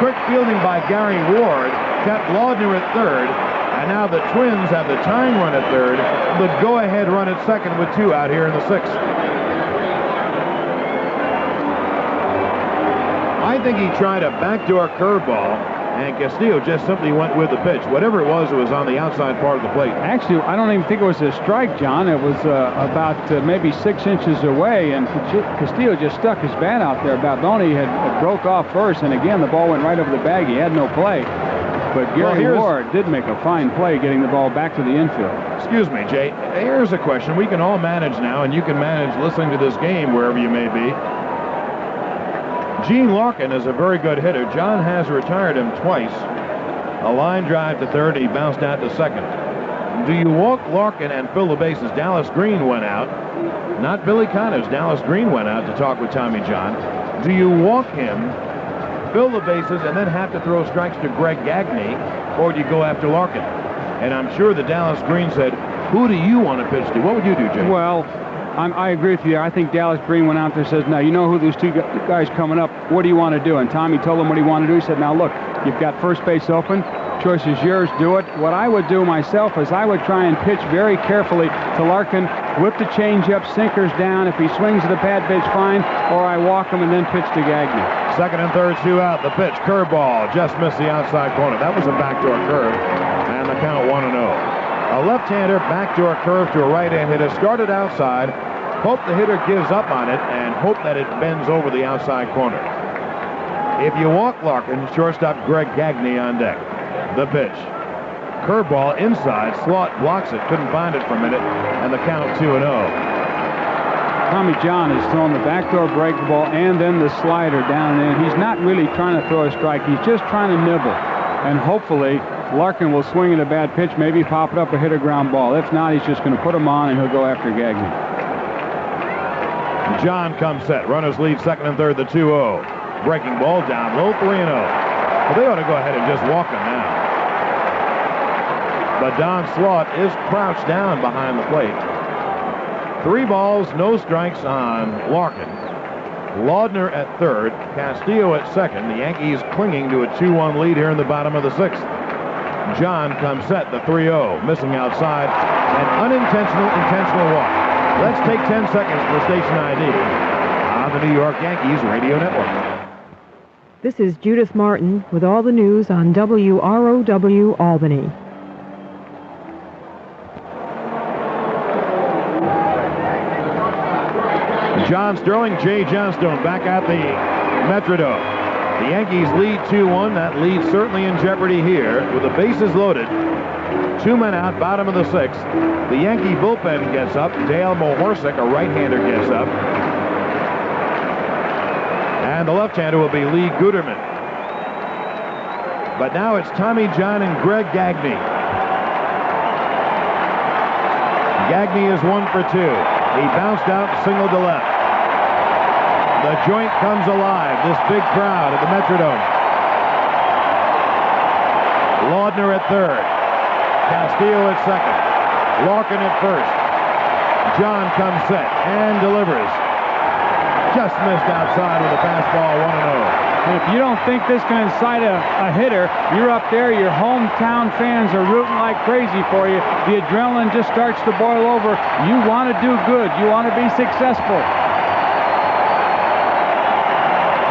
Speaker 1: Quick fielding by Gary Ward kept Laudner at third. And now the Twins have the tying run at third. The go-ahead run at second with 2 out here in the 6th. I think he tried a backdoor curveball, and Castillo just simply went with the pitch. Whatever it was on the outside part of the plate.
Speaker 2: Actually, I don't even think it was a strike, John. It was about maybe 6 inches away, and Castillo just stuck his bat out there. Balboni had broke off first, and again, the ball went right over the bag. He had no play. But Gary Ward did make a fine play getting the ball back to the infield.
Speaker 1: Excuse me, Jay. Here's a question. We can all manage now, and you can manage listening to this game wherever you may be. Gene Larkin is a very good hitter. John has retired him twice. A line drive to third, he bounced out to second. Do you walk Larkin and fill the bases? Dallas Green went out. Not Billy Connors. Dallas Green went out to talk with Tommy John. Do you walk him, fill the bases, and then have to throw strikes to Greg Gagne, or do you go after Larkin? And I'm sure that Dallas Green said, who do you want to pitch to? What would you do, Jay?
Speaker 2: Well, I agree with you there. I think Dallas Green went out there and says, now, you know who those two guys coming up. What do you want to do? And Tommy told him what he wanted to do. He said, now, look, you've got first base open. Choice is yours. Do it. What I would do myself is I would try and pitch very carefully to Larkin, whip the changeup, sinkers down. If he swings at a bad pitch, fine. Or I walk him and then pitch to Gagne.
Speaker 1: Second and third, 2 out. The pitch, curveball, just missed the outside corner. That was a backdoor curve, and the count 1-0. A left-hander backdoor curve to a right-hand hitter. Started outside. Hope the hitter gives up on it and hope that it bends over the outside corner. If you walk Larkin, shortstop Greg Gagne on deck. The pitch. Curveball inside. Slot blocks it. Couldn't find it for a minute, and the count 2-0.
Speaker 2: Tommy John is throwing the backdoor breaking ball and then the slider down and in. He's not really trying to throw a strike. He's just trying to nibble. And hopefully, Larkin will swing at a bad pitch, maybe pop it up or hit a ground ball. If not, he's just going to put him on and he'll go after Gagne.
Speaker 1: John comes set. Runners lead second and third, the 2-0. Breaking ball down low, 3-0. Well, they ought to go ahead and just walk him now. But Don Slaught is crouched down behind the plate. 3 balls, no strikes on Larkin. Laudner at third, Castillo at second. The Yankees clinging to a 2-1 lead here in the bottom of the 6th. John comes set, the 3-0, missing outside. An intentional walk. Let's take 10 seconds for station ID on the New York Yankees Radio Network.
Speaker 6: This is Judith Martin with all the news on WROW-Albany.
Speaker 1: John Sterling, Jay Johnstone back at the Metrodome. The Yankees lead 2-1. That lead certainly in jeopardy here with the bases loaded. 2 men out, bottom of the 6th. The Yankee bullpen gets up. Dale Mohorsic, a right-hander, gets up. And the left-hander will be Lee Guterman. But now it's Tommy John and Greg Gagne. Gagne is 1 for 2. He bounced out, singled to left. The joint comes alive, this big crowd at the Metrodome. Laudner at third. Castillo at second. Larkin at first. John comes set and delivers. Just missed outside with a fastball, 1-0.
Speaker 2: If you don't think this can incite a hitter, you're up there, your hometown fans are rooting like crazy for you. The adrenaline just starts to boil over. You want to do good. You want to be successful.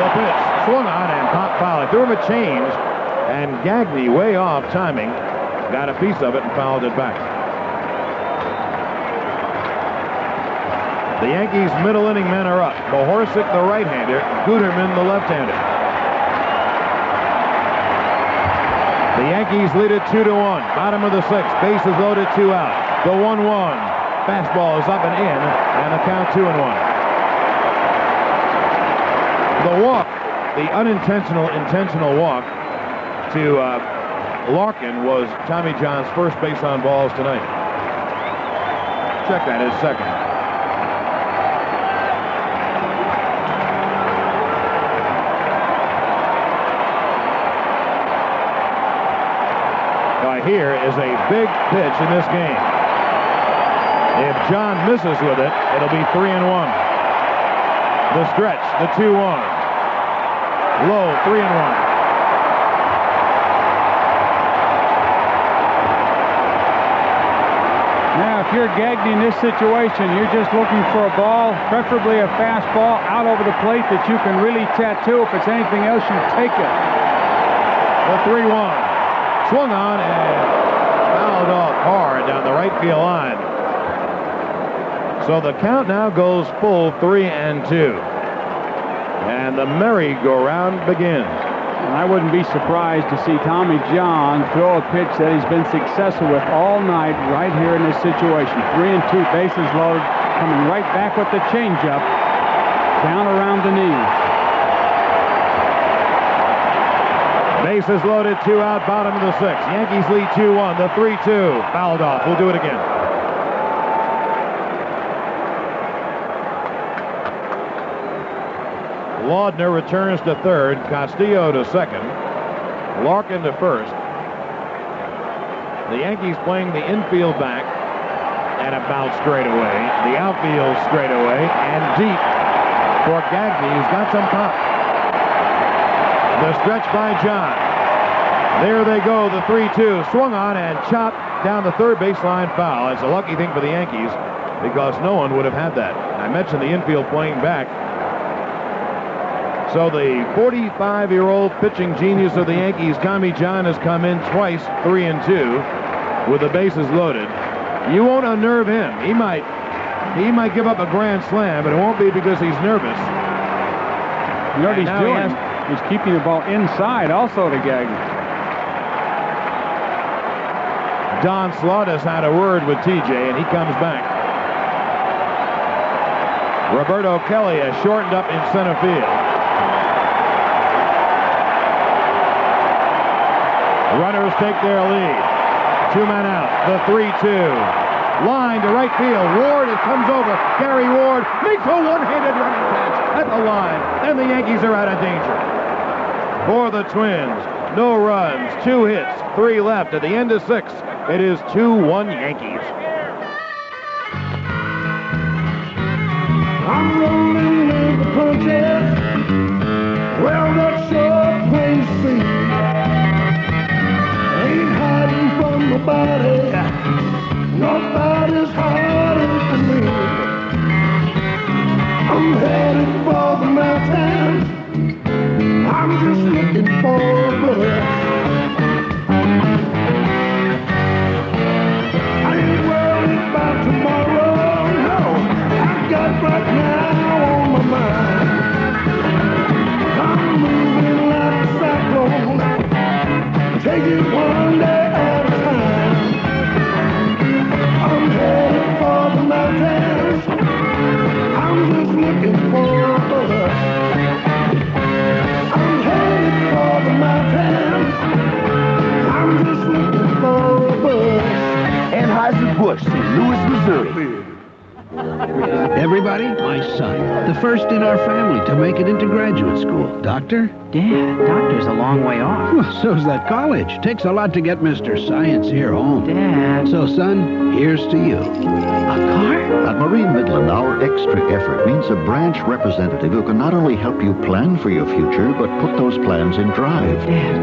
Speaker 1: The pitch swung on and popped foul. Threw him a change, and Gagne, way off timing, got a piece of it and fouled it back. The Yankees' middle inning men are up. Mohorsic, the right-hander, Guterman, the left-hander. The Yankees lead it 2-1. Bottom of the 6th. Bases loaded, 2 out. The 1-1. Fastball is up and in, and the count 2-1. The walk, the intentional walk to Larkin was Tommy John's first base on balls tonight. Check that, his second. Here is a big pitch in this game. If John misses with it, it'll be 3-1. The stretch, the 2-1. Low, 3-1.
Speaker 2: Now, if you're Gagne in this situation, you're just looking for a ball, preferably a fastball, out over the plate that you can really tattoo. If it's anything else, you take it.
Speaker 1: The 3-1. Swung on and fouled off hard down the right field line. So the count now goes full 3-2. And the merry-go-round begins.
Speaker 2: And I wouldn't be surprised to see Tommy John throw a pitch that he's been successful with all night right here in this situation. 3-2, bases loaded, coming right back with the changeup, down around the knee.
Speaker 1: Bases loaded, 2 out, bottom of the 6th. Yankees lead 2-1. The 3-2 fouled off. We'll do it again. Laudner returns to third. Castillo to second. Larkin to first. The Yankees playing the infield back and about straight away. The field straightaway and deep for Gagne, who's got some pop. The stretch by John. There they go, the 3-2. Swung on and chopped down the third baseline foul. It's a lucky thing for the Yankees because no one would have had that. I mentioned the infield playing back. So the 45-year-old pitching genius of the Yankees, Tommy John, has come in twice, 3 and 2, with the bases loaded. You won't unnerve him. He might give up a grand slam, but it won't be because he's nervous.
Speaker 2: You know what he's doing? He's keeping the ball inside also to Gagne.
Speaker 1: Don Slaughter's had a word with TJ, and he comes back. Roberto Kelly has shortened up in center field. Runners take their lead. 2 men out. The 3-2. Line to right field. Ward, it comes over. Gary Ward makes a one-handed running catch at the line. And the Yankees are out of danger. For the Twins, no runs, 2 hits, 3 left. At the end of 6, it is 2-1 Yankees.
Speaker 10: I'm rolling with the punches. Well, that's sure plain to see. Ain't hiding from nobody. Nobody's hiding from me. I'm headed for the mountains. I'm just looking for a bullet. I ain't worried about tomorrow, no. I've got right now on my mind. I'm moving like a cyclone. Take it one day at a time. I'm headed for the mountains. I'm just looking for a bullet. I'm just looking for a bus.
Speaker 7: Anheuser-Busch, St. Louis, Missouri.
Speaker 19: Everybody, my son, the first in our family to make it into graduate school. Doctor?
Speaker 21: Dad, doctor's a long way off.
Speaker 19: Well, so's that college. Takes a lot to get Mr. Science here home.
Speaker 21: Dad.
Speaker 19: So, son, here's to you.
Speaker 21: A car?
Speaker 24: At Marine Midland, our extra effort means a branch representative who can not only help you plan for your future, but put those plans in drive.
Speaker 21: Dad,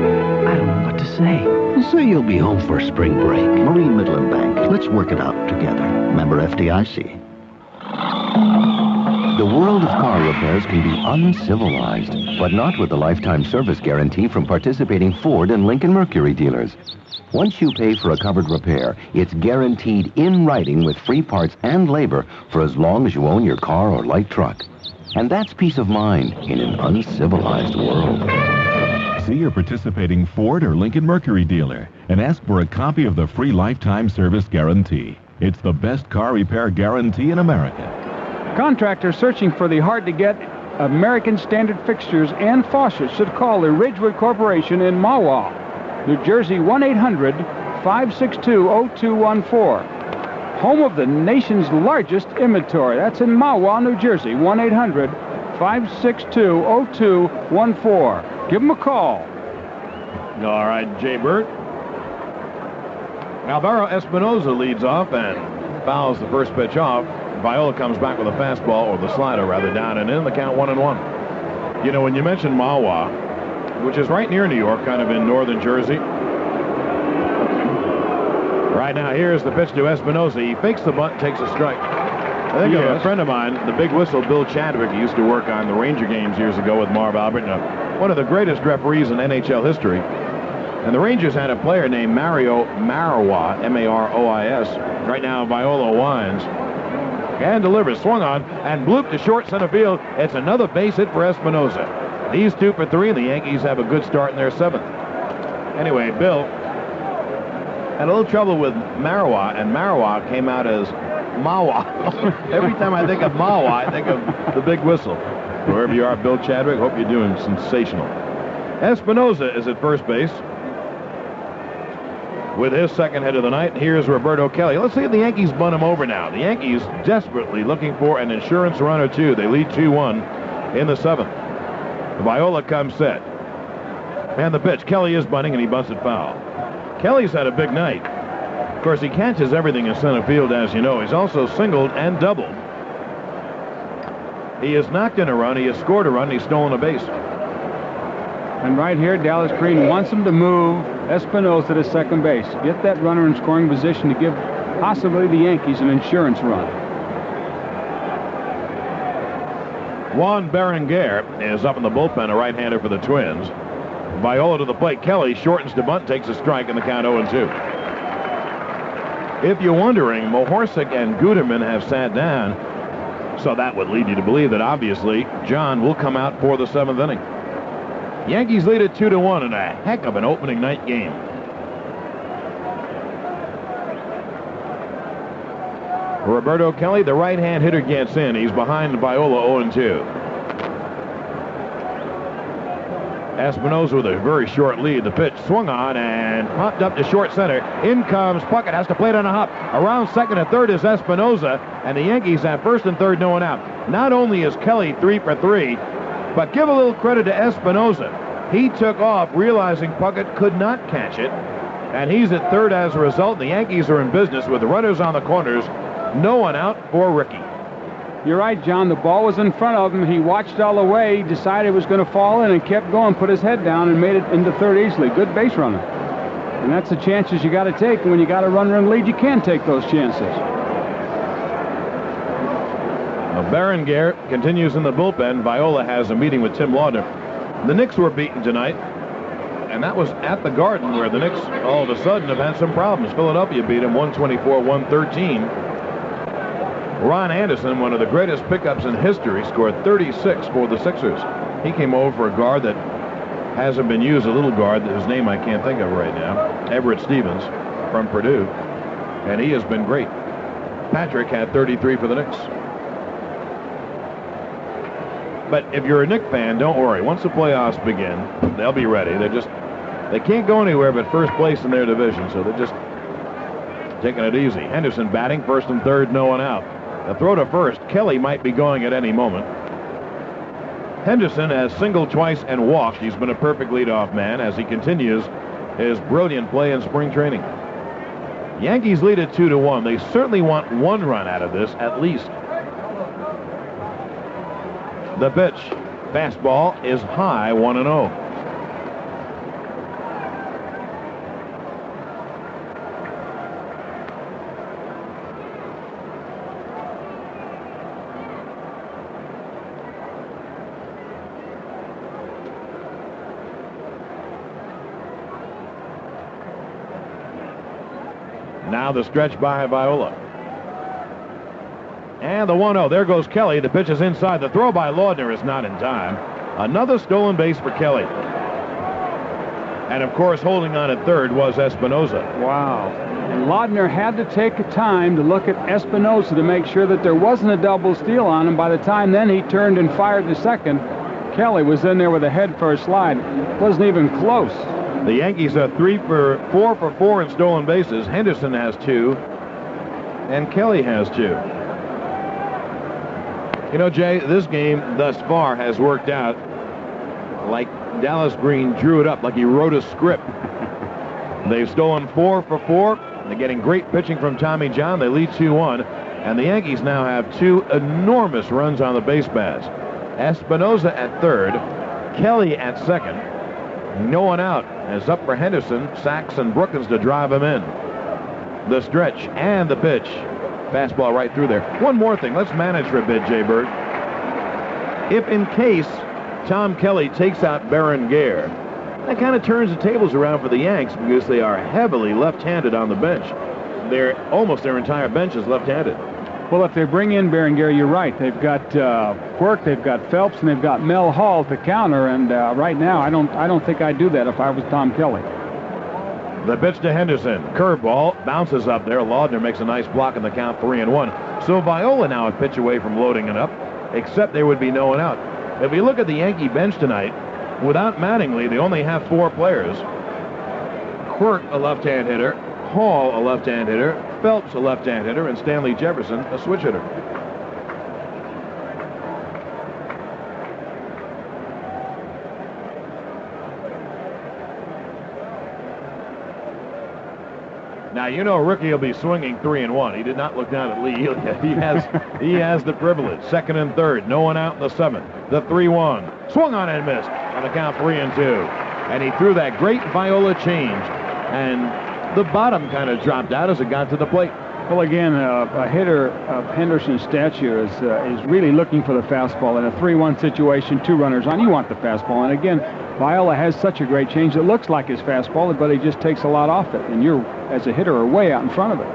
Speaker 21: I don't know what to say.
Speaker 19: Well, say you'll be home for spring break.
Speaker 24: Marine Midland Bank. Let's work it out together. Member FDIC.
Speaker 22: The world of car repairs can be uncivilized, but not with the lifetime service guarantee from participating Ford and Lincoln Mercury dealers. Once you pay for a covered repair, it's guaranteed in writing with free parts and labor for as long as you own your car or light truck. And that's peace of mind in an uncivilized world.
Speaker 5: See your participating Ford or Lincoln Mercury dealer and ask for a copy of the free lifetime service guarantee. It's the best car repair guarantee in America.
Speaker 2: Contractors searching for the hard-to-get American Standard fixtures and faucets should call the Ridgewood Corporation in Mahwah, New Jersey, 1-800-562-0214. Home of the nation's largest inventory. That's in Mahwah, New Jersey, 1-800-562-0214. Give them a call.
Speaker 1: All right, Jay Burt. Alvaro Espinosa leads off and fouls the first pitch off. Viola comes back with a fastball, or the slider rather, down and in. The count 1-1. You know, when you mentioned Mahwah, which is right near New York, kind of in northern Jersey. Right now, here's the pitch to Espinosa. He fakes the bunt, takes a strike. I think of a friend of mine, the big whistle Bill Chadwick, who used to work on the Ranger games years ago with Marv Albert, one of the greatest referees in NHL history. And the Rangers had a player named Mario Marois, M-A-R-O-I-S. Right now, Viola winds and delivers, swung on, and blooped to short center field. It's another base hit for Espinosa. These 2 for 3, and the Yankees have a good start in their 7th. Anyway, Bill had a little trouble with Marois, and Marois came out as Mawa. Every time I think of Mawa, I think of the big whistle. Wherever you are, Bill Chadwick, hope you're doing sensational. Espinosa is at first base with his second hit of the night. Here's Roberto Kelly. Let's see if the Yankees bunt him over now. The Yankees desperately looking for an insurance run or two. They lead 2-1 in the 7th. Viola comes set. And the pitch. Kelly is bunting, and he bunts it foul. Kelly's had a big night. Of course, he catches everything in center field, as you know. He's also singled and doubled. He has knocked in a run, he has scored a run, he's stolen a base.
Speaker 2: And right here, Dallas Green wants him to move Espinosa to second base. Get that runner in scoring position to give possibly the Yankees an insurance run.
Speaker 1: Juan Berenguer is up in the bullpen, a right-hander for the Twins. Viola to the plate. Kelly shortens to bunt, takes a strike, in the count 0-2. If you're wondering, Mohorsic and Guterman have sat down, so that would lead you to believe that obviously John will come out for the 7th inning. Yankees lead it 2-1 in a heck of an opening night game. Roberto Kelly, the right-hand hitter, gets in. He's behind Viola 0-2. Espinosa with a very short lead. The pitch swung on and popped up to short center. In comes Puckett, has to play it on a hop. Around second and third is Espinosa, and the Yankees have first and third, no one out. Not only is Kelly 3 for 3, but give a little credit to Espinosa. He took off, realizing Puckett could not catch it, and he's at third as a result. The Yankees are in business with the runners on the corners, no one out for Ricky.
Speaker 2: You're right, John. The ball was in front of him. He watched all the way, decided it was going to fall in, and kept going, put his head down, and made it into third easily. Good base runner. And that's the chances you got to take. When you got a runner in lead, you can take those chances.
Speaker 1: Berenguer continues in the bullpen. Viola has a meeting with Tim Laudner. The Knicks were beaten tonight, and that was at the Garden, where the Knicks all of a sudden have had some problems. Philadelphia beat them 124-113. Ron Anderson, one of the greatest pickups in history, scored 36 for the Sixers. He came over for a guard that hasn't been used, a little guard whose name I can't think of right now, Everett Stevens from Purdue, and he has been great. Patrick had 33 for the Knicks. But if you're a Knicks fan, don't worry. Once the playoffs begin, they'll be ready. They can't go anywhere but first place in their division, so they're just taking it easy. Henderson batting, first and third, no one out. The throw to first. Kelly might be going at any moment. Henderson has singled twice and walked. He's been a perfect leadoff man as he continues his brilliant play in spring training. Yankees lead it 2-1. They certainly want one run out of this, at least. The pitch. Fastball is high, 1-0. Now the stretch by Viola. And the 1-0. There goes Kelly. The pitch is inside. The throw by Laudner is not in time. Another stolen base for Kelly. And, of course, holding on at third was Espinosa.
Speaker 2: Wow. And Laudner had to take time to look at Espinosa to make sure that there wasn't a double steal on him. By the time then he turned and fired to second, Kelly was in there with a head-first slide. Wasn't even close.
Speaker 1: The Yankees are 4 for 4 in stolen bases. Henderson has 2, and Kelly has 2. You know, Jay, this game thus far has worked out like Dallas Green drew it up, like he wrote a script. They've stolen 4 for 4. They're getting great pitching from Tommy John. They lead 2-1, and the Yankees now have 2 enormous runs on the base paths. Espinosa at third, Kelly at second. No one out. As up for Henderson, Sachs and Brookins to drive him in. The stretch and the pitch. Fastball right through there. One more thing. Let's manage for a bit, Jay Bird. If in case Tom Kelly takes out Berenguer, that kind of turns the tables around for the Yanks because they are heavily left-handed on the bench. Almost their entire bench is left-handed.
Speaker 2: Well, if they bring in Berenguer, you're right. They've got Quirk, they've got Phelps, and they've got Mel Hall to counter. And right now, I don't think I'd do that if I was Tom Kelly.
Speaker 1: The pitch to Henderson. Curveball bounces up there. Laudner makes a nice block in the count, 3-1. So Viola now a pitch away from loading it up, except there would be no one out. If you look at the Yankee bench tonight, without Mattingly, they only have 4 players. Quirk, a left-hand hitter. Hall, a left-hand hitter. Phelps, a left-hand hitter, and Stanley Jefferson, a switch hitter. Now, you know Ricky will be swinging 3-1. He did not look down at Lee Elia. He has the privilege. Second and third. No one out in the seventh. The 3-1. Swung on and missed. On the count 3-2. And he threw that great Viola change. And the bottom kind of dropped out as it got to the plate.
Speaker 2: Well, again, a hitter of Henderson's stature is really looking for the fastball. In a 3-1 situation, 2 runners on, you want the fastball. And again, Viola has such a great change. It looks like his fastball, but he just takes a lot off it. And you, as a hitter, are way out in front of it.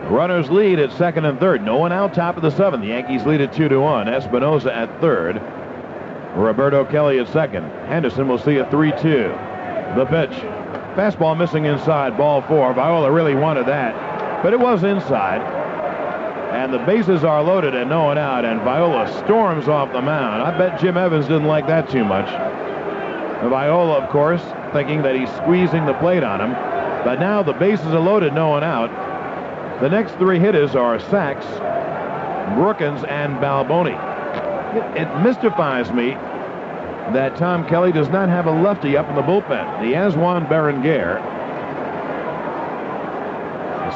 Speaker 1: Runners lead at second and third. No one out, top of the seventh. The Yankees lead at 2-1. Espinosa at third. Roberto Kelly at second. Henderson will see a 3-2. The pitch. Fastball missing inside, ball 4. Viola really wanted that, but it was inside. And the bases are loaded and no one out, and Viola storms off the mound. I bet Jim Evans didn't like that too much. Viola, of course, thinking that he's squeezing the plate on him. But now the bases are loaded, no one out. The next 3 hitters are Sachs, Brookins, and Balboni. It mystifies me that Tom Kelly does not have a lefty up in the bullpen. He has Juan Berenguer.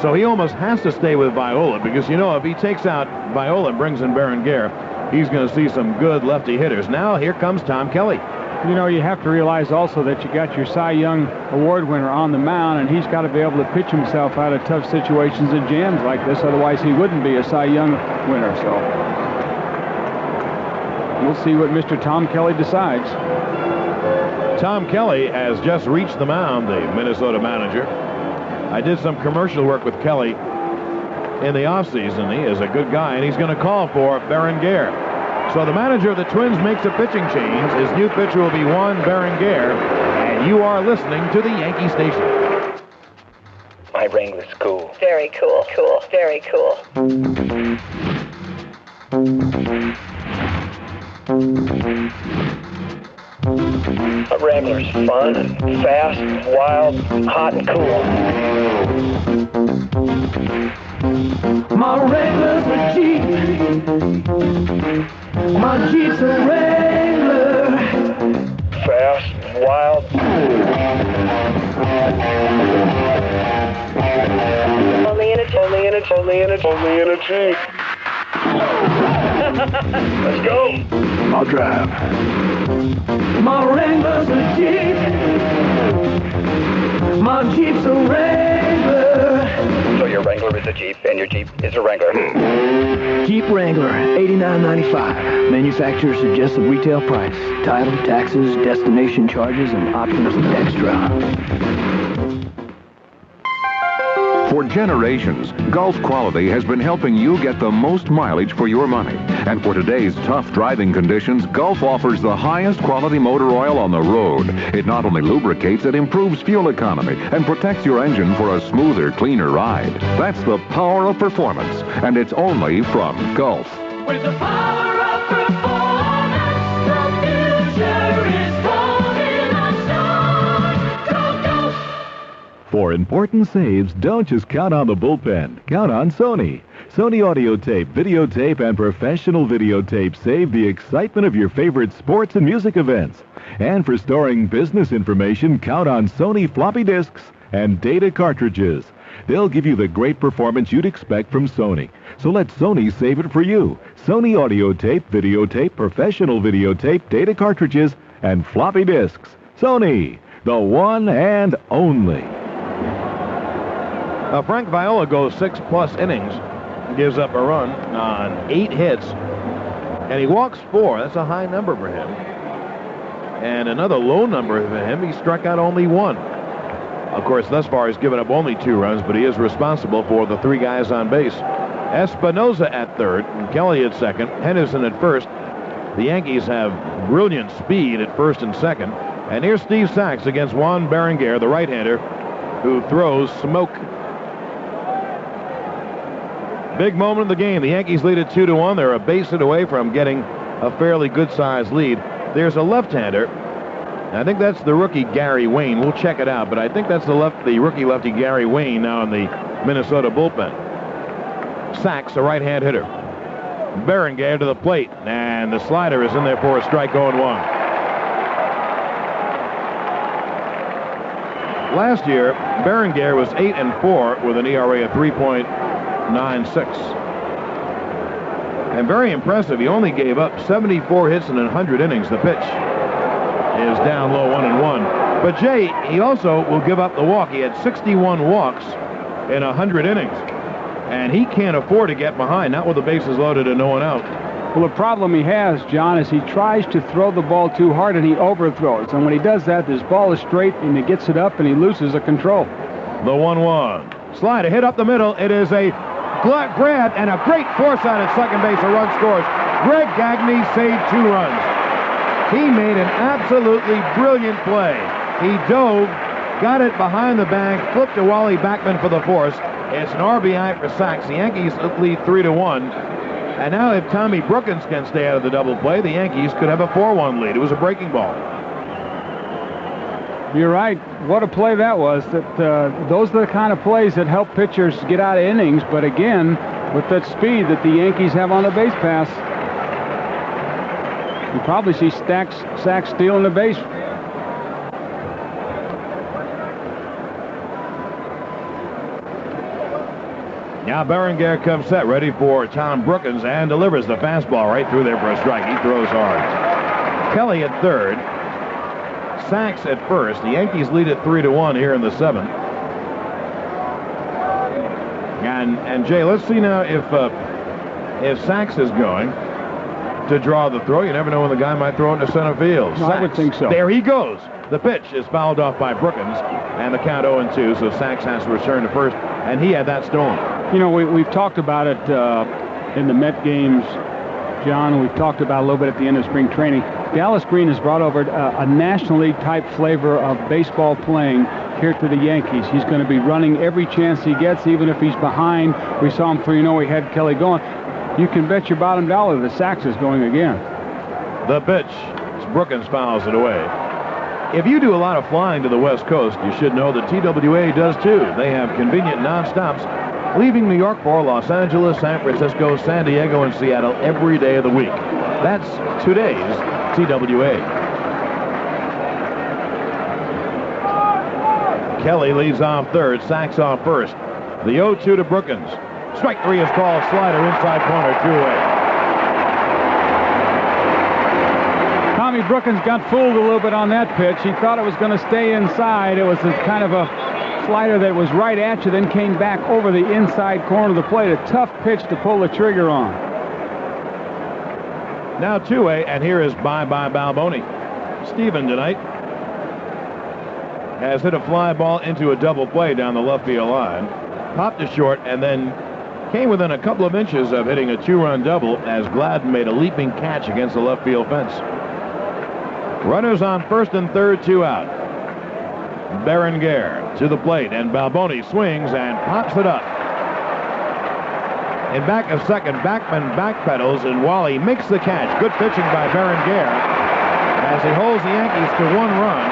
Speaker 1: So he almost has to stay with Viola because, you know, if he takes out Viola and brings in Berenguer, he's going to see some good lefty hitters. Now here comes Tom Kelly.
Speaker 2: You know, you have to realize also that you got your Cy Young Award winner on the mound, and he's got to be able to pitch himself out of tough situations and jams like this. Otherwise, he wouldn't be a Cy Young winner. So we'll see what Mr. Tom Kelly decides.
Speaker 1: Tom Kelly has just reached the mound, the Minnesota manager. I did some commercial work with Kelly in the offseason. He is a good guy, and he's going to call for Berenguer. So the manager of the Twins makes a pitching change. His new pitcher will be Juan Berenguer, and you are listening to the Yankee Station.
Speaker 8: My Wrangler's cool. Very cool, cool, very cool. A Wrangler's fun, fast, wild, hot, and cool.
Speaker 10: My Wrangler's a Jeep. My Jeep's a Wrangler.
Speaker 8: Fast, wild. Only in a Jeep. Let's go.
Speaker 10: I'll drive. My Wrangler's a Jeep. My Jeep's a Wrangler.
Speaker 8: So your Wrangler is a Jeep, and your Jeep is a Wrangler.
Speaker 10: Jeep Wrangler, $89.95. Manufacturer suggested retail price. Title, taxes, destination charges, and options extra.
Speaker 9: For generations, Gulf Quality has been helping you get the most mileage for your money. And for today's tough driving conditions, Gulf offers the highest quality motor oil on the road. It not only lubricates, it improves fuel economy and protects your engine for a smoother, cleaner ride. That's the power of performance, and it's only from Gulf.
Speaker 10: With the power of performance, the future is golden on Star. Go Gulf!
Speaker 5: For important saves, don't just count on the bullpen. Count on Sony. Sony audio tape, videotape, and professional videotape save the excitement of your favorite sports and music events. And for storing business information, count on Sony floppy disks and data cartridges. They'll give you the great performance you'd expect from Sony. So let Sony save it for you. Sony audio tape, videotape, professional videotape, data cartridges, and floppy disks. Sony, the one and only.
Speaker 1: Frank Viola goes 6+ innings, gives up a run on 8 hits, and he walks 4. That's a high number for him. And another low number for him, he struck out only 1. Of course, thus far he's given up only 2 runs, but he is responsible for the 3 guys on base. Espinosa at third, and Kelly at second, Henderson at first. The Yankees have brilliant speed at first and second. And here's Steve Sachs against Juan Berenguer, the right-hander, who throws smoke. Big moment of the game. The Yankees lead at 2-1. They're a base hit away from getting a fairly good-sized lead. There's a left-hander. I think that's the rookie Gary Wayne. We'll check it out, but I think that's the rookie lefty Gary Wayne now in the Minnesota bullpen. Sachs, a right-hand hitter. Berenguer to the plate, and the slider is in there for a strike 0-1. last year, Berenguer was 8-4 with an ERA of 3.96. And very impressive, he only gave up 74 hits in 100 innings. The pitch is down low, 1-1. But Jay, he also will give up the walk. He had 61 walks in 100 innings. And he can't afford to get behind, not with the bases loaded and no one out.
Speaker 2: Well, the problem he has, John, is he tries to throw the ball too hard and he overthrows. And when he does that, this ball is straight and he gets it up and he loses the control.
Speaker 1: The 1-1. Slider hit up the middle. It is a grab and a great foresight at second base. A run scores. Greg Gagne saved 2 runs. He made an absolutely brilliant play. He dove, got it behind the bag, flipped to Wally Backman for the force. It's an RBI for Sachs. The Yankees lead 3-1. And now if Tommy Brookins can stay out of the double play, the Yankees could have a 4-1 lead. It was a breaking ball.
Speaker 2: You're right. What a play that was. Those are the kind of plays that help pitchers get out of innings. But again, with that speed that the Yankees have on the base pass, you probably see Sachs stealing the base.
Speaker 1: Now Berenguer comes set, ready for Tom Brookins, and delivers the fastball right through there for a strike. He throws hard. Kelly at third. Sachs at first. The Yankees lead at 3-1 here in the 7th. And Jay, let's see now if Sachs is going to draw the throw. You never know when the guy might throw into center field.
Speaker 2: No, I would think so.
Speaker 1: There he goes. The pitch is fouled off by Brookins, and the count 0-2, so Sachs has to return to first, and he had that stolen.
Speaker 2: You know, we've talked about it in the Met games, John. We've talked about a little bit at the end of spring training. Dallas Green has brought over a National League type flavor of baseball playing here to the Yankees. He's going to be running every chance he gets, even if he's behind. We saw him 3-0. He had Kelly going. You can bet your bottom dollar that Sachs is going again.
Speaker 1: The pitch. Brookins fouls it away. If you do a lot of flying to the West Coast, you should know that TWA does too. They have convenient non-stops leaving New York for Los Angeles, San Francisco, San Diego, and Seattle every day of the week. That's today's TWA. Kelly leads off third, Sachs off first. The 0-2 to Brookins. Strike 3 is called. Slider inside corner, 2-away.
Speaker 2: Tommy Brookins got fooled a little bit on that pitch. He thought it was going to stay inside. It was a kind of a slider that was right at you, then came back over the inside corner of the plate. A tough pitch to pull the trigger on.
Speaker 1: Now 2-away, and here is bye-bye Balboni. Steven tonight has hit a fly ball into a double play down the left field line. Popped to short, and then came within a couple of inches of hitting a 2-run double as Gladden made a leaping catch against the left field fence. Runners on first and third, 2 out. Berenguer to the plate, and Balboni swings and pops it up. In back of second, Backman backpedals, and Wally makes the catch. Good pitching by Berenguer as he holds the Yankees to 1 run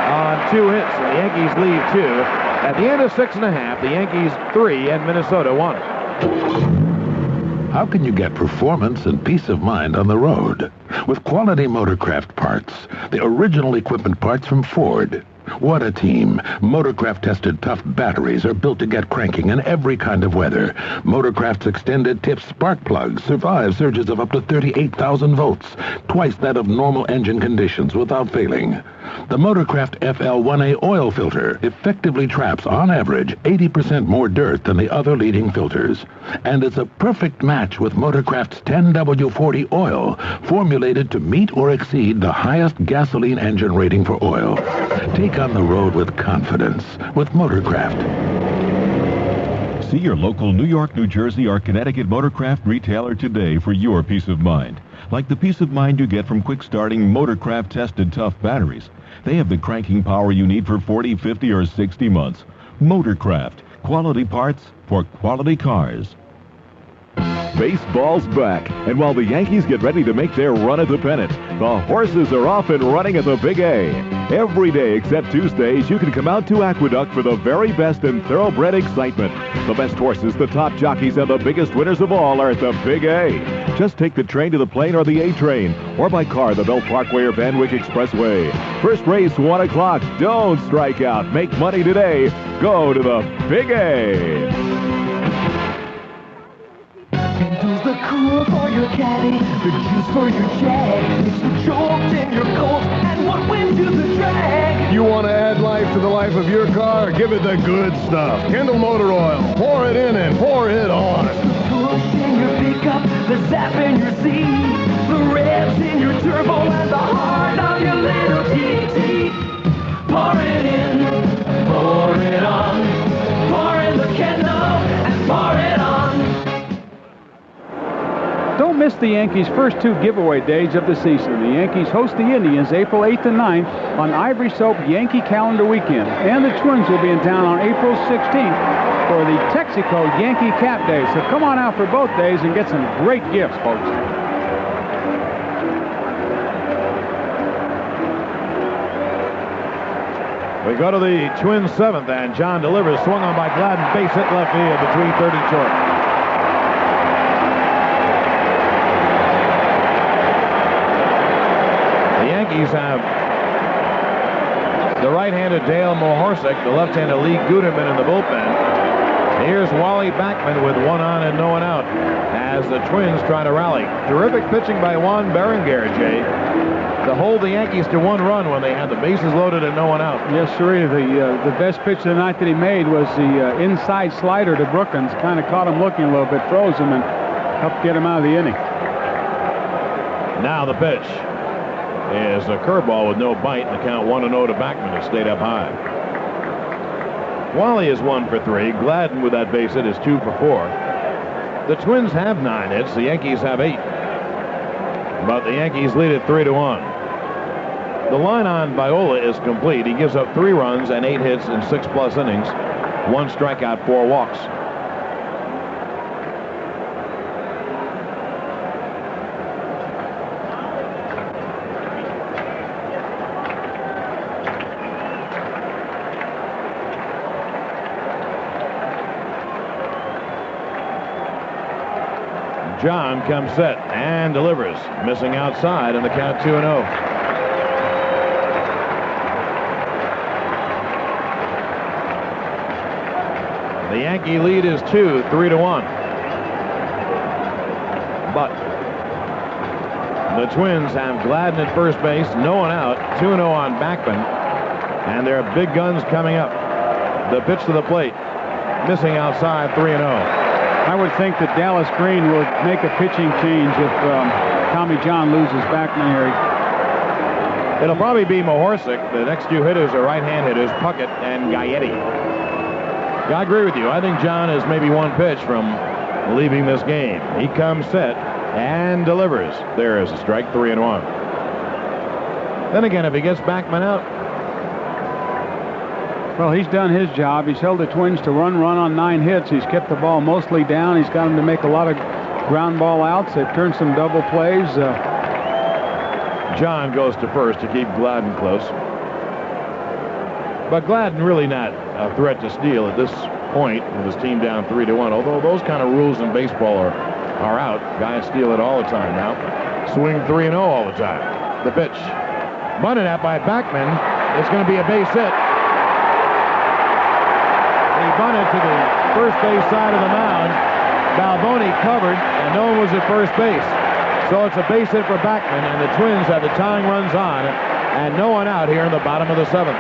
Speaker 1: on 2 hits. And the Yankees lead 2. At the end of 6.5, the Yankees 3 and Minnesota 1.
Speaker 13: How can you get performance and peace of mind on the road? With quality Motorcraft parts, the original equipment parts from Ford. What a team. Motorcraft-tested tough batteries are built to get cranking in every kind of weather. Motorcraft's extended tip spark plugs survive surges of up to 38,000 volts, twice that of normal engine conditions without failing. The Motorcraft FL1A oil filter effectively traps, on average, 80% more dirt than the other leading filters. And it's a perfect match with Motorcraft's 10W40 oil, formulated to meet or exceed the highest gasoline engine rating for oil. Take on the road with confidence with Motorcraft.
Speaker 5: See your local New York, New Jersey, or Connecticut Motorcraft retailer today for your peace of mind. Like the peace of mind you get from quick-starting Motorcraft-tested tough batteries. They have the cranking power you need for 40, 50, or 60 months. Motorcraft. Quality parts for quality cars. Baseball's back, and while the Yankees get ready to make their run at the pennant, the horses are off and running at the Big A. Every day except Tuesdays, you can come out to Aqueduct for the very best in thoroughbred excitement. The best horses, the top jockeys, and the biggest winners of all are at the Big A. Just take the train to the plane or the A train, or by car the Bell Parkway or Van Wyck Expressway. First race, 1 o'clock. Don't strike out. Make money today. Go to the Big A.
Speaker 10: Kindles the cool for your caddy, the juice for your jag. It's the jolt in your cold, and what wins you the drag.
Speaker 12: You want to add life to the life of your car? Give it the good stuff. Kindle Motor Oil. Pour it in and pour it on.
Speaker 10: It's the push in your pickup, the zap in your seat, the revs in your turbo, and the heart of your little TT. Pour it in, pour it on, pour in the Kindle, and pour it on.
Speaker 2: Don't miss the Yankees' first 2 giveaway days of the season. The Yankees host the Indians April 8th and 9th on Ivory Soap Yankee Calendar Weekend. And the Twins will be in town on April 16th for the Texaco Yankee Cap Day. So come on out for both days and get some great gifts, folks.
Speaker 1: We go to the Twins 7th, and John delivers, swung on by Gladden, base hit left field between third and short. The Yankees have the right-handed Dale Mohorsek, the left-handed Lee Guterman in the bullpen. Here's Wally Backman with 1 on and no one out as the Twins try to rally. Terrific pitching by Juan Berenguer, Jay, to hold the Yankees to 1 run when they had the bases loaded and no one out.
Speaker 2: Yes, sir. The best pitch of the night that he made was the inside slider to Brookins. Kind of caught him looking a little bit, froze him, and helped get him out of the inning.
Speaker 1: Now the pitch is a curveball with no bite, and the count 1-0 to Backman, who stayed up high. Wally is 1 for 3. Gladden with that base hit is 2 for 4. The Twins have 9 hits. The Yankees have 8. But the Yankees lead it 3-1. The line on Viola is complete. He gives up 3 runs and 8 hits in 6+ innings. 1 strikeout, 4 walks. John comes set and delivers, missing outside, and the count 2-0. The Yankee lead is 2, 3-1. But the Twins have Gladden at first base, no one out, 2-0 on Backman, and their big guns coming up. The pitch to the plate, missing outside, 3-0.
Speaker 2: I would think that Dallas Green will make a pitching change if Tommy John loses Backman here.
Speaker 1: It'll probably be Mohorsek. The next 2 hitters are right-hand hitters, Puckett and Gaetti. I agree with you. I think John is maybe 1 pitch from leaving this game. He comes set and delivers. There is a strike, 3-1. Then again, if he gets Backman out,
Speaker 2: well, he's done his job. He's held the Twins to run on 9 hits. He's kept the ball mostly down. He's got them to make a lot of ground ball outs. They've turned some double plays.
Speaker 1: John goes to first to keep Gladden close. But Gladden really not a threat to steal at this point with his team down 3-1. Although those kind of rules in baseball are out. Guys steal it all the time now. Swing 3-0 all the time. The pitch. Bunted at by Backman. It's going to be a base hit. He bunted to the first base side of the mound. Balboni covered, and no one was at first base. So it's a base hit for Backman, and the Twins have the tying runs on, and no one out here in the bottom of the 7th.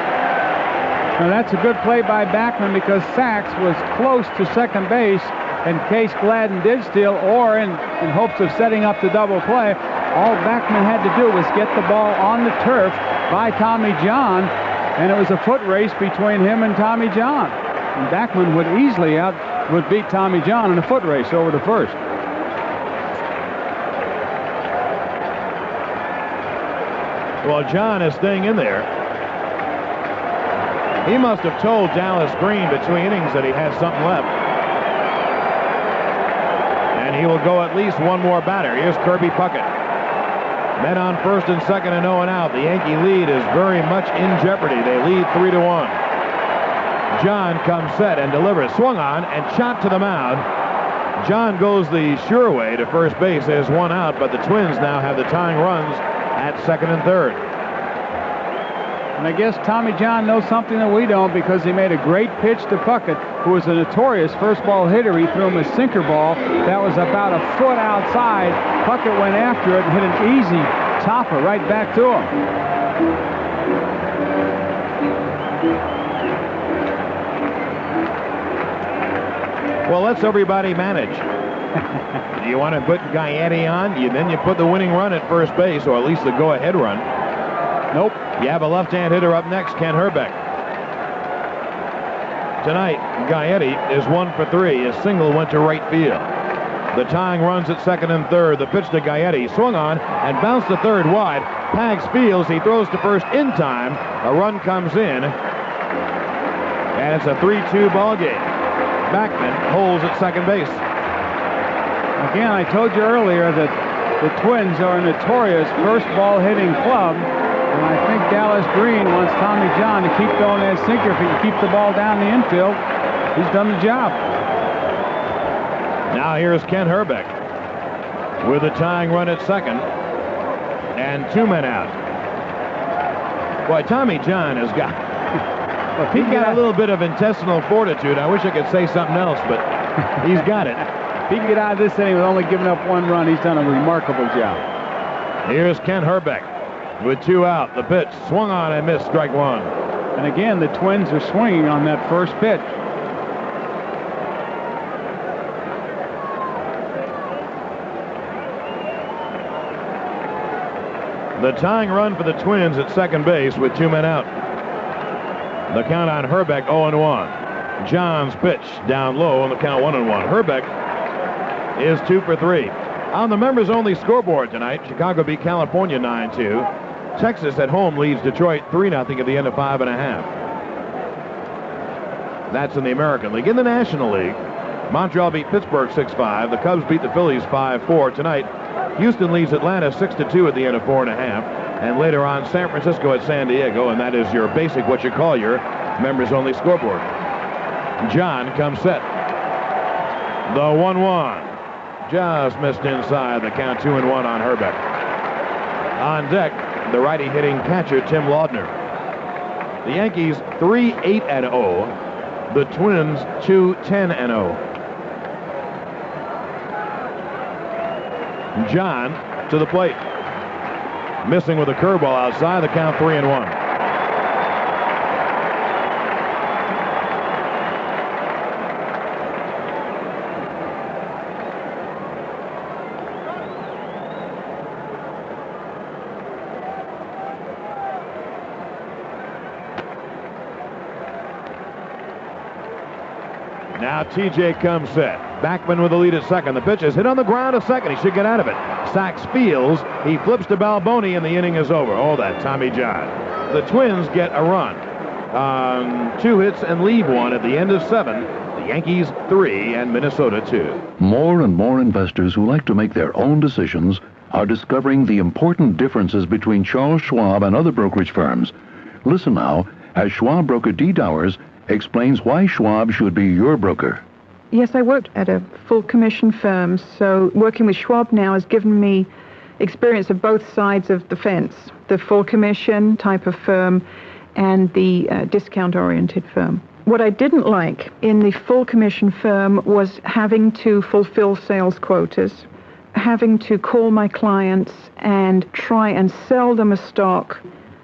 Speaker 2: Now that's a good play by Backman because Sachs was close to second base in case Gladden did steal, or in hopes of setting up the double play. All Backman had to do was get the ball on the turf by Tommy John, and it was a foot race between him and Tommy John. And Backman would easily beat Tommy John in a foot race over to first.
Speaker 1: Well, John is staying in there. He must have told Dallas Green between innings that he had something left. And and he will go at least one more batter. Here's Kirby Puckett. Men on first and second and 0 and out. The Yankee lead is very much in jeopardy. They lead 3-1. John comes set and delivers. Swung on and chopped to the mound. John goes the sure way to first base. There's one out, but the Twins now have the tying runs at second and third.
Speaker 2: And I guess Tommy John knows something that we don't, because he made a great pitch to Puckett, who was a notorious first ball hitter. He threw him a sinker ball that was about a foot outside. Puckett went after it and hit an easy topper right back to him.
Speaker 1: Well, let's everybody manage. Do you want to put Gaetti on? Then you put the winning run at first base, or at least the go-ahead run.
Speaker 2: Nope.
Speaker 1: You have a left-hand hitter up next, Ken Herbeck. Tonight, Gaetti is 1 for 3. His single went to right field. The tying runs at second and third. The pitch to Gaetti, swung on and bounced to third wide. Pags fields. He throws to first in time. A run comes in, and it's a 3-2 ball game. Backman holds at second base.
Speaker 2: Again, I told you earlier that the Twins are a notorious first ball hitting club, and I think Dallas Green wants Tommy John to keep throwing that sinker. If he can keep the ball down the infield, he's done the job.
Speaker 1: Now here's Ken Herbeck with a tying run at second and 2 men out. Boy, Tommy John has got he's got a little bit of intestinal fortitude. I wish I could say something else, but he's got it.
Speaker 2: If he can get out of this inning with only giving up 1 run, he's done a remarkable job.
Speaker 1: Here's Ken Herbeck with 2 out. The pitch swung on and missed, strike 1.
Speaker 2: And again, the Twins are swinging on that first pitch.
Speaker 1: The tying run for the Twins at second base with 2 men out. The count on Herbeck 0-1. John's pitch down low on the count 1-1. Herbeck is 2 for 3. On the members-only scoreboard tonight, Chicago beat California 9-2. Texas at home leads Detroit 3-0 at the end of 5.5. That's in the American League. In the National League, Montreal beat Pittsburgh 6-5. The Cubs beat the Phillies 5-4. Tonight, Houston leads Atlanta 6-2 at the end of 4.5. And later on, San Francisco at San Diego, and that is your basic, what you call your members-only scoreboard. John comes set. The 1-1. Just missed inside. The count 2-1 on Herbeck. On deck, the righty hitting catcher, Tim Laudner. The Yankees 3-8-0. The Twins 2-10-0. John to the plate. Missing with a curveball outside. The count 3-1. Now TJ comes set. Backman with the lead at second. The pitch is hit on the ground at second. He should get out of it. Sachs fields. He flips to Balboni, and the inning is over. Oh, that Tommy John. The Twins get a run on 2 hits and leave 1 at the end of 7. The Yankees 3 and Minnesota 2.
Speaker 13: More and more investors who like to make their own decisions are discovering the important differences between Charles Schwab and other brokerage firms. Listen now as Schwab broker Dee Dowers explains why Schwab should be your broker.
Speaker 14: Yes, I worked at a full commission firm, so working with Schwab now has given me experience of both sides of the fence, the full commission type of firm and the discount-oriented firm. What I didn't like in the full commission firm was having to fulfill sales quotas, having to call my clients and try and sell them a stock.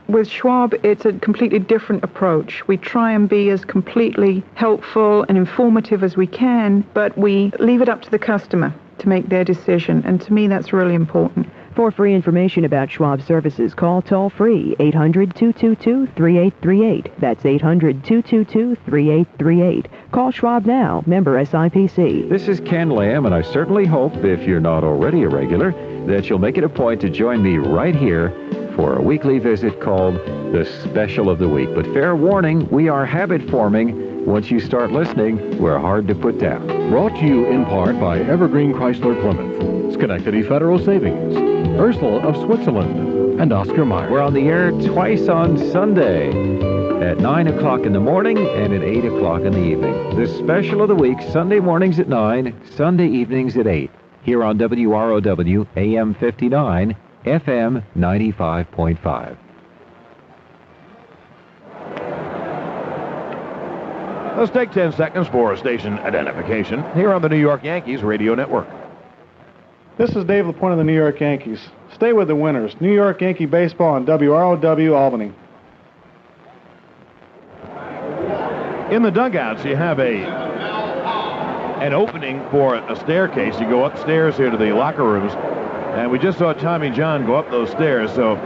Speaker 14: With Schwab, it's a completely different approach. We try and be as completely helpful and informative as we can, but we leave it up to the customer to make their decision, and to me that's really important.
Speaker 6: For free information about Schwab services, call toll-free 800-222-3838. That's 800-222-3838. Call Schwab now, member SIPC.
Speaker 4: This is Ken Lamb, and I certainly hope, if you're not already a regular, that you'll make it a point to join me right here for a weekly visit called The Special of the Week. But fair warning, we are habit forming Once you start listening, we're hard to put down.
Speaker 12: Brought to you in part by Evergreen Chrysler Plymouth, Schenectady Federal Savings, Ursula of Switzerland, and Oscar Mayer.
Speaker 4: We're on the air twice on Sunday, at 9 o'clock in the morning and at 8 o'clock in the evening. The special of the week, Sunday mornings at 9, Sunday evenings at 8, here on WROW AM 59, FM 95.5.
Speaker 1: Let's take 10 seconds for station identification here on the New York Yankees Radio Network.
Speaker 11: This is Dave LaPointe of the New York Yankees. Stay with the winners. New York Yankee Baseball on WROW-Albany.
Speaker 1: In the dugouts, you have an opening for a staircase. You go upstairs here to the locker rooms, and we just saw Tommy John go up those stairs, so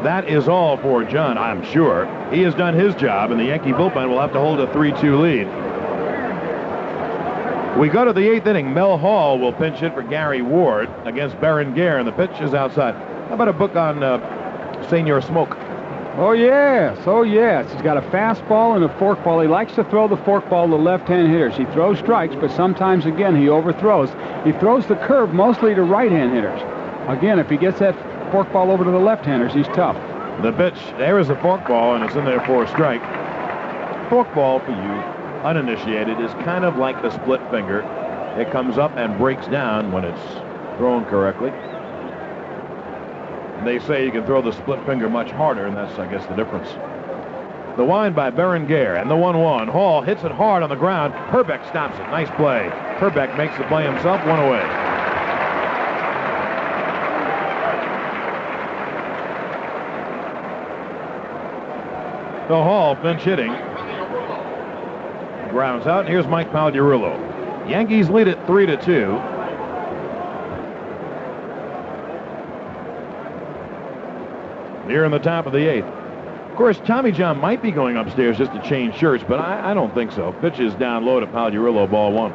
Speaker 1: that is all for John, I'm sure. He has done his job, and the Yankee bullpen will have to hold a 3-2 lead. We go to the 8th inning. Mel Hall will pinch hit for Gary Ward against Berenguer, and the pitch is outside. How about a book on Senor Smoke?
Speaker 2: Oh, yes. Oh, yes. He's got a fastball and a forkball. He likes to throw the forkball to left-hand hitters. He throws strikes, but sometimes, again, he overthrows. He throws the curve mostly to right-hand hitters. Again, if he gets that forkball over to the left-handers, he's tough.
Speaker 1: The pitch, there is a forkball, and it's in there for a strike. Forkball, for you uninitiated, is kind of like the split finger. It comes up and breaks down when it's thrown correctly. And they say you can throw the split finger much harder, and that's, I guess, the difference. The wind by Berenguer, and the 1-1. Hall hits it hard on the ground. Herbeck stops it. Nice play. Herbeck makes the play himself, 1 away. So Hall, pinch hitting, grounds out. Here's Mike Pagliarulo. Yankees lead it 3-2. Here in the top of the 8th. Of course, Tommy John might be going upstairs just to change shirts, but I don't think so. Pitch is down low to Pagliarulo, ball 1.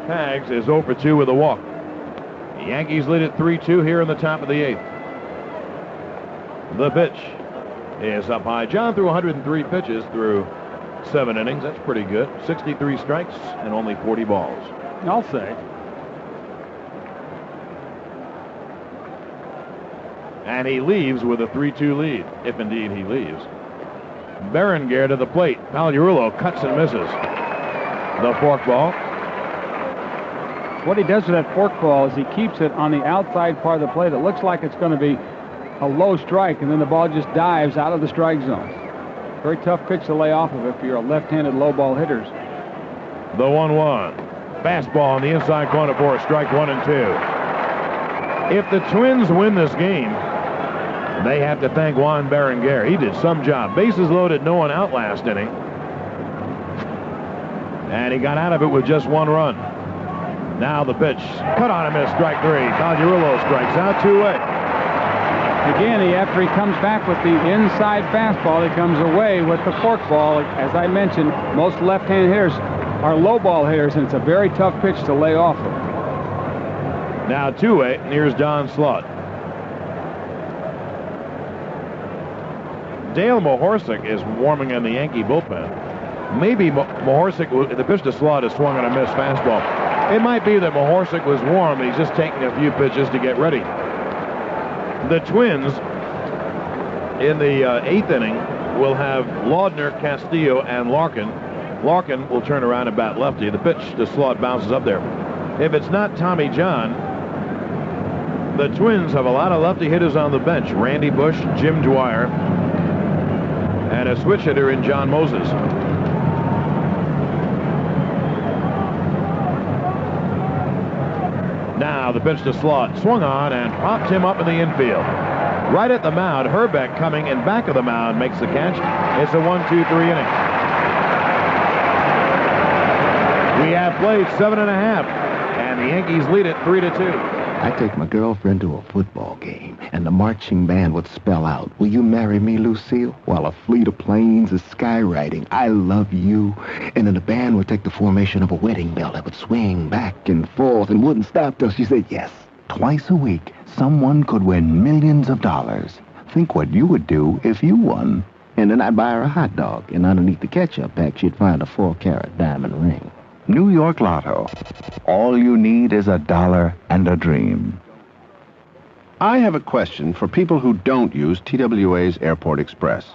Speaker 1: Tags is 0 for 2 with a walk. The Yankees lead it 3-2 here in the top of the 8th. The pitch is up high. John threw 103 pitches through 7 innings. That's pretty good. 63 strikes and only 40 balls.
Speaker 2: I'll say.
Speaker 1: And he leaves with a 3-2 lead, if indeed he leaves. Berenguer to the plate. Pagliarulo cuts and misses. The forkball.
Speaker 2: What he does with that forkball is he keeps it on the outside part of the plate. It looks like it's going to be a low strike, and then the ball just dives out of the strike zone. Very tough pitch to lay off of if you're a left-handed low ball hitter.
Speaker 1: The 1-1. Fastball on the inside corner for a strike, 1 and 2. If the Twins win this game, they have to thank Juan Berenguer. He did some job. Bases loaded, no one out last inning. And he got out of it with just 1 run. Now the pitch. Cut on a miss, strike 3. Pagliarulo strikes out, 2-away.
Speaker 2: Again, after he comes back with the inside fastball, he comes away with the forkball. As I mentioned, most left-hand hitters are low ball hitters, and it's a very tough pitch to lay off of.
Speaker 1: Now 2-away, and here's Don Slaught. Dale Mahorsick is warming in the Yankee bullpen. Maybe Mahorsick, the pitch to Slaught is swung on a missed fastball. It might be that Mahorsick was warm, and he's just taking a few pitches to get ready. The Twins, in the 8th inning, will have Laudner, Castillo, and Larkin. Larkin will turn around and bat lefty. The pitch to Slaught bounces up there. If it's not Tommy John, the Twins have a lot of lefty hitters on the bench. Randy Bush, Jim Dwyer, and a switch hitter in John Moses. Now the pitch to Slaught, swung on and popped him up in the infield. Right at the mound, Herbeck coming in back of the mound makes the catch. It's a 1-2-3 inning. We have played 7.5, and the Yankees lead it 3-2.
Speaker 24: I take my girlfriend to a football game, and the marching band would spell out, "Will you marry me, Lucille?" While a fleet of planes is skywriting, "I love you." And then the band would take the formation of a wedding bell that would swing back and forth and wouldn't stop till she said yes. Twice a week, someone could win millions of dollars. Think what you would do if you won. And then I'd buy her a hot dog, and underneath the ketchup pack, she'd find a 4-carat diamond ring.
Speaker 15: New York Lotto. All you need is $1 and a dream.
Speaker 16: I have a question for people who don't use TWA's Airport Express.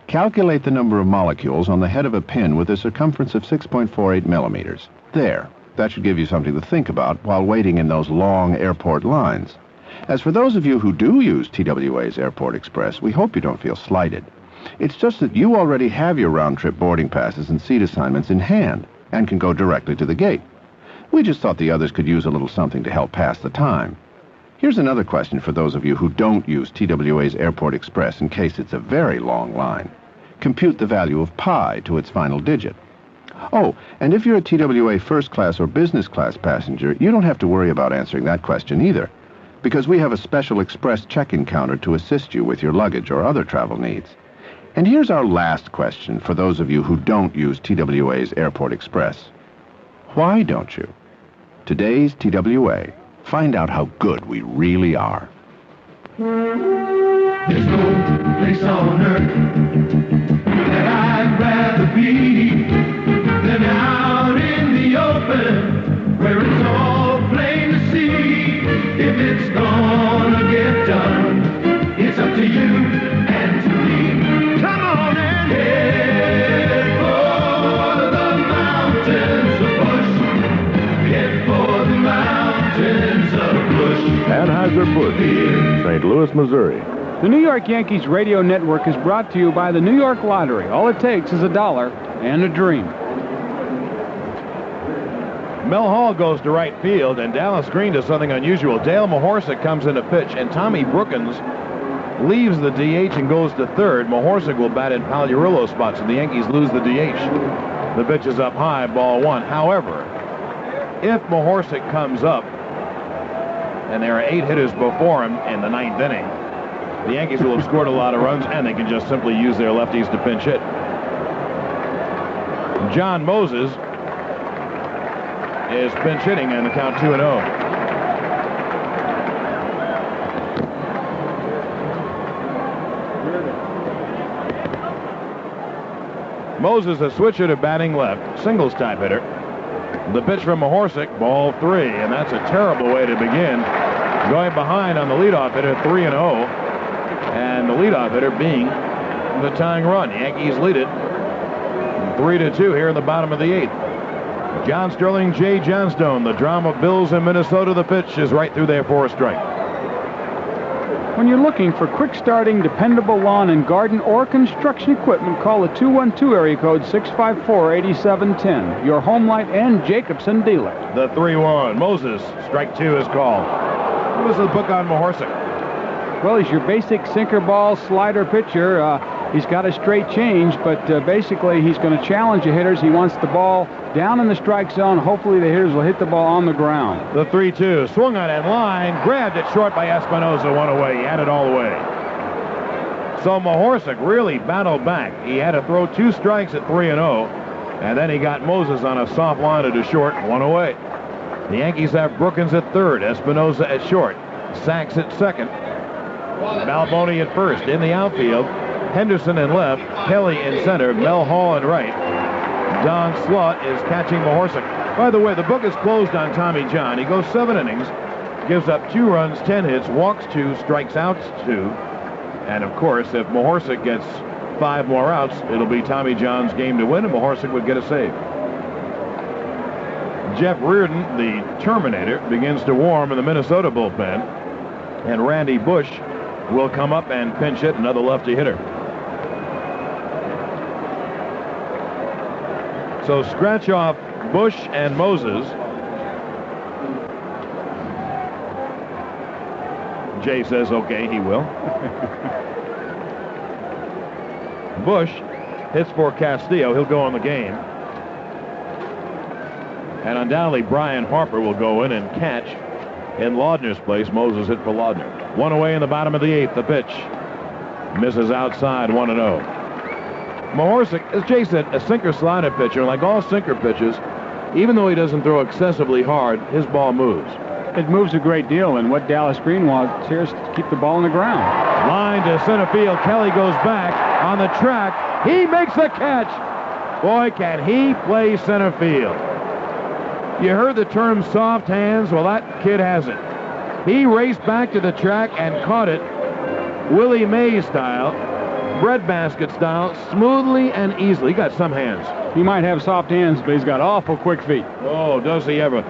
Speaker 16: Calculate the number of molecules on the head of a pin with a circumference of 6.48 millimeters. There. That should give you something to think about while waiting in those long airport lines. As for those of you who do use TWA's Airport Express, we hope you don't feel slighted. It's just that you already have your round-trip boarding passes and seat assignments in hand and can go directly to the gate. We just thought the others could use a little something to help pass the time. Here's another question for those of you who don't use TWA's Airport Express in case it's a very long line. Compute the value of pi to its final digit. Oh, and if you're a TWA first class or business class passenger, you don't have to worry about answering that question either, because we have a special express check-in counter to assist you with your luggage or other travel needs. And here's our last question for those of you who don't use TWA's Airport Express. Why don't you? Today's TWA. Find out how good we really are.
Speaker 10: There's no place on earth that I'd rather be than out in the open, where it's all plain to see. If it's gonna get done, it's up to you and to me. Come on and head for the mountains of Bush. Head for the mountains of Bush.
Speaker 1: Anheuser-Busch, St. Louis, Missouri.
Speaker 2: The New York Yankees radio network is brought to you by the New York Lottery. All it takes is $1 and a dream.
Speaker 1: Mel Hall goes to right field, and Dallas Green does something unusual. Dale Mahorsic comes in to pitch, and Tommy Brookins leaves the DH and goes to third. Mahorsic will bat in Pagliarulo's spot, so the Yankees lose the DH. The pitch is up high, ball one. However, if Mahorsic comes up, and there are 8 hitters before him in the 9th inning, the Yankees will have scored a lot of runs, and they can just simply use their lefties to pinch hit. John Moses is pinch hitting, and the count 2-0. Moses, a switcher to batting left, singles type hitter. The pitch from Mahorsic, ball 3, and that's a terrible way to begin. Going behind on the leadoff hitter, 3-0, and the leadoff hitter being the tying run. The Yankees lead it 3-2 here in the bottom of the 8th. John Sterling, Jay Johnstone, the drama Bills in Minnesota. The pitch is right through there for a strike.
Speaker 2: When you're looking for quick starting, dependable lawn and garden or construction equipment, call the 212 area code 654-8710. Your Homelight and Jacobson dealer.
Speaker 1: The 3-1. Moses, strike 2 is called. What was the book on Mahorsic?
Speaker 2: Well, he's your basic sinker ball slider pitcher. He's got a straight change, but basically he's going to challenge the hitters. He wants the ball down in the strike zone. Hopefully the hitters will hit the ball on the ground.
Speaker 1: The 3-2. Swung on that line. Grabbed it short by Espinosa. One away. He had it all the way. So Mahorsic really battled back. He had to throw 2 strikes at 3-0. And then he got Moses on a soft line to short. One away. The Yankees have Brookins at third. Espinosa at short. Sachs at second. Balboni at first. In the outfield, Henderson in left, Kelly in center, Mel Hall in right. Don Slaught is catching Mahorsic. By the way, the book is closed on Tommy John. He goes 7 innings, gives up 2 runs, 10 hits, walks 2, strikes out 2. And of course, if Mahorsic gets 5 more outs, it'll be Tommy John's game to win, and Mahorsic would get a save. Jeff Reardon, the Terminator, begins to warm in the Minnesota bullpen. And Randy Bush will come up and pinch hit, another lefty hitter. So scratch off Bush and Moses. Jay says, okay, he will. Bush hits for Castillo. He'll go on the game. And undoubtedly, Brian Harper will go in and catch in Laudner's place. Moses hit for Laudner. 1 away in the bottom of the 8th. The pitch misses outside, 1-0. Mahorsic, as Jay said, a sinker slider pitcher. Like all sinker pitches, even though he doesn't throw excessively hard, his ball moves.
Speaker 2: It moves a great deal, and what Dallas Green wants here is to keep the ball on the ground.
Speaker 1: Line to center field. Kelly goes back on the track. He makes the catch. Boy, can he play center field. You heard the term soft hands. Well, that kid has it. He raced back to the track and caught it Willie Mays style, breadbasket style, smoothly and easily. He got some hands.
Speaker 2: He might have soft hands, but he's got awful quick feet.
Speaker 1: Oh, does he ever.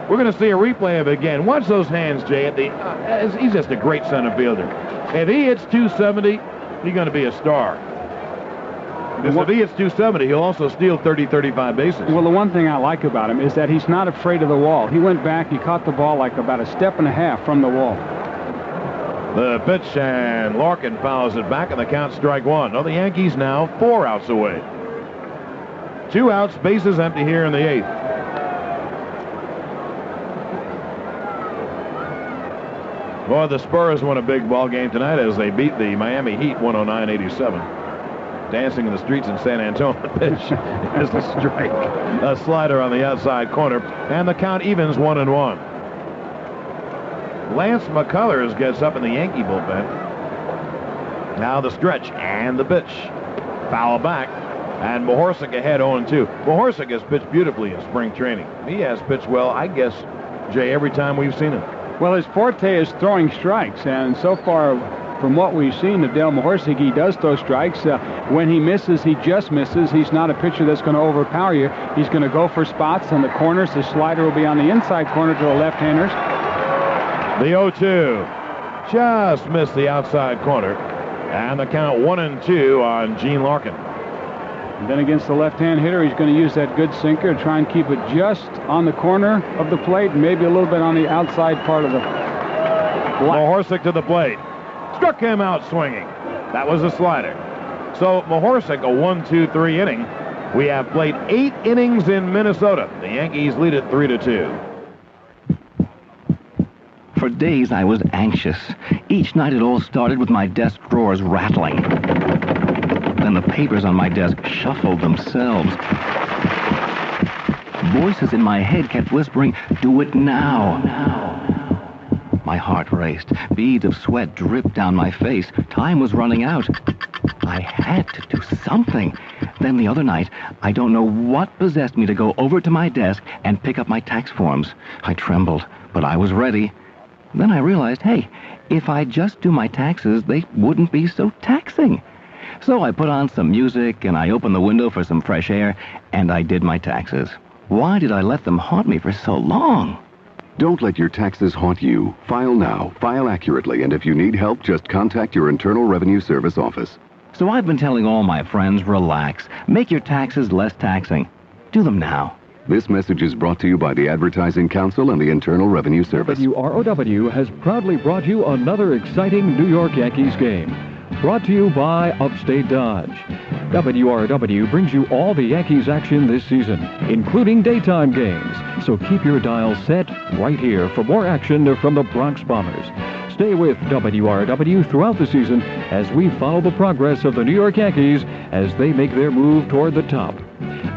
Speaker 1: We're going to see a replay of it again. Watch those hands, Jay. He's just a great center fielder. If he hits 270, he's going to be a star. Because if he hits 270, he'll also steal 30, 35 bases.
Speaker 2: Well, the one thing I like about him is that he's not afraid of the wall. He went back, he caught the ball like about a step and a half from the wall.
Speaker 1: The pitch, and Larkin fouls it back, and the count strike one. Oh, the Yankees now 4 outs away. 2 outs, bases empty here in the 8th. Boy, the Spurs won a big ball game tonight as they beat the Miami Heat 109-87. Dancing in the streets in San Antonio. Pitch is the strike. A slider on the outside corner, and the count evens 1-1. Lance McCullers gets up in the Yankee bullpen. Now the stretch and the pitch. Foul back, and Mahorsic ahead 0-2. Mahorsic has pitched beautifully in spring training. He has pitched well, I guess, Jay, every time we've seen him.
Speaker 2: Well, his forte is throwing strikes, and so far, from what we've seen of Dale Mahorsic, he does throw strikes. When he misses, he just misses. He's not a pitcher that's going to overpower you. He's going to go for spots in the corners. The slider will be on the inside corner to the left-handers.
Speaker 1: The 0-2 just missed the outside corner, and the count 1-2 on Gene Larkin.
Speaker 2: And then against the left-hand hitter, he's going to use that good sinker to try and keep it just on the corner of the plate, maybe a little bit on the outside part of the
Speaker 1: Mahorsic to the plate. Struck him out swinging. That was a slider. So Mahorsic, a 1-2-3 inning. We have played 8 innings in Minnesota. The Yankees lead it 3-2.
Speaker 17: For days I was anxious. Each night it all started with my desk drawers rattling. Then the papers on my desk shuffled themselves. Voices in my head kept whispering, "Do it now." My heart raced. Beads of sweat dripped down my face. Time was running out. I had to do something. Then the other night, I don't know what possessed me to go over to my desk and pick up my tax forms. I trembled, but I was ready. Then I realized, hey, if I just do my taxes, they wouldn't be so taxing. So I put on some music, and I opened the window for some fresh air, and I did my taxes. Why did I let them haunt me for so long?
Speaker 18: Don't let your taxes haunt you. File now, file accurately, and if you need help, just contact your Internal Revenue Service office.
Speaker 17: So I've been telling all my friends, relax. Make your taxes less taxing. Do them now.
Speaker 18: This message is brought to you by the Advertising Council and the Internal Revenue Service.
Speaker 12: WROW has proudly brought you another exciting New York Yankees game. Brought to you by Upstate Dodge. WROW brings you all the Yankees action this season, including daytime games. So keep your dial set right here for more action from the Bronx Bombers. Stay with WROW throughout the season as we follow the progress of the New York Yankees as they make their move toward the top.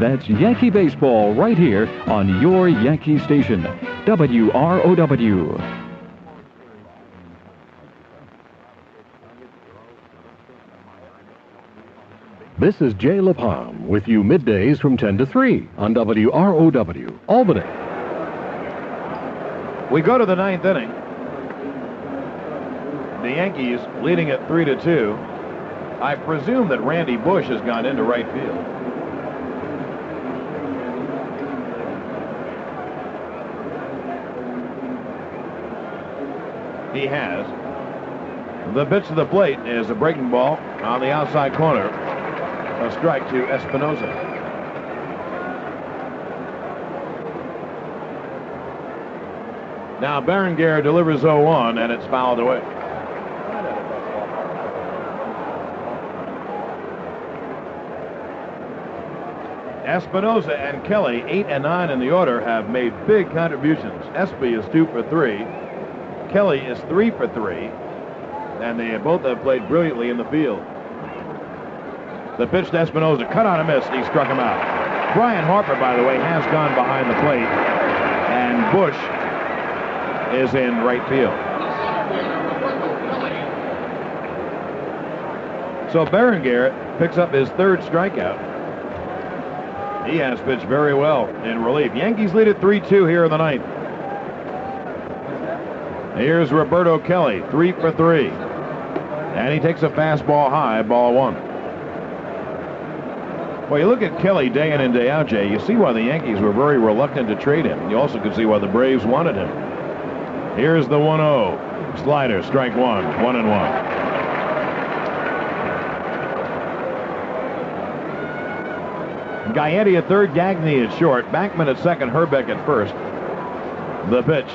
Speaker 12: That's Yankee baseball right here on your Yankee station, WROW. This is Jay LaPalme with you middays from 10 to 3 on WROW, Albany.
Speaker 1: We go to the 9th inning. The Yankees leading it 3-2. I presume that Randy Bush has gone into right field. He has. The pitch to the plate is a breaking ball on the outside corner. A strike to Espinosa. Now Berenguer delivers 0-1, and it's fouled away. Espinosa and Kelly, 8 and 9 in the order, have made big contributions. Espy is 2 for 3. Kelly is 3 for 3. And they both have played brilliantly in the field. The pitch to Espinosa, cut on a miss, and he struck him out. Brian Harper, by the way, has gone behind the plate. And Bush is in right field. So Berenguer picks up his third strikeout. He has pitched very well in relief. Yankees lead at 3-2 here in the ninth. Here's Roberto Kelly, 3 for 3. And he takes a fastball high, ball 1. Well, you look at Kelly day in and day out, Jay, you see why the Yankees were very reluctant to trade him. You also can see why the Braves wanted him. Here's the 1-0. Slider, strike 1, 1-1. Gaetti at third, Gagne at short, Backman at second, Herbeck at first. The pitch.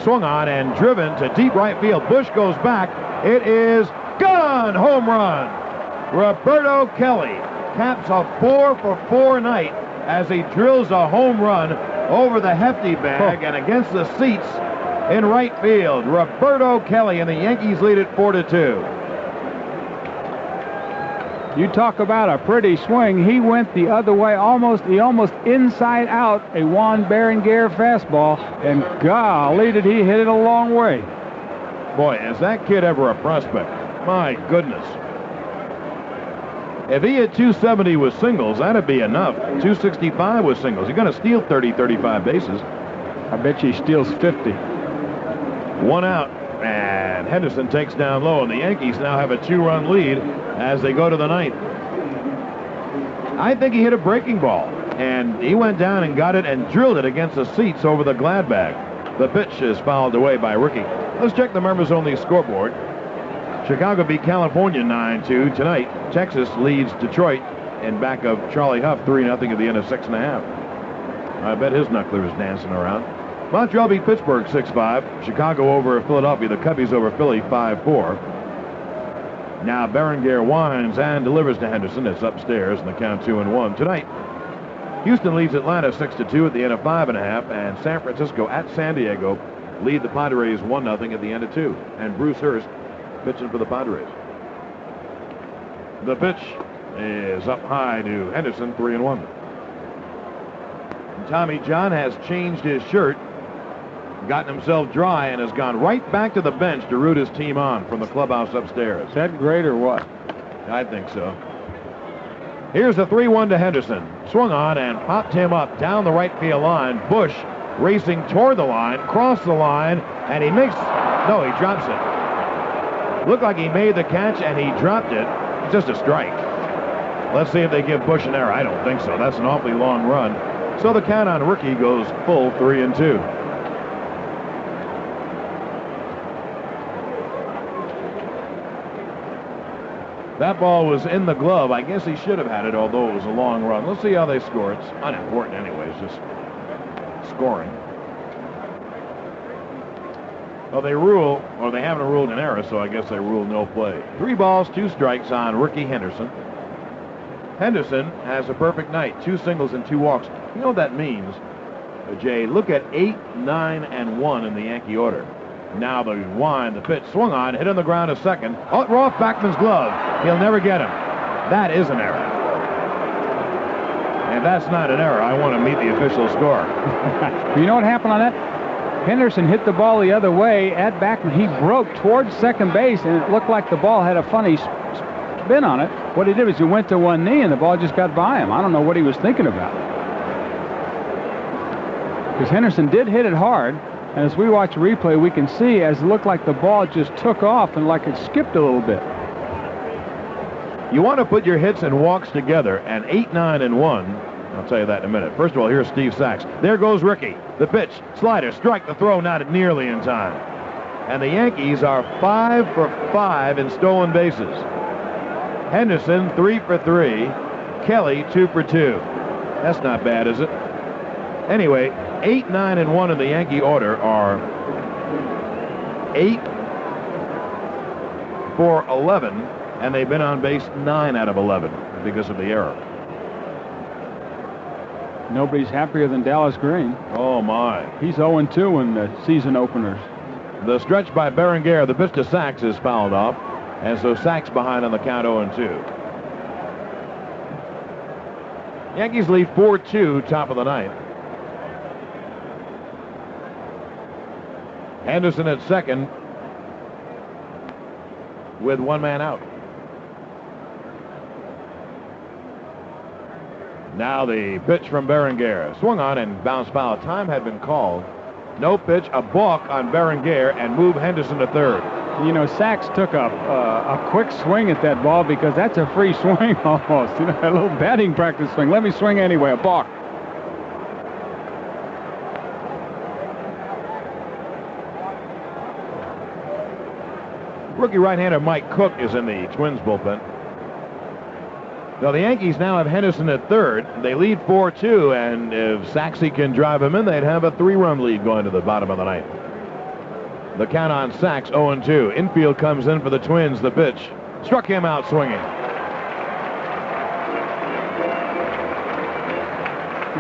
Speaker 1: Swung on and driven to deep right field. Bush goes back. It is gone! Home run! Roberto Kelly caps a 4 for 4 night as he drills a home run over the hefty bag and against the seats in right field. Roberto Kelly, and the Yankees lead it 4-2.
Speaker 2: You talk about a pretty swing. He went the other way, he almost inside out a Juan Berenguer fastball, and golly, did he hit it a long way.
Speaker 1: Boy, is that kid ever a prospect. My goodness. If he hit 270 with singles, that'd be enough. 265 with singles. You're going to steal 30, 35 bases.
Speaker 2: I bet you he steals 50.
Speaker 1: 1 out, and Henderson takes down low, and the Yankees now have a 2-run lead as they go to the ninth. I think he hit a breaking ball, and he went down and got it and drilled it against the seats over the glad bag. The pitch is fouled away by Ricky. Let's check the members-only scoreboard. Chicago beat California 9-2. Tonight, Texas leads Detroit in back of Charlie Huff 3-0 at the end of 6.5. I bet his knuckler is dancing around. Montreal beat Pittsburgh 6-5. Chicago over Philadelphia. The Cubbies over Philly 5-4. Now Berenguer winds and delivers to Henderson. It's upstairs, and the count 2-1. Tonight, Houston leads Atlanta 6-2 at the end of 5.5, and San Francisco at San Diego lead the Padres 1-0 at the end of 2. And Bruce Hurst pitching for the Padres. The pitch is up high to Henderson, 3-1. Tommy John has changed his shirt, gotten himself dry, and has gone right back to the bench to root his team on from the clubhouse upstairs.
Speaker 2: Is that great or what?
Speaker 1: I think so. Here's the 3-1 to Henderson. Swung on and popped him up down the right field line. Bush racing toward the line, crossed the line, and he drops it. Looked like he made the catch, and he dropped it. It's just a strike. Let's see if they give Bush an error. I don't think so. That's an awfully long run. So the count on Ricky goes full 3-2. That ball was in the glove. I guess he should have had it, although it was a long run. Let's see how they score. It's unimportant anyways, just scoring. Well, they haven't ruled an error, so I guess they ruled no play. 3 balls, 2 strikes on Ricky Henderson. Henderson has a perfect night. 2 singles and 2 walks. You know what that means, Jay? Look at 8, 9, and 1 in the Yankee order. Now the wind, the pitch, swung on, hit on the ground a second. Oh, off Backman's glove. He'll never get him. That is an error. And that's not an error. I want to meet the official score.
Speaker 2: You know what happened on that? Henderson hit the ball the other way at Backman. He broke towards second base, and it looked like the ball had a funny spin on it. What he did was he went to one knee, and the ball just got by him. I don't know what he was thinking about. Because Henderson did hit it hard, and as we watch the replay, we can see as it looked like the ball just took off and like it skipped a little bit.
Speaker 1: You want to put your hits and walks together, and 8, 9, and 1. I'll tell you that in a minute. First of all, here's Steve Sachs. There goes Ricky. The pitch, slider, strike, the throw, not nearly in time. And the Yankees are 5 for 5 in stolen bases. Henderson 3 for 3. Kelly 2 for 2. That's not bad, is it? Anyway, 8, 9, and 1 in the Yankee order are 8 for 11, and they've been on base 9 out of 11 because of the error.
Speaker 2: Nobody's happier than Dallas Green.
Speaker 1: Oh, my.
Speaker 2: He's 0-2 in the season openers.
Speaker 1: The stretch by Berenguer, the pitch to Sachs is fouled off, and so Sachs behind on the count 0-2. Yankees lead 4-2, top of the ninth. Henderson at second with one man out. Now the pitch from Berenguer. Swung on and bounced foul. Time had been called. No pitch, a balk on Berenguer, and move Henderson to third.
Speaker 2: You know, Sachs took a quick swing at that ball because that's a free swing almost. You know, a little batting practice swing. Let me swing anyway, a balk.
Speaker 1: Rookie right-hander Mike Cook is in the Twins bullpen. Now, the Yankees now have Henderson at third. They lead 4-2, and if Saxey can drive him in, they'd have a 3-run lead going to the bottom of the ninth. The count on Sachs, 0-2. Infield comes in for the Twins. The pitch struck him out swinging.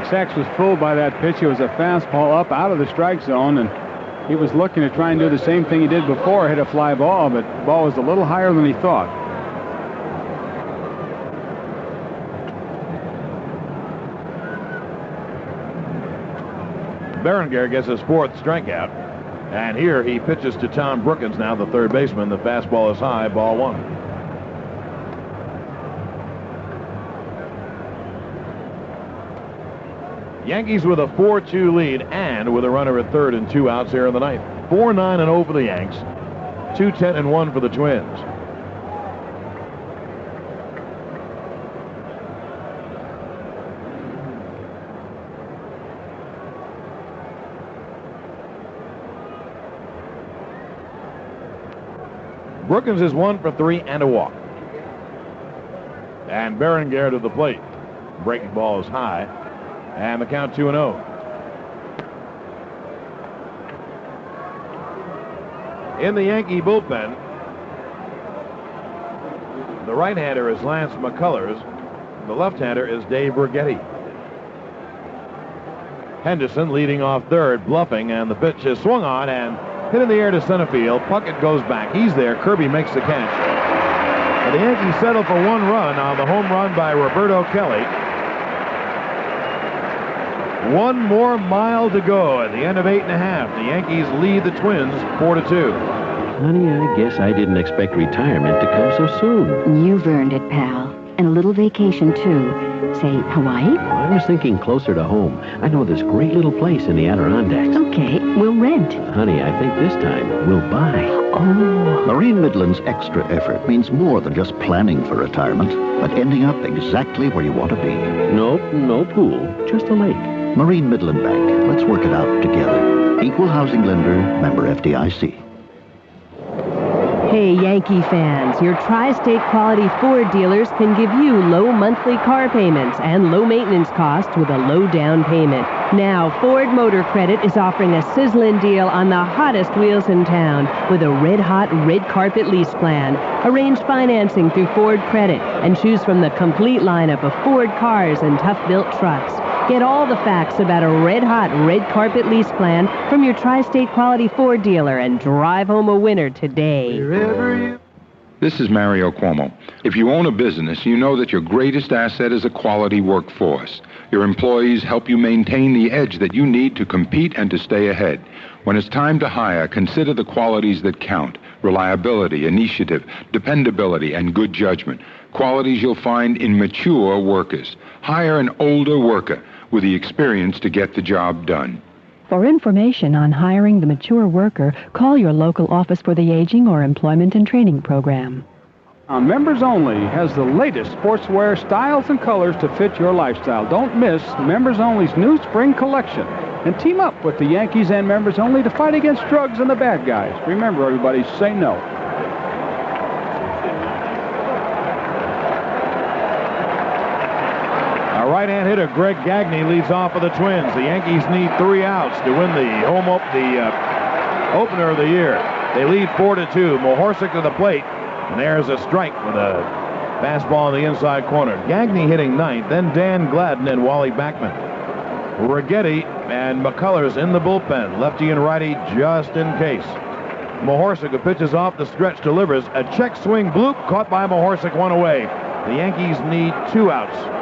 Speaker 2: Sachs was fooled by that pitch. It was a fastball up out of the strike zone, and he was looking to try and do the same thing he did before, hit a fly ball, but the ball was a little higher than he thought.
Speaker 1: Berenguer gets his fourth strikeout. And here he pitches to Tom Brookins, now the third baseman. The fastball is high, ball one. Yankees with a 4-2 lead and with a runner at third and 2 outs here in the ninth. 4-9-0 for the Yanks. 2-10-1 for the Twins. Brookins is 1 for 3 and a walk. And Berenguer to the plate. Breaking ball is high. And the count 2-0. In the Yankee bullpen, the right-hander is Lance McCullers. The left-hander is Dave Rigetti. Henderson leading off third, bluffing, and the pitch is swung on and hit in the air to center field. Puckett goes back. He's there. Kirby makes the catch. And the Yankees settle for 1 run on the home run by Roberto Kelly. 1 more mile to go at the end of 8.5. The Yankees lead the Twins 4-2.
Speaker 21: Honey, I guess I didn't expect retirement to come so soon.
Speaker 3: You've earned it, pal. And a little vacation, too. Say, Hawaii?
Speaker 21: I was thinking closer to home. I know this great little place in the Adirondacks.
Speaker 3: Okay, we'll rent.
Speaker 21: Honey, I think this time we'll buy.
Speaker 3: Oh.
Speaker 7: Marine Midland's extra effort means more than just planning for retirement, but ending up exactly where you want to be.
Speaker 21: Nope, no pool, just a lake.
Speaker 7: Marine Midland Bank. Let's work it out together. Equal housing lender, member FDIC.
Speaker 20: Hey, Yankee fans, your Tri-State quality Ford dealers can give you low monthly car payments and low maintenance costs with a low down payment. Now, Ford Motor Credit is offering a sizzling deal on the hottest wheels in town with a red-hot red carpet lease plan. Arrange financing through Ford Credit and choose from the complete lineup of Ford cars and tough-built trucks. Get all the facts about a red-hot red carpet lease plan from your Tri-State quality Ford dealer and drive home a winner today.
Speaker 23: This is Mario Cuomo. If you own a business, you know that your greatest asset is a quality workforce. Your employees help you maintain the edge that you need to compete and to stay ahead. When it's time to hire, consider the qualities that count: reliability, initiative, dependability, and good judgment. Qualities you'll find in mature workers. Hire an older worker with the experience to get the job done.
Speaker 6: For information on hiring the mature worker, call your local office for the aging or employment and training program.
Speaker 2: Members Only has the latest sportswear styles and colors to fit your lifestyle. Don't miss Members Only's new spring collection and team up with the Yankees and Members Only to fight against drugs and the bad guys. Remember, everybody, say no.
Speaker 1: Right-hand hitter Greg Gagne leads off for the Twins. The Yankees need 3 outs to win the opener of the year. They lead 4-2. Mohorsic to the plate, and there's a strike with a fastball in the inside corner. Gagne hitting ninth, then Dan Gladden and Wally Backman. Rigetti and McCullers in the bullpen, lefty and righty just in case. Mohorsic, who pitches off the stretch, delivers a check swing bloop caught by Mohorsic, 1 away. The Yankees need 2 outs.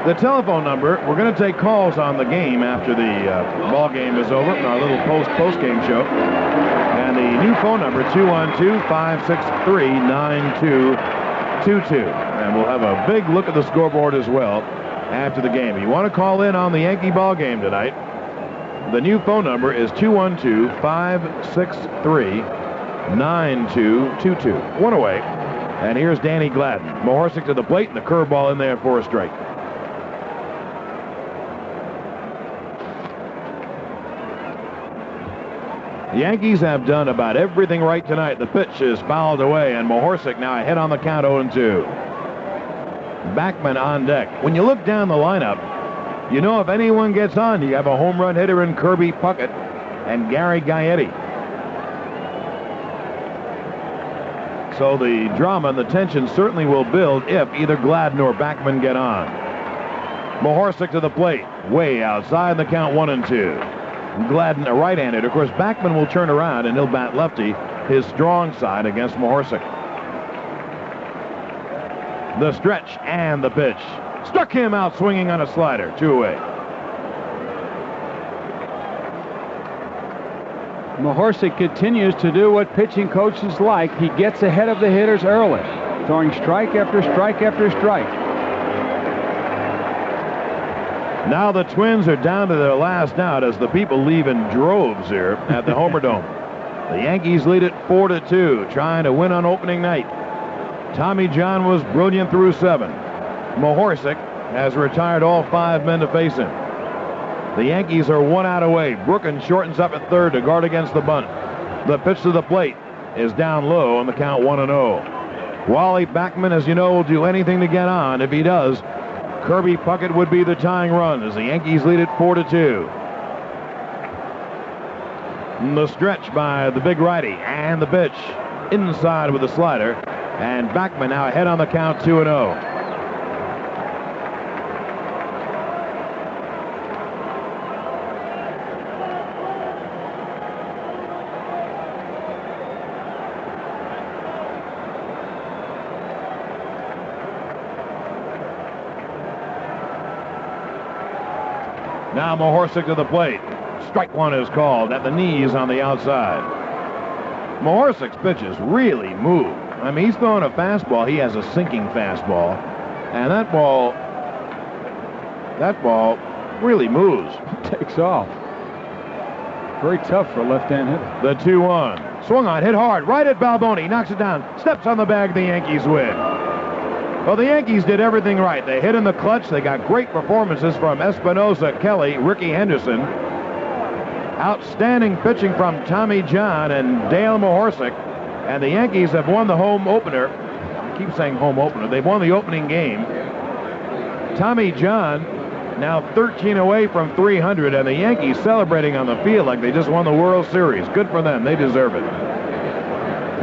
Speaker 1: The telephone number, we're going to take calls on the game after the ball game is over in our little post-game show. And the new phone number, 212-563-9222. And we'll have a big look at the scoreboard as well after the game. If you want to call in on the Yankee ball game tonight, the new phone number is 212-563-9222. One away. And here's Danny Gladden. Mahorsic to the plate and the curveball in there for a strike. The Yankees have done about everything right tonight. The pitch is fouled away, and Mahorsic now ahead on the count 0-2. Backman on deck. When you look down the lineup, you know if anyone gets on, you have a home run hitter in Kirby Puckett and Gary Gaetti. So the drama and the tension certainly will build if either Gladden or Backman get on. Mahorsic to the plate, way outside the count 1-2. Gladden, a right-handed. Of course, Backman will turn around and he'll bat lefty, his strong side against Mahorsic. The stretch and the pitch. Struck him out swinging on a slider. 2 away.
Speaker 2: Mahorsic continues to do what pitching coaches like. He gets ahead of the hitters early, throwing strike after strike after strike.
Speaker 1: Now the Twins are down to their last out as the people leave in droves here at the Homer Dome. The Yankees lead it 4-2, trying to win on opening night. Tommy John was brilliant through 7. Mahorsic has retired all 5 men to face him. The Yankees are 1 out away. Brookins shortens up at third to guard against the bunt. The pitch to the plate is down low on the count 1-0. Wally Backman, as you know, will do anything to get on. If he does, Kirby Puckett would be the tying run as the Yankees lead it 4-2. The stretch by the big righty and the pitch inside with the slider, and Backman now ahead on the count 2-0. Now Mahorsic to the plate. Strike one is called at the knees on the outside. Mahorsic's pitches really move. I mean, he's throwing a fastball. He has a sinking fastball. And that ball really moves.
Speaker 2: Takes off. Very tough for a left-hand hitter.
Speaker 1: The 2-1. Swung on, hit hard, right at Balboni. Knocks it down. Steps on the bag. The Yankees win. Well, the Yankees did everything right. They hit in the clutch. They got great performances from Espinosa, Kelly, Ricky Henderson. Outstanding pitching from Tommy John and Dale Mahorsic. And the Yankees have won the home opener. I keep saying home opener. They've won the opening game. Tommy John now 13 away from 300, and the Yankees celebrating on the field like they just won the World Series. Good for them. They deserve it.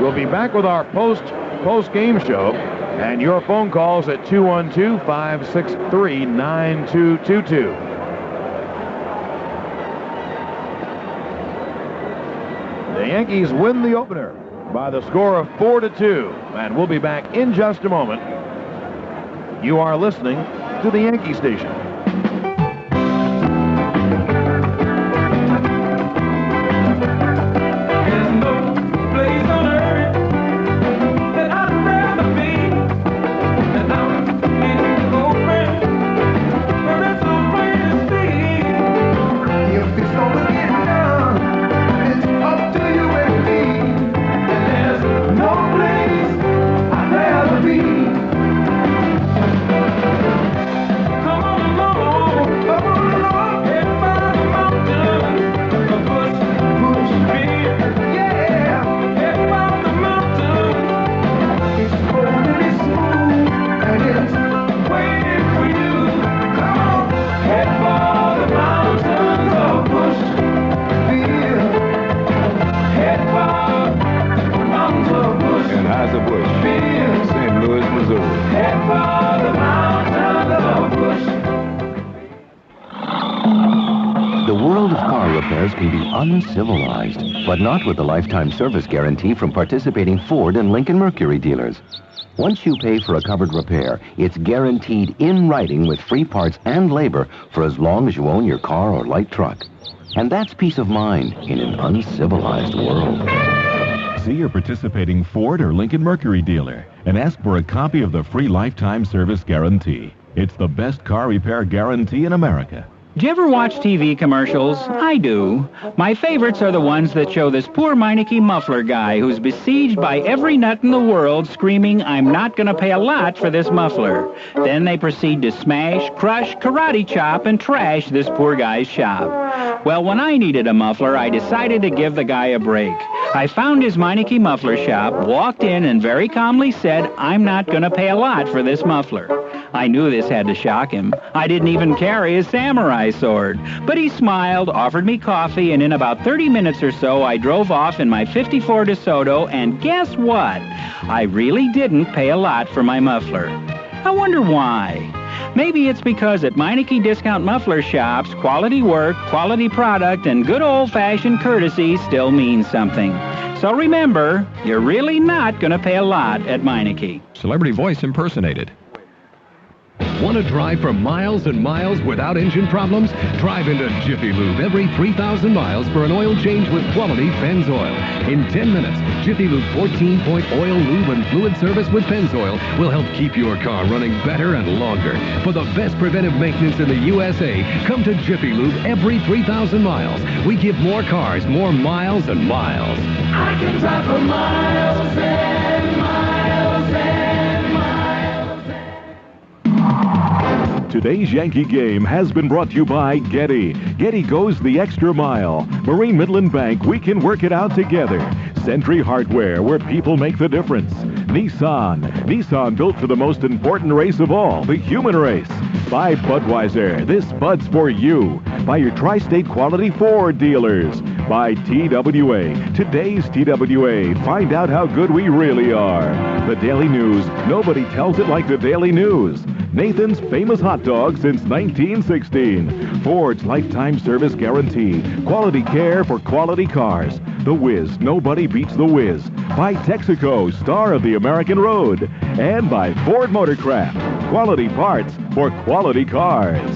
Speaker 1: We'll be back with our post-game show. And your phone calls at 212-563-9222. The Yankees win the opener by the score of 4-2. And we'll be back in just a moment. You are listening to the Yankee Station.
Speaker 8: Uncivilized, but not with the lifetime service guarantee from participating Ford and Lincoln Mercury dealers. Once you pay for a covered repair, it's guaranteed in writing with free parts and labor for as long as you own your car or light truck. And that's peace of mind in an uncivilized world.
Speaker 5: See your participating Ford or Lincoln Mercury dealer and ask for a copy of the free lifetime service guarantee. It's the best car repair guarantee in America.
Speaker 9: Do you ever watch TV commercials? I do. My favorites are the ones that show this poor Meineke muffler guy who's besieged by every nut in the world screaming, "I'm not going to pay a lot for this muffler." Then they proceed to smash, crush, karate chop, and trash this poor guy's shop. Well, when I needed a muffler, I decided to give the guy a break. I found his Meineke muffler shop, walked in, and very calmly said, "I'm not going to pay a lot for this muffler." I knew this had to shock him. I didn't even carry his samurai sword. But he smiled, offered me coffee, and in about 30 minutes or so, I drove off in my '54 DeSoto, and guess what? I really didn't pay a lot for my muffler. I wonder why. Maybe it's because at Meineke discount muffler shops, quality work, quality product, and good old-fashioned courtesy still means something. So remember, you're really not going to pay a lot at Meineke.
Speaker 12: Celebrity voice impersonated. Want to drive for miles and miles without engine problems? Drive into Jiffy Lube every 3,000 miles for an oil change with quality Pennzoil. In 10 minutes, Jiffy Lube 14-point oil, lube, and fluid service with Pennzoil will help keep your car running better and longer. For the best preventive maintenance in the USA, come to Jiffy Lube every 3,000 miles. We give more cars more miles and miles.
Speaker 10: I can drive for miles and miles and miles.
Speaker 5: Today's Yankee game has been brought to you by Getty. Getty goes the extra mile. Marine Midland Bank, we can work it out together. Century Hardware, where people make the difference. Nissan built for the most important race of all, the human race. By Budweiser, this Bud's for you. By your tri-state quality Ford dealers. By TWA, today's TWA. Find out how good we really are. The Daily News, nobody tells it like the Daily News. Nathan's famous hot dog since 1916. Ford's lifetime service guarantee. Quality care for quality cars. The Whiz, nobody beats the Whiz. By Texaco, star of the American road. And by Ford Motorcraft, quality parts for quality cars.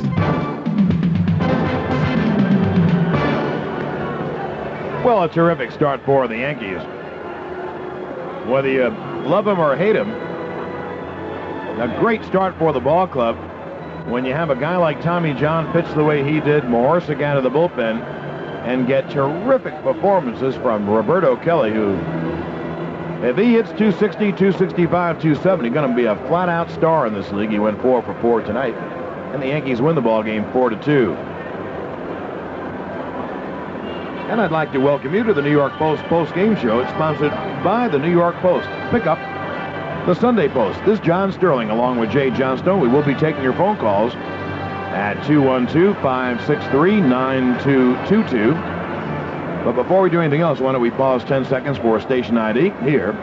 Speaker 1: Well, a terrific start for the Yankees. Whether you love them or hate them, a great start for the ball club when you have a guy like Tommy John pitch the way he did, Mahorsic out of the bullpen, and get terrific performances from Roberto Kelly, who, if he hits 260, 265, 270, going to be a flat-out star in this league. He went 4 for 4 tonight, and the Yankees win the ball game 4-2. And I'd like to welcome you to the New York Post post-game show. It's sponsored by the New York Post. Pick up the Sunday Post. This is John Sterling along with Jay Johnstone. We will be taking your phone calls at 212-563-9222. But before we do anything else, why don't we pause 10 seconds for station ID here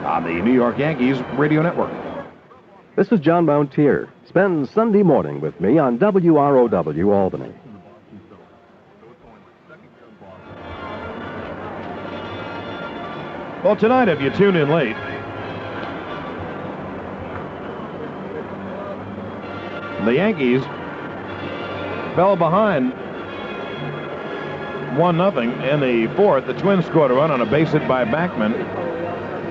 Speaker 1: on the New York Yankees Radio Network.
Speaker 4: This is John Mountier. Spend Sunday morning with me on WROW-Albany.
Speaker 1: Well, tonight, if you tune in late, the Yankees fell behind 1-0 in the fourth. The Twins scored a run on a base hit by Backman,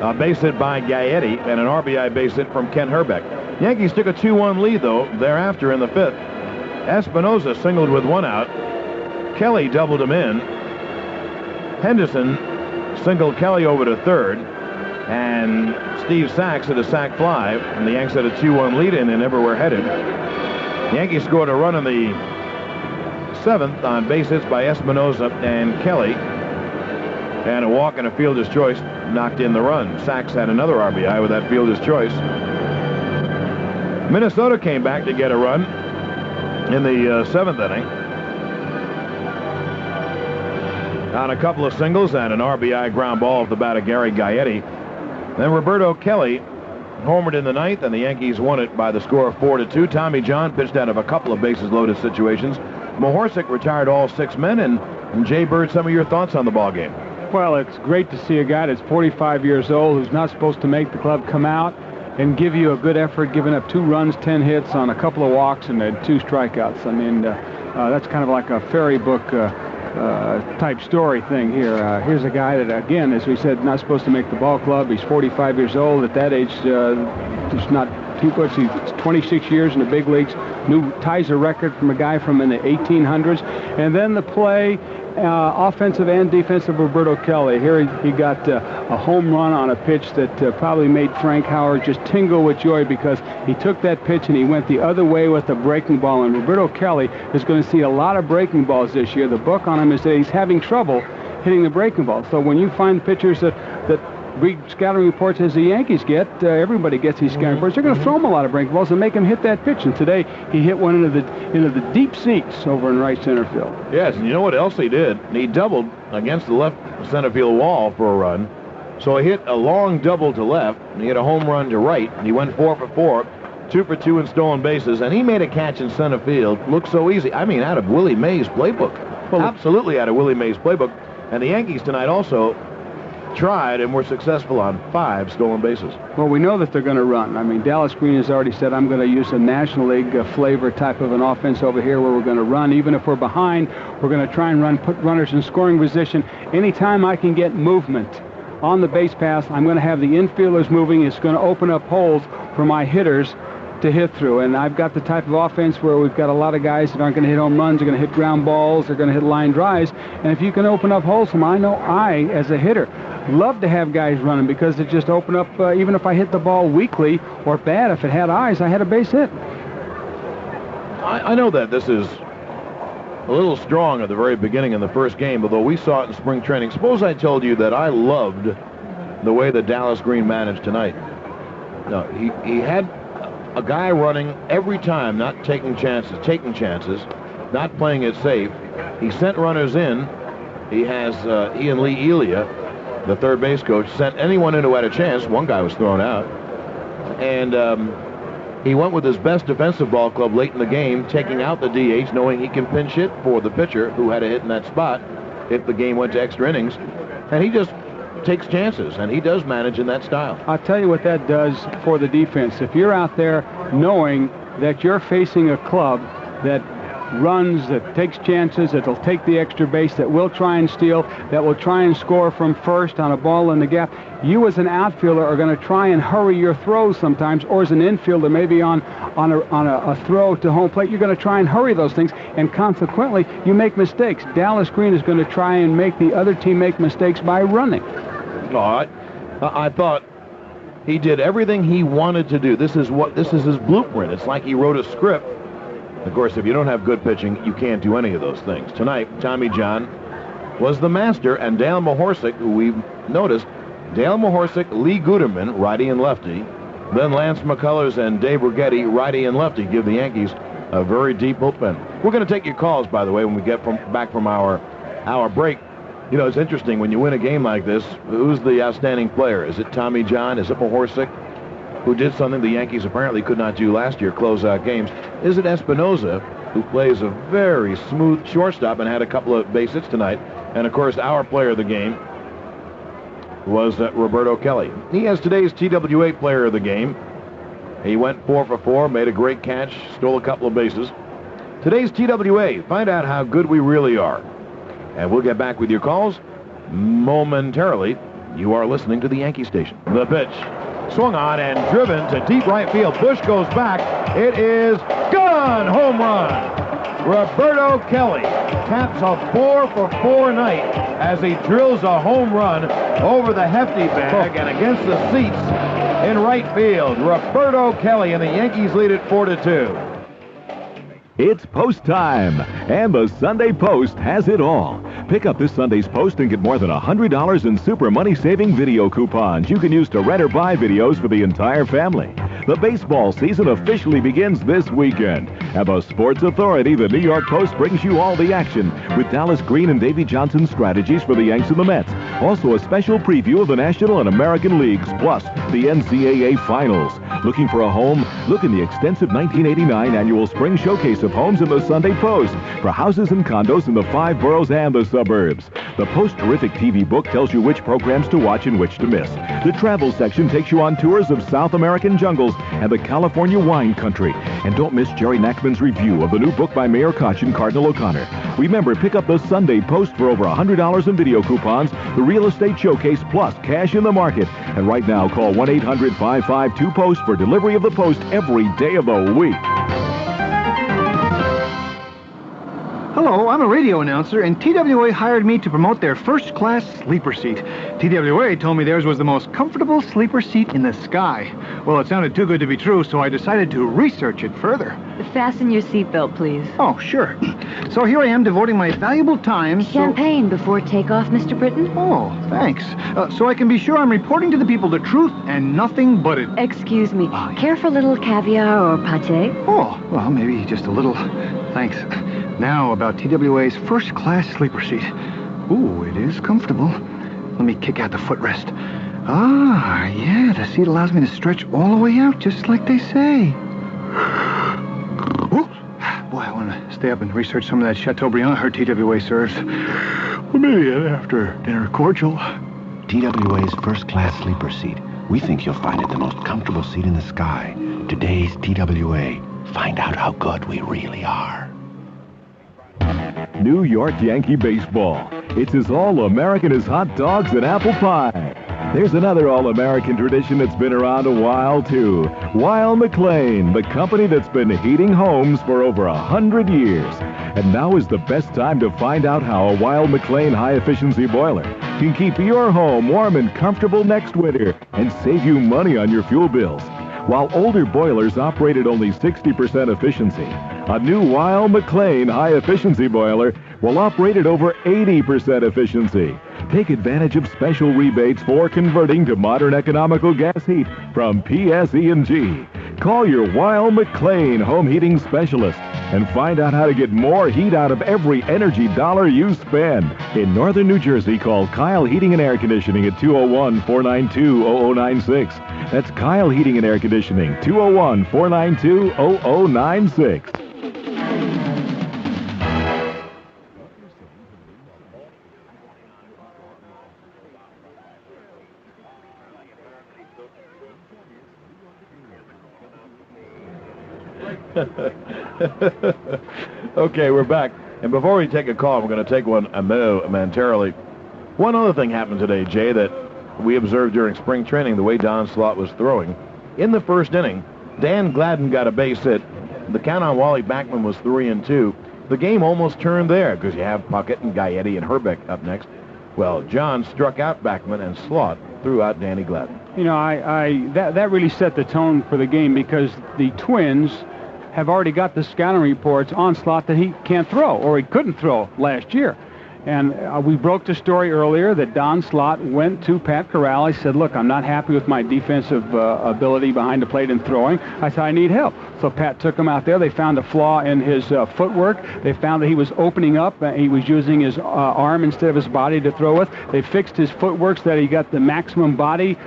Speaker 1: a base hit by Gaetti, and an RBI base hit from Ken Herbeck. Yankees took a 2-1 lead, though, thereafter in the fifth. Espinosa singled with 1 out. Kelly doubled him in. Henderson singled Kelly over to third, and Steve Sachs hit a sac fly, and the Yanks had a 2-1 lead in and everywhere headed. The Yankees scored a run in the seventh on base hits by Espinosa and Kelly, and a walk and a fielder's choice knocked in the run. Sachs had another RBI with that fielder's choice. Minnesota came back to get a run in the seventh inning on a couple of singles and an RBI ground ball off the bat of Gary Gaetti. Then Roberto Kelly homered in the ninth, and the Yankees won it by the score of 4-2. Tommy John pitched out of a couple of bases-loaded situations. Mahorsic retired all 6 men, and Jay Bird, some of your thoughts on the ball game?
Speaker 2: Well, it's great to see a guy that's 45 years old who's not supposed to make the club come out and give you a good effort, giving up 2 runs, 10 hits on a couple of walks and 2 strikeouts. I mean, that's kind of like a fairy book type story thing here. Here's a guy that, again, as we said, not supposed to make the ball club. He's 45 years old. At that age, just not too much. He's 26 years in the big leagues. Ties a record from a guy from in the 1800s. And then the play, offensive and defensive, Roberto Kelly. Here he got a home run on a pitch that probably made Frank Howard just tingle with joy, because he took that pitch and he went the other way with a breaking ball. And Roberto Kelly is going to see a lot of breaking balls this year. The book on him is that he's having trouble hitting the breaking ball. So when you find pitchers that read scouting reports as the Yankees get, everybody gets these scouting reports, they're going to throw him a lot of breaking balls and make him hit that pitch. And today he hit one into the deep seats over in right center field.
Speaker 1: Yes, and you know what else he did? He doubled against the left center field wall for a run. So he hit a long double to left, and he hit a home run to right, and he went 4 for 4, 2 for 2 in stolen bases, and he made a catch in center field. Looked so easy. I mean, out of Willie Mays' playbook. Well, absolutely out of Willie Mays' playbook. And the Yankees tonight also tried and were successful on 5 stolen bases.
Speaker 2: Well, we know that they're going to run. I mean, Dallas Green has already said, I'm going to use a National League flavor type of an offense over here where we're going to run. Even if we're behind, we're going to try and put runners in scoring position. Anytime I can get movement on the base pass, I'm going to have the infielders moving. It's going to open up holes for my hitters to hit through. And I've got the type of offense where we've got a lot of guys that aren't going to hit home runs, they're going to hit ground balls, they're going to hit line drives. And if you can open up holes for them, I know I, as a hitter, love to have guys running, because it just open up, even if I hit the ball weakly or bad, if it had eyes, I had a base hit.
Speaker 1: I know that this is a little strong at the very beginning in the first game, although we saw it in spring training. Suppose I told you that I loved the way that Dallas Green managed tonight. No, he had a guy running every time, not taking chances, not playing it safe. He sent runners in. He has Ian Lee Elia, the third base coach, sent anyone in who had a chance. One guy was thrown out. And he went with his best defensive ball club late in the game, taking out the DH, knowing he can pinch hit for the pitcher who had a hit in that spot if the game went to extra innings. And he just takes chances, and he does manage in that style.
Speaker 2: I'll tell you what that does for the defense. If you're out there knowing that you're facing a club that runs, that takes chances, that'll take the extra base, that will try and steal, that will try and score from first on a ball in the gap, you as an outfielder are going to try and hurry your throws sometimes, or as an infielder, maybe on a throw to home plate, you're going to try and hurry those things, and consequently, you make mistakes. Dallas Green is going to try and make the other team make mistakes by running.
Speaker 1: No, I thought he did everything he wanted to do. This is his blueprint. It's like he wrote a script. Of course, if you don't have good pitching, you can't do any of those things. Tonight, Tommy John was the master, and Dale Mahorsic, who we've noticed, Dale Mahorsic, Lee Guterman, righty and lefty, then Lance McCullers and Dave Righetti, righty and lefty, give the Yankees a very deep bullpen. We're going to take your calls, by the way, when we get back from our break. You know, it's interesting, when you win a game like this, who's the outstanding player? Is it Tommy John? Is it Mahorsic, who did something the Yankees apparently could not do last year, close out games? Is it Espinosa, who plays a very smooth shortstop and had a couple of base hits tonight? And, of course, our player of the game was Roberto Kelly. He has today's TWA player of the game. He went 4 for 4, made a great catch, stole a couple of bases. Today's TWA, find out how good we really are. And we'll get back with your calls momentarily. You are listening to the Yankee Station. The pitch. Swung on and driven to deep right field. Bush goes back. It is gone. Home run. Roberto Kelly taps a 4 for 4 night as he drills a home run over the hefty bag and against the seats in right field. Roberto Kelly, and the Yankees lead it 4-2.
Speaker 5: It's Post time, and the Sunday Post has it all. Pick up this Sunday's Post and get more than $100 in super money-saving video coupons you can use to rent or buy videos for the entire family. The baseball season officially begins this weekend. And the Sports Authority, the New York Post, brings you all the action with Dallas Green and Davy Johnson's strategies for the Yanks and the Mets. Also a special preview of the National and American Leagues, plus the NCAA Finals. Looking for a home? Look in the extensive 1989 annual Spring Showcase of Homes in the Sunday Post for houses and condos in the 5 boroughs and the suburbs. The Post Terrific TV book tells you which programs to watch and which to miss. The travel section takes you on tours of South American jungles and the California wine country. And don't miss Jerry Nachman's review of the new book by Mayor Koch and Cardinal O'Connor. Remember, pick up the Sunday Post for over $100 in video coupons, the Real Estate Showcase, plus cash in the market. And right now, call 1-800-552-POST for delivery of the Post every day of the week.
Speaker 13: Hello, I'm a radio announcer, and TWA hired me to promote their first-class sleeper seat. TWA told me theirs was the most comfortable sleeper seat in the sky. Well, it sounded too good to be true, so I decided to research it further.
Speaker 14: Fasten your seatbelt, please.
Speaker 13: Oh, sure. So here I am devoting my valuable time.
Speaker 14: Champagne before takeoff, Mr. Britton?
Speaker 13: Oh, thanks. So I can be sure I'm reporting to the people the truth and nothing but it.
Speaker 14: Excuse me. Care for a little caviar or pâté?
Speaker 13: Oh, well, maybe just a little. Thanks. Now about TWA's first-class sleeper seat. Ooh, it is comfortable. Let me kick out the footrest. Ah, yeah, the seat allows me to stretch all the way out, just like they say. Ooh, boy, I want to stay up and research some of that Chateaubriand her TWA serves. Well, maybe an after-dinner cordial.
Speaker 7: TWA's first-class sleeper seat. We think you'll find it the most comfortable seat in the sky. Today's TWA. Find out how good we really are.
Speaker 5: New York Yankee baseball. It's as all-American as hot dogs and apple pie. There's another all-American tradition that's been around a while, too. Weil-McLain, the company that's been heating homes for over 100 years. And now is the best time to find out how a Weil-McLain high-efficiency boiler can keep your home warm and comfortable next winter and save you money on your fuel bills. While older boilers operate at only 60% efficiency, a new Weil-McLain high-efficiency boiler will operate at over 80% efficiency. Take advantage of special rebates for converting to modern economical gas heat from PSE&G. Call your Weil-McLain home heating specialist and find out how to get more heat out of every energy dollar you spend. In northern New Jersey, call Kyle Heating and Air Conditioning at 201-492-0096. That's Kyle Heating and Air Conditioning, 201-492-0096.
Speaker 1: Okay, we're back. And before we take a call, we're going to take one momentarily. One other thing happened today, Jay, that we observed during spring training, the way Don Slott was throwing. In the first inning, Dan Gladden got a base hit. The count on Wally Backman was 3-2. The game almost turned there because you have Puckett and Gaetti and Herbeck up next. Well, John struck out Backman and Slott threw out Danny Gladden.
Speaker 2: You know, that really set the tone for the game because the Twins have already got the scouting reports on Slott that he can't throw, or he couldn't throw last year. And we broke the story earlier that Don Slott went to Pat Corral. He said, look, I'm not happy with my defensive ability behind the plate and throwing. I said, I need help. So Pat took him out there. They found a flaw in his footwork. They found that he was opening up. He was using his arm instead of his body to throw with. They fixed his footwork so that he got the maximum body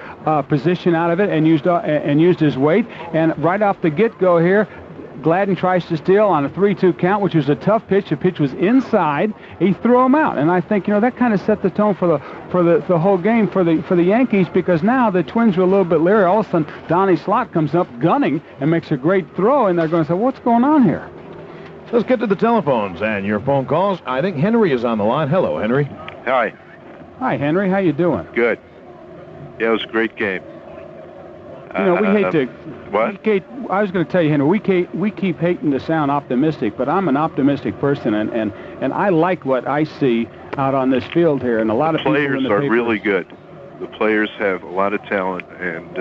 Speaker 2: position out of it and used his weight. And right off the get-go here, Gladden tries to steal on a 3-2 count, which was a tough pitch. The pitch was inside. He threw him out, and I think that kind of set the tone for the whole game for the Yankees because now the Twins were a little bit leery. All of a sudden, Donnie Slott comes up gunning and makes a great throw, and they're going to say, "What's going on here?"
Speaker 1: Let's get to the telephones and your phone calls. I think Henry is on the line. Hello, Henry.
Speaker 19: Hi.
Speaker 2: Hi, Henry. How you doing?
Speaker 19: Good. Yeah, it was a great game.
Speaker 2: We hate to.
Speaker 19: What?
Speaker 2: I was going to tell you, Henry, we keep hating to sound optimistic, but I'm an optimistic person, and I like what I see out on this field here, and a lot of people in the
Speaker 19: players are
Speaker 2: papers.
Speaker 19: really good. The players have a lot of talent, and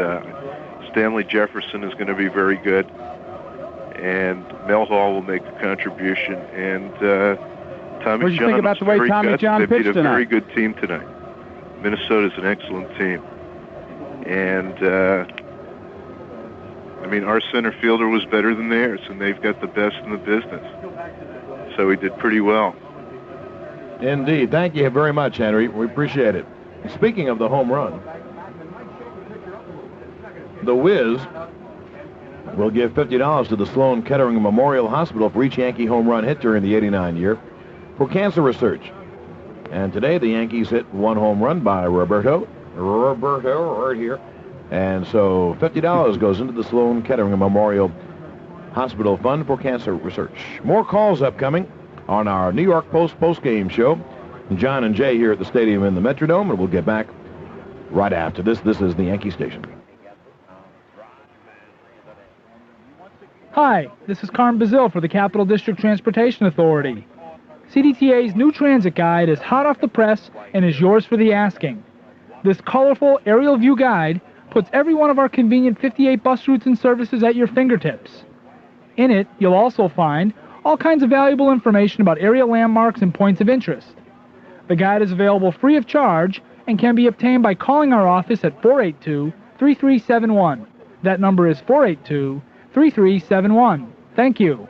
Speaker 19: Stanley Jefferson is going to be very good, and Mel Hall will make a contribution, and Tommy John.
Speaker 2: What do you think about the way Tommy John pitched
Speaker 19: tonight? They beat a very
Speaker 2: tonight?
Speaker 19: good team tonight. Minnesota's an excellent team, and our center fielder was better than theirs, and they've got the best in the business. So he did pretty well.
Speaker 1: Indeed. Thank you very much, Henry. We appreciate it. Speaking of the home run, the Wiz will give $50 to the Sloan Kettering Memorial Hospital for each Yankee home run hit during the '89 year for cancer research. And today the Yankees hit one home run by Roberto right here. And so $50 goes into the Sloan Kettering Memorial Hospital Fund for Cancer Research. More calls upcoming on our New York Post postgame show. John and Jay here at the stadium in the Metrodome, and we'll get back right after this. This is the Yankee Station.
Speaker 11: Hi, this is Carm Bazil for the Capital District Transportation Authority. CDTA's new transit guide is hot off the press and is yours for the asking. This colorful aerial view guide puts every one of our convenient 58 bus routes and services at your fingertips. In it, you'll also find all kinds of valuable information about area landmarks and points of interest. The guide is available free of charge and can be obtained by calling our office at 482-3371. That number is 482-3371. Thank you.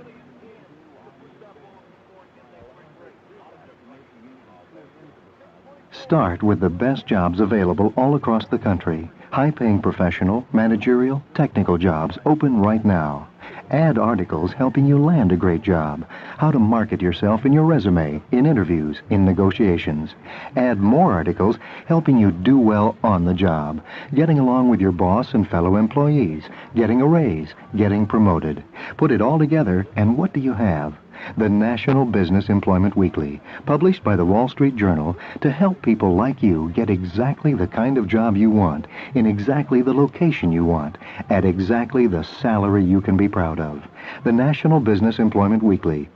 Speaker 15: Start with the best jobs available all across the country. High-paying professional, managerial, technical jobs open right now. Add articles helping you land a great job. How to market yourself in your resume, in interviews, in negotiations. Add more articles helping you do well on the job. Getting along with your boss and fellow employees. Getting a raise. Getting promoted. Put it all together, and what do you have? The National Business Employment Weekly, published by the Wall Street Journal to help people like you get exactly the kind of job you want, in exactly the location you want, at exactly the salary you can be proud of. The National Business Employment Weekly.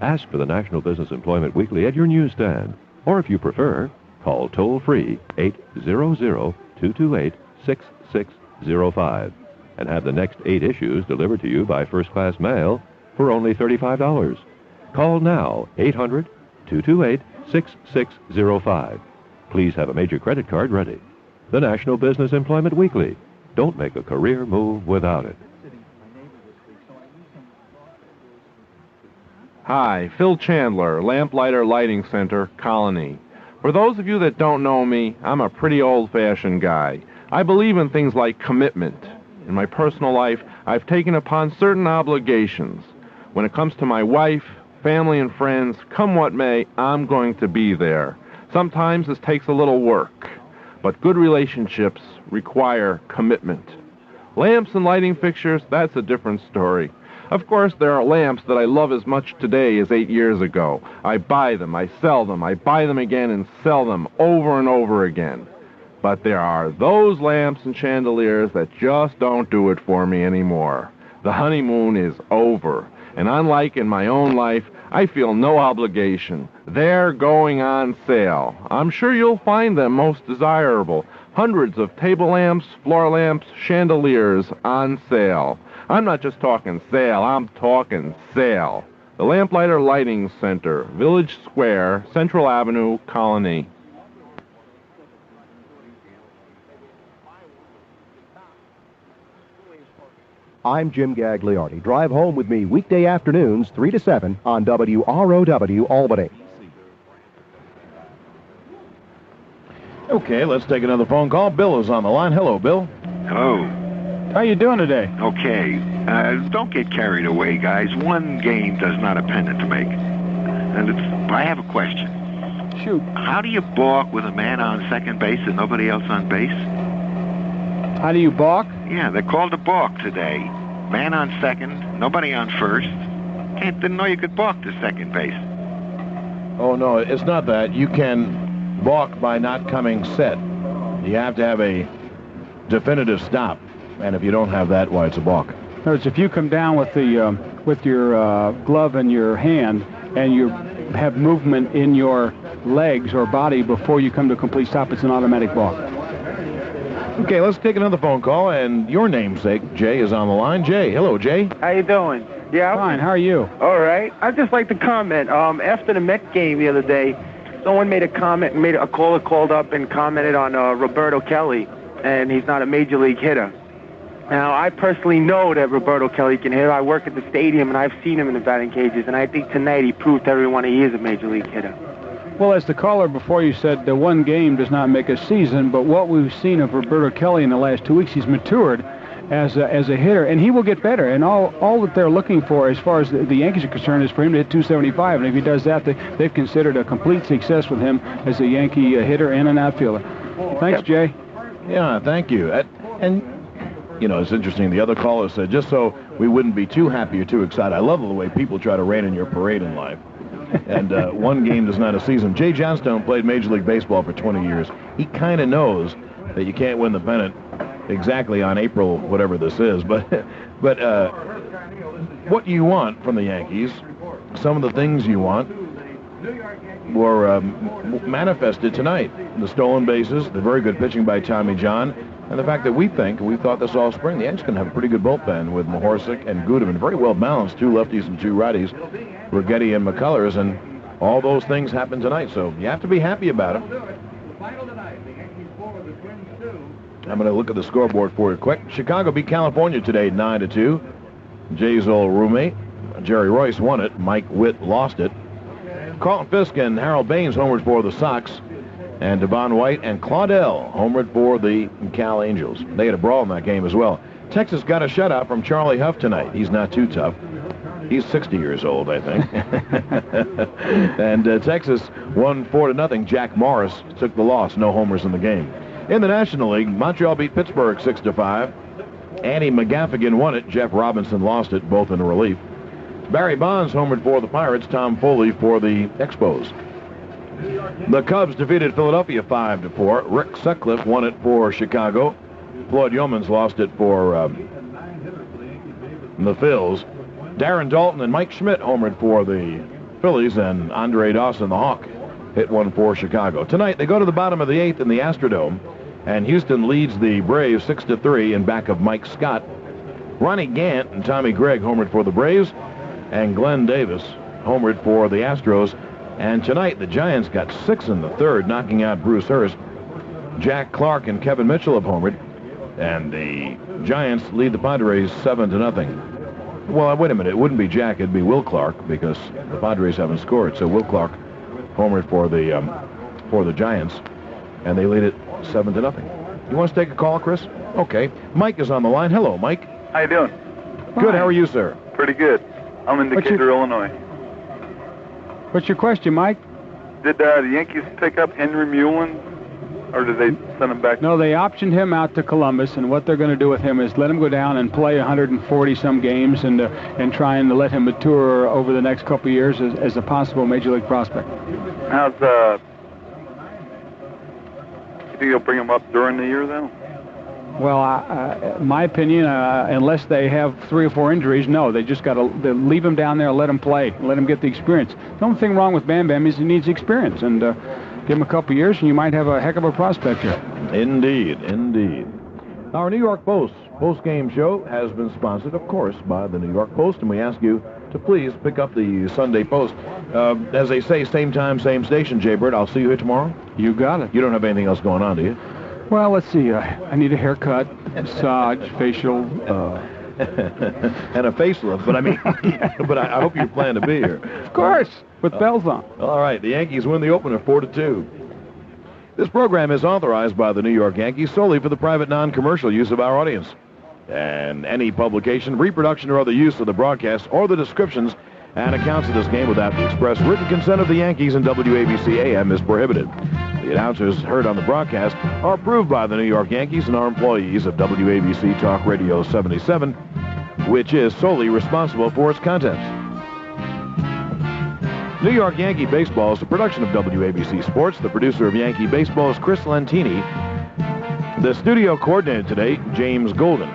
Speaker 22: Ask for the National Business Employment Weekly at your newsstand, or if you prefer, call toll-free 800-228-6605 and have the next 8 issues delivered to you by first-class mail for only $35. Call now, 800-228-6605. Please have a major credit card ready. The National Business Employment Weekly. Don't make a career move without it.
Speaker 24: Hi, Phil Chandler, Lamplighter Lighting Center, Colony. For those of you that don't know me, I'm a pretty old-fashioned guy. I believe in things like commitment. In my personal life, I've taken upon certain obligations. When it comes to my wife, family, and friends, come what may, I'm going to be there. Sometimes this takes a little work, but good relationships require commitment. Lamps and lighting fixtures, that's a different story. Of course, there are lamps that I love as much today as 8 years ago. I buy them, I sell them, I buy them again and sell them over and over again. But there are those lamps and chandeliers that just don't do it for me anymore. The honeymoon is over. And unlike in my own life, I feel no obligation. They're going on sale. I'm sure you'll find them most desirable. Hundreds of table lamps, floor lamps, chandeliers on sale. I'm not just talking sale, I'm talking sale. The Lamplighter Lighting Center, Village Square, Central Avenue, Colony.
Speaker 25: I'm Jim Gagliardi. Drive home with me weekday afternoons, 3 to 7 on WROW-Albany.
Speaker 1: Okay, let's take another phone call. Bill is on the line. Hello, Bill.
Speaker 26: Hello.
Speaker 1: How you doing today?
Speaker 26: Okay. Don't get carried away, guys. One game does not a pennant to make. And I have a question.
Speaker 11: Shoot.
Speaker 26: How do you balk with a man on second base and nobody else on base?
Speaker 11: How do you balk?
Speaker 26: Yeah, they're called a balk today. Man on second, nobody on first. Didn't know you could balk to second base.
Speaker 1: Oh, no, it's not that. You can balk by not coming set. You have to have a definitive stop. And if you don't have that, why, it's a balk.
Speaker 2: In other words, if you come down with your glove in your hand and you have movement in your legs or body before you come to a complete stop, it's an automatic balk.
Speaker 1: Okay, let's take another phone call, and your namesake, Jay, is on the line. Jay, hello, Jay.
Speaker 27: How you doing? Yeah.
Speaker 2: Fine, how are you?
Speaker 27: All right. I'd just like to comment. After the Met game the other day, someone made a comment, a caller called up and commented on Roberto Kelly, and he's not a major league hitter. Now, I personally know that Roberto Kelly can hit. I work at the stadium, and I've seen him in the batting cages, and I think tonight he proved to everyone he is a major league hitter.
Speaker 2: Well, as the caller before you said, the one game does not make a season, but what we've seen of Roberto Kelly in the last 2 weeks, he's matured, as a hitter, and he will get better. And all that they're looking for, as far as the Yankees are concerned, is for him to hit 275. And if he does that, they've considered a complete success with him as a Yankee hitter and an outfielder. Thanks, Jay.
Speaker 1: Yeah, thank you. And you know, it's interesting. The other caller said, just so we wouldn't be too happy or too excited. I love the way people try to rain in your parade in life. And one game is not a season. Jay Johnstone played Major League Baseball for 20 years. He kind of knows that you can't win the pennant exactly on April, whatever this is. But what you want from the Yankees, some of the things you want, were manifested tonight. The stolen bases, the very good pitching by Tommy John, and the fact that we've thought this all spring, the Yankees can have a pretty good bullpen with Mahorsic and Gudeman, very well balanced, 2 lefties and 2 righties, Righetti and McCullers, and all those things happened tonight, so you have to be happy about it. I'm going to look at the scoreboard for you quick. Chicago beat California today 9-2. Jay's old roommate, Jerry Royce, won it. Mike Witt lost it. Carlton Fisk and Harold Baines homered for the Sox. And Devon White and Claudel homered for the Cal Angels. They had a brawl in that game as well. Texas got a shutout from Charlie Huff tonight. He's not too tough. He's 60 years old, I think. And Texas won 4-0. Jack Morris took the loss. No homers in the game. In the National League, Montreal beat Pittsburgh 6-5. Andy McGaffigan won it. Jeff Robinson lost it, both in relief. Barry Bonds homered for the Pirates. Tom Foley for the Expos. The Cubs defeated Philadelphia 5-4. Rick Sutcliffe won it for Chicago. Floyd Yeomans lost it for the Phils. Darren Dalton and Mike Schmidt homered for the Phillies, and Andre Dawson, the Hawk, hit one for Chicago. Tonight, they go to the bottom of the 8th in the Astrodome, and Houston leads the Braves 6-3 in back of Mike Scott. Ronnie Gant and Tommy Gregg homered for the Braves, and Glenn Davis homered for the Astros. And tonight, the Giants got 6 in the 3rd, knocking out Bruce Hurst. Jack Clark and Kevin Mitchell have homered, and the Giants lead the Padres 7-0. Well, wait a minute. It wouldn't be Jack. It'd be Will Clark, because the Padres haven't scored. So Will Clark homered for the Giants, and they lead it 7-0. You want to take a call, Chris? Okay. Mike is on the line. Hello, Mike.
Speaker 3: How you doing?
Speaker 1: Good. How are you, sir?
Speaker 3: Pretty good. I'm in Decatur, Illinois.
Speaker 2: What's your question, Mike?
Speaker 3: Did the Yankees pick up Henry Mullen, or did they send him back?
Speaker 2: No, they optioned him out to Columbus, and what they're going to do with him is let him go down and play 140-some games and try and let him mature over the next couple of years as a possible Major League prospect.
Speaker 3: How's you think you'll bring him up during the year, then?
Speaker 2: Well, my opinion, unless they have 3 or 4 injuries, no. They just got to leave him down there and let him play, let him get the experience. The only thing wrong with Bam Bam is he needs experience, and give him a couple years, and you might have a heck of a prospect here.
Speaker 1: Indeed, indeed. Our New York post-game show has been sponsored, of course, by the New York Post, and we ask you to please pick up the Sunday Post. As they say, same time, same station, Jay Bird. I'll see you here tomorrow.
Speaker 2: You got it.
Speaker 1: You don't have anything else going on, do you?
Speaker 2: Well, let's see. I need a haircut, massage, facial,
Speaker 1: and a facelift. But I mean, but I hope you plan to be here.
Speaker 2: Of course, with bells on.
Speaker 1: All right, the Yankees win the opener 4-2. This program is authorized by the New York Yankees solely for the private non-commercial use of our audience. And any publication, reproduction, or other use of the broadcast or the descriptions and accounts of this game without the express written consent of the Yankees and WABC AM is prohibited. The announcers heard on the broadcast are approved by the New York Yankees and are employees of WABC Talk Radio 77, which is solely responsible for its contents. New York Yankee Baseball is a production of WABC Sports. The producer of Yankee Baseball is Chris Lentini. The studio coordinator today, James Golden.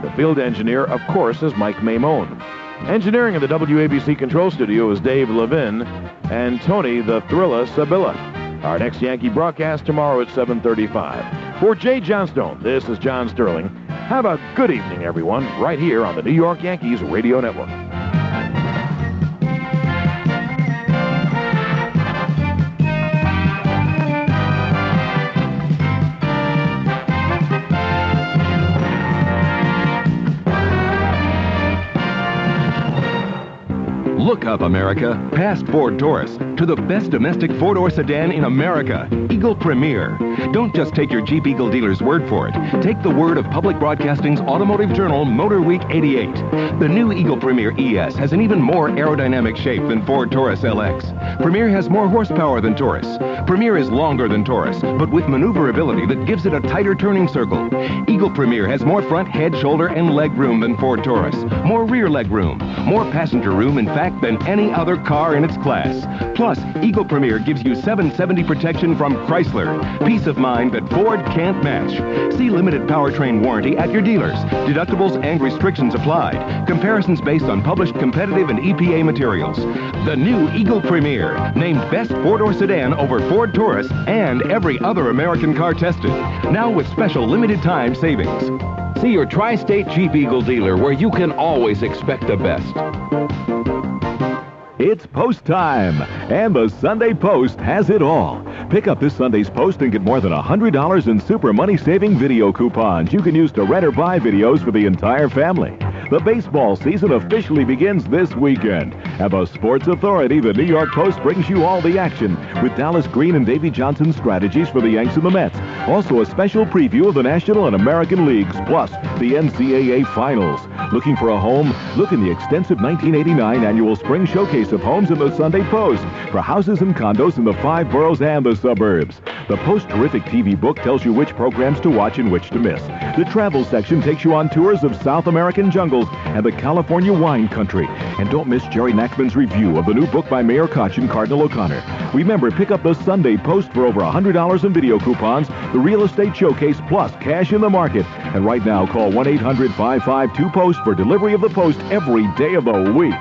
Speaker 1: The field engineer, of course, is Mike Maimone. Engineering in the WABC Control Studio is Dave Levin and Tony the Thrilla Sabilla. Our next Yankee broadcast tomorrow at 7:35. For Jay Johnstone, this is John Sterling. Have a good evening, everyone, right here on the New York Yankees Radio Network.
Speaker 6: Look up, America, past Ford Taurus, to the best domestic four-door sedan in America, Eagle Premier. Don't just take your Jeep Eagle dealer's word for it. Take the word of Public Broadcasting's Automotive Journal Motor Week 88. The new Eagle Premier ES has an even more aerodynamic shape than Ford Taurus LX. Premier has more horsepower than Taurus. Premier is longer than Taurus, but with maneuverability that gives it a tighter turning circle. Eagle Premier has more front head, shoulder, and leg room than Ford Taurus. More rear leg room. More passenger room, in fact, than any other car in its class. Plus, Eagle Premier gives you 770 protection from Chrysler. Peace of mind that Ford can't match. See limited powertrain warranty at your dealers. Deductibles and restrictions applied. Comparisons based on published competitive and EPA materials. The new Eagle Premier, named best four-door sedan over Ford Taurus and every other American car tested. Now with special limited time savings.
Speaker 16: See your Tri-State Jeep Eagle dealer where you can always expect the best.
Speaker 5: It's post time, and the Sunday Post has it all. Pick up this Sunday's Post and get more than $100 in super money-saving video coupons you can use to rent or buy videos for the entire family. The baseball season officially begins this weekend. And the Sports Authority, the New York Post, brings you all the action with Dallas Green and Davy Johnson's strategies for the Yanks and the Mets. Also a special preview of the National and American Leagues, plus the NCAA Finals. Looking for a home? Look in the extensive 1989 annual Spring Showcase of Homes in the Sunday Post for houses and condos in the 5 boroughs and the suburbs. The Post Terrific TV book tells you which programs to watch and which to miss. The travel section takes you on tours of South American jungles and the California wine country. And don't miss Jerry Nachman's review of the new book by Mayor Koch and Cardinal O'Connor. Remember, pick up the Sunday Post for over $100 in video coupons, the Real Estate Showcase, plus cash in the market. And right now, call 1-800-552-POST for delivery of the Post every day of the week.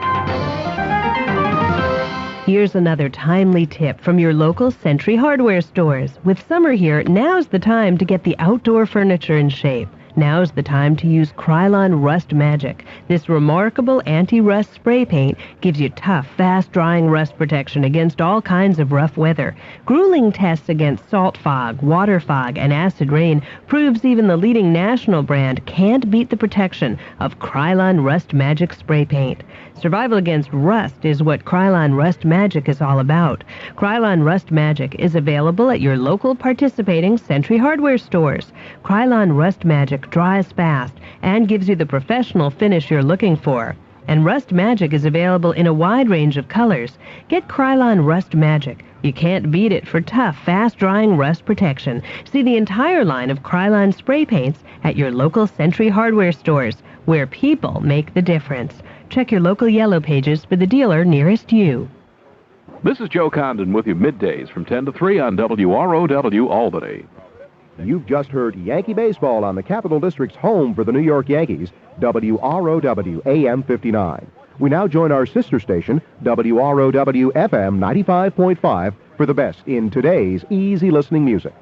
Speaker 17: Here's another timely tip from your local Century Hardware stores. With summer here, now's the time to get the outdoor furniture in shape. Now's the time to use Krylon Rust Magic. This remarkable anti-rust spray paint gives you tough, fast-drying rust protection against all kinds of rough weather. Grueling tests against salt fog, water fog, and acid rain proves even the leading national brand can't beat the protection of Krylon Rust Magic spray paint. Survival against rust is what Krylon Rust Magic is all about. Krylon Rust Magic is available at your local participating Century Hardware stores. Krylon Rust Magic dries fast and gives you the professional finish you're looking for. And Rust Magic is available in a wide range of colors. Get Krylon Rust Magic. You can't beat it for tough, fast-drying rust protection. See the entire line of Krylon spray paints at your local Century Hardware stores, where people make the difference. Check your local yellow pages for the dealer nearest you.
Speaker 12: This is Joe Condon with you middays from 10 to 3 on WROW-Albany.
Speaker 25: You've just heard Yankee Baseball on the Capital District's home for the New York Yankees, WROW AM 59. We now join our sister station, WROW FM 95.5, for the best in today's easy listening music.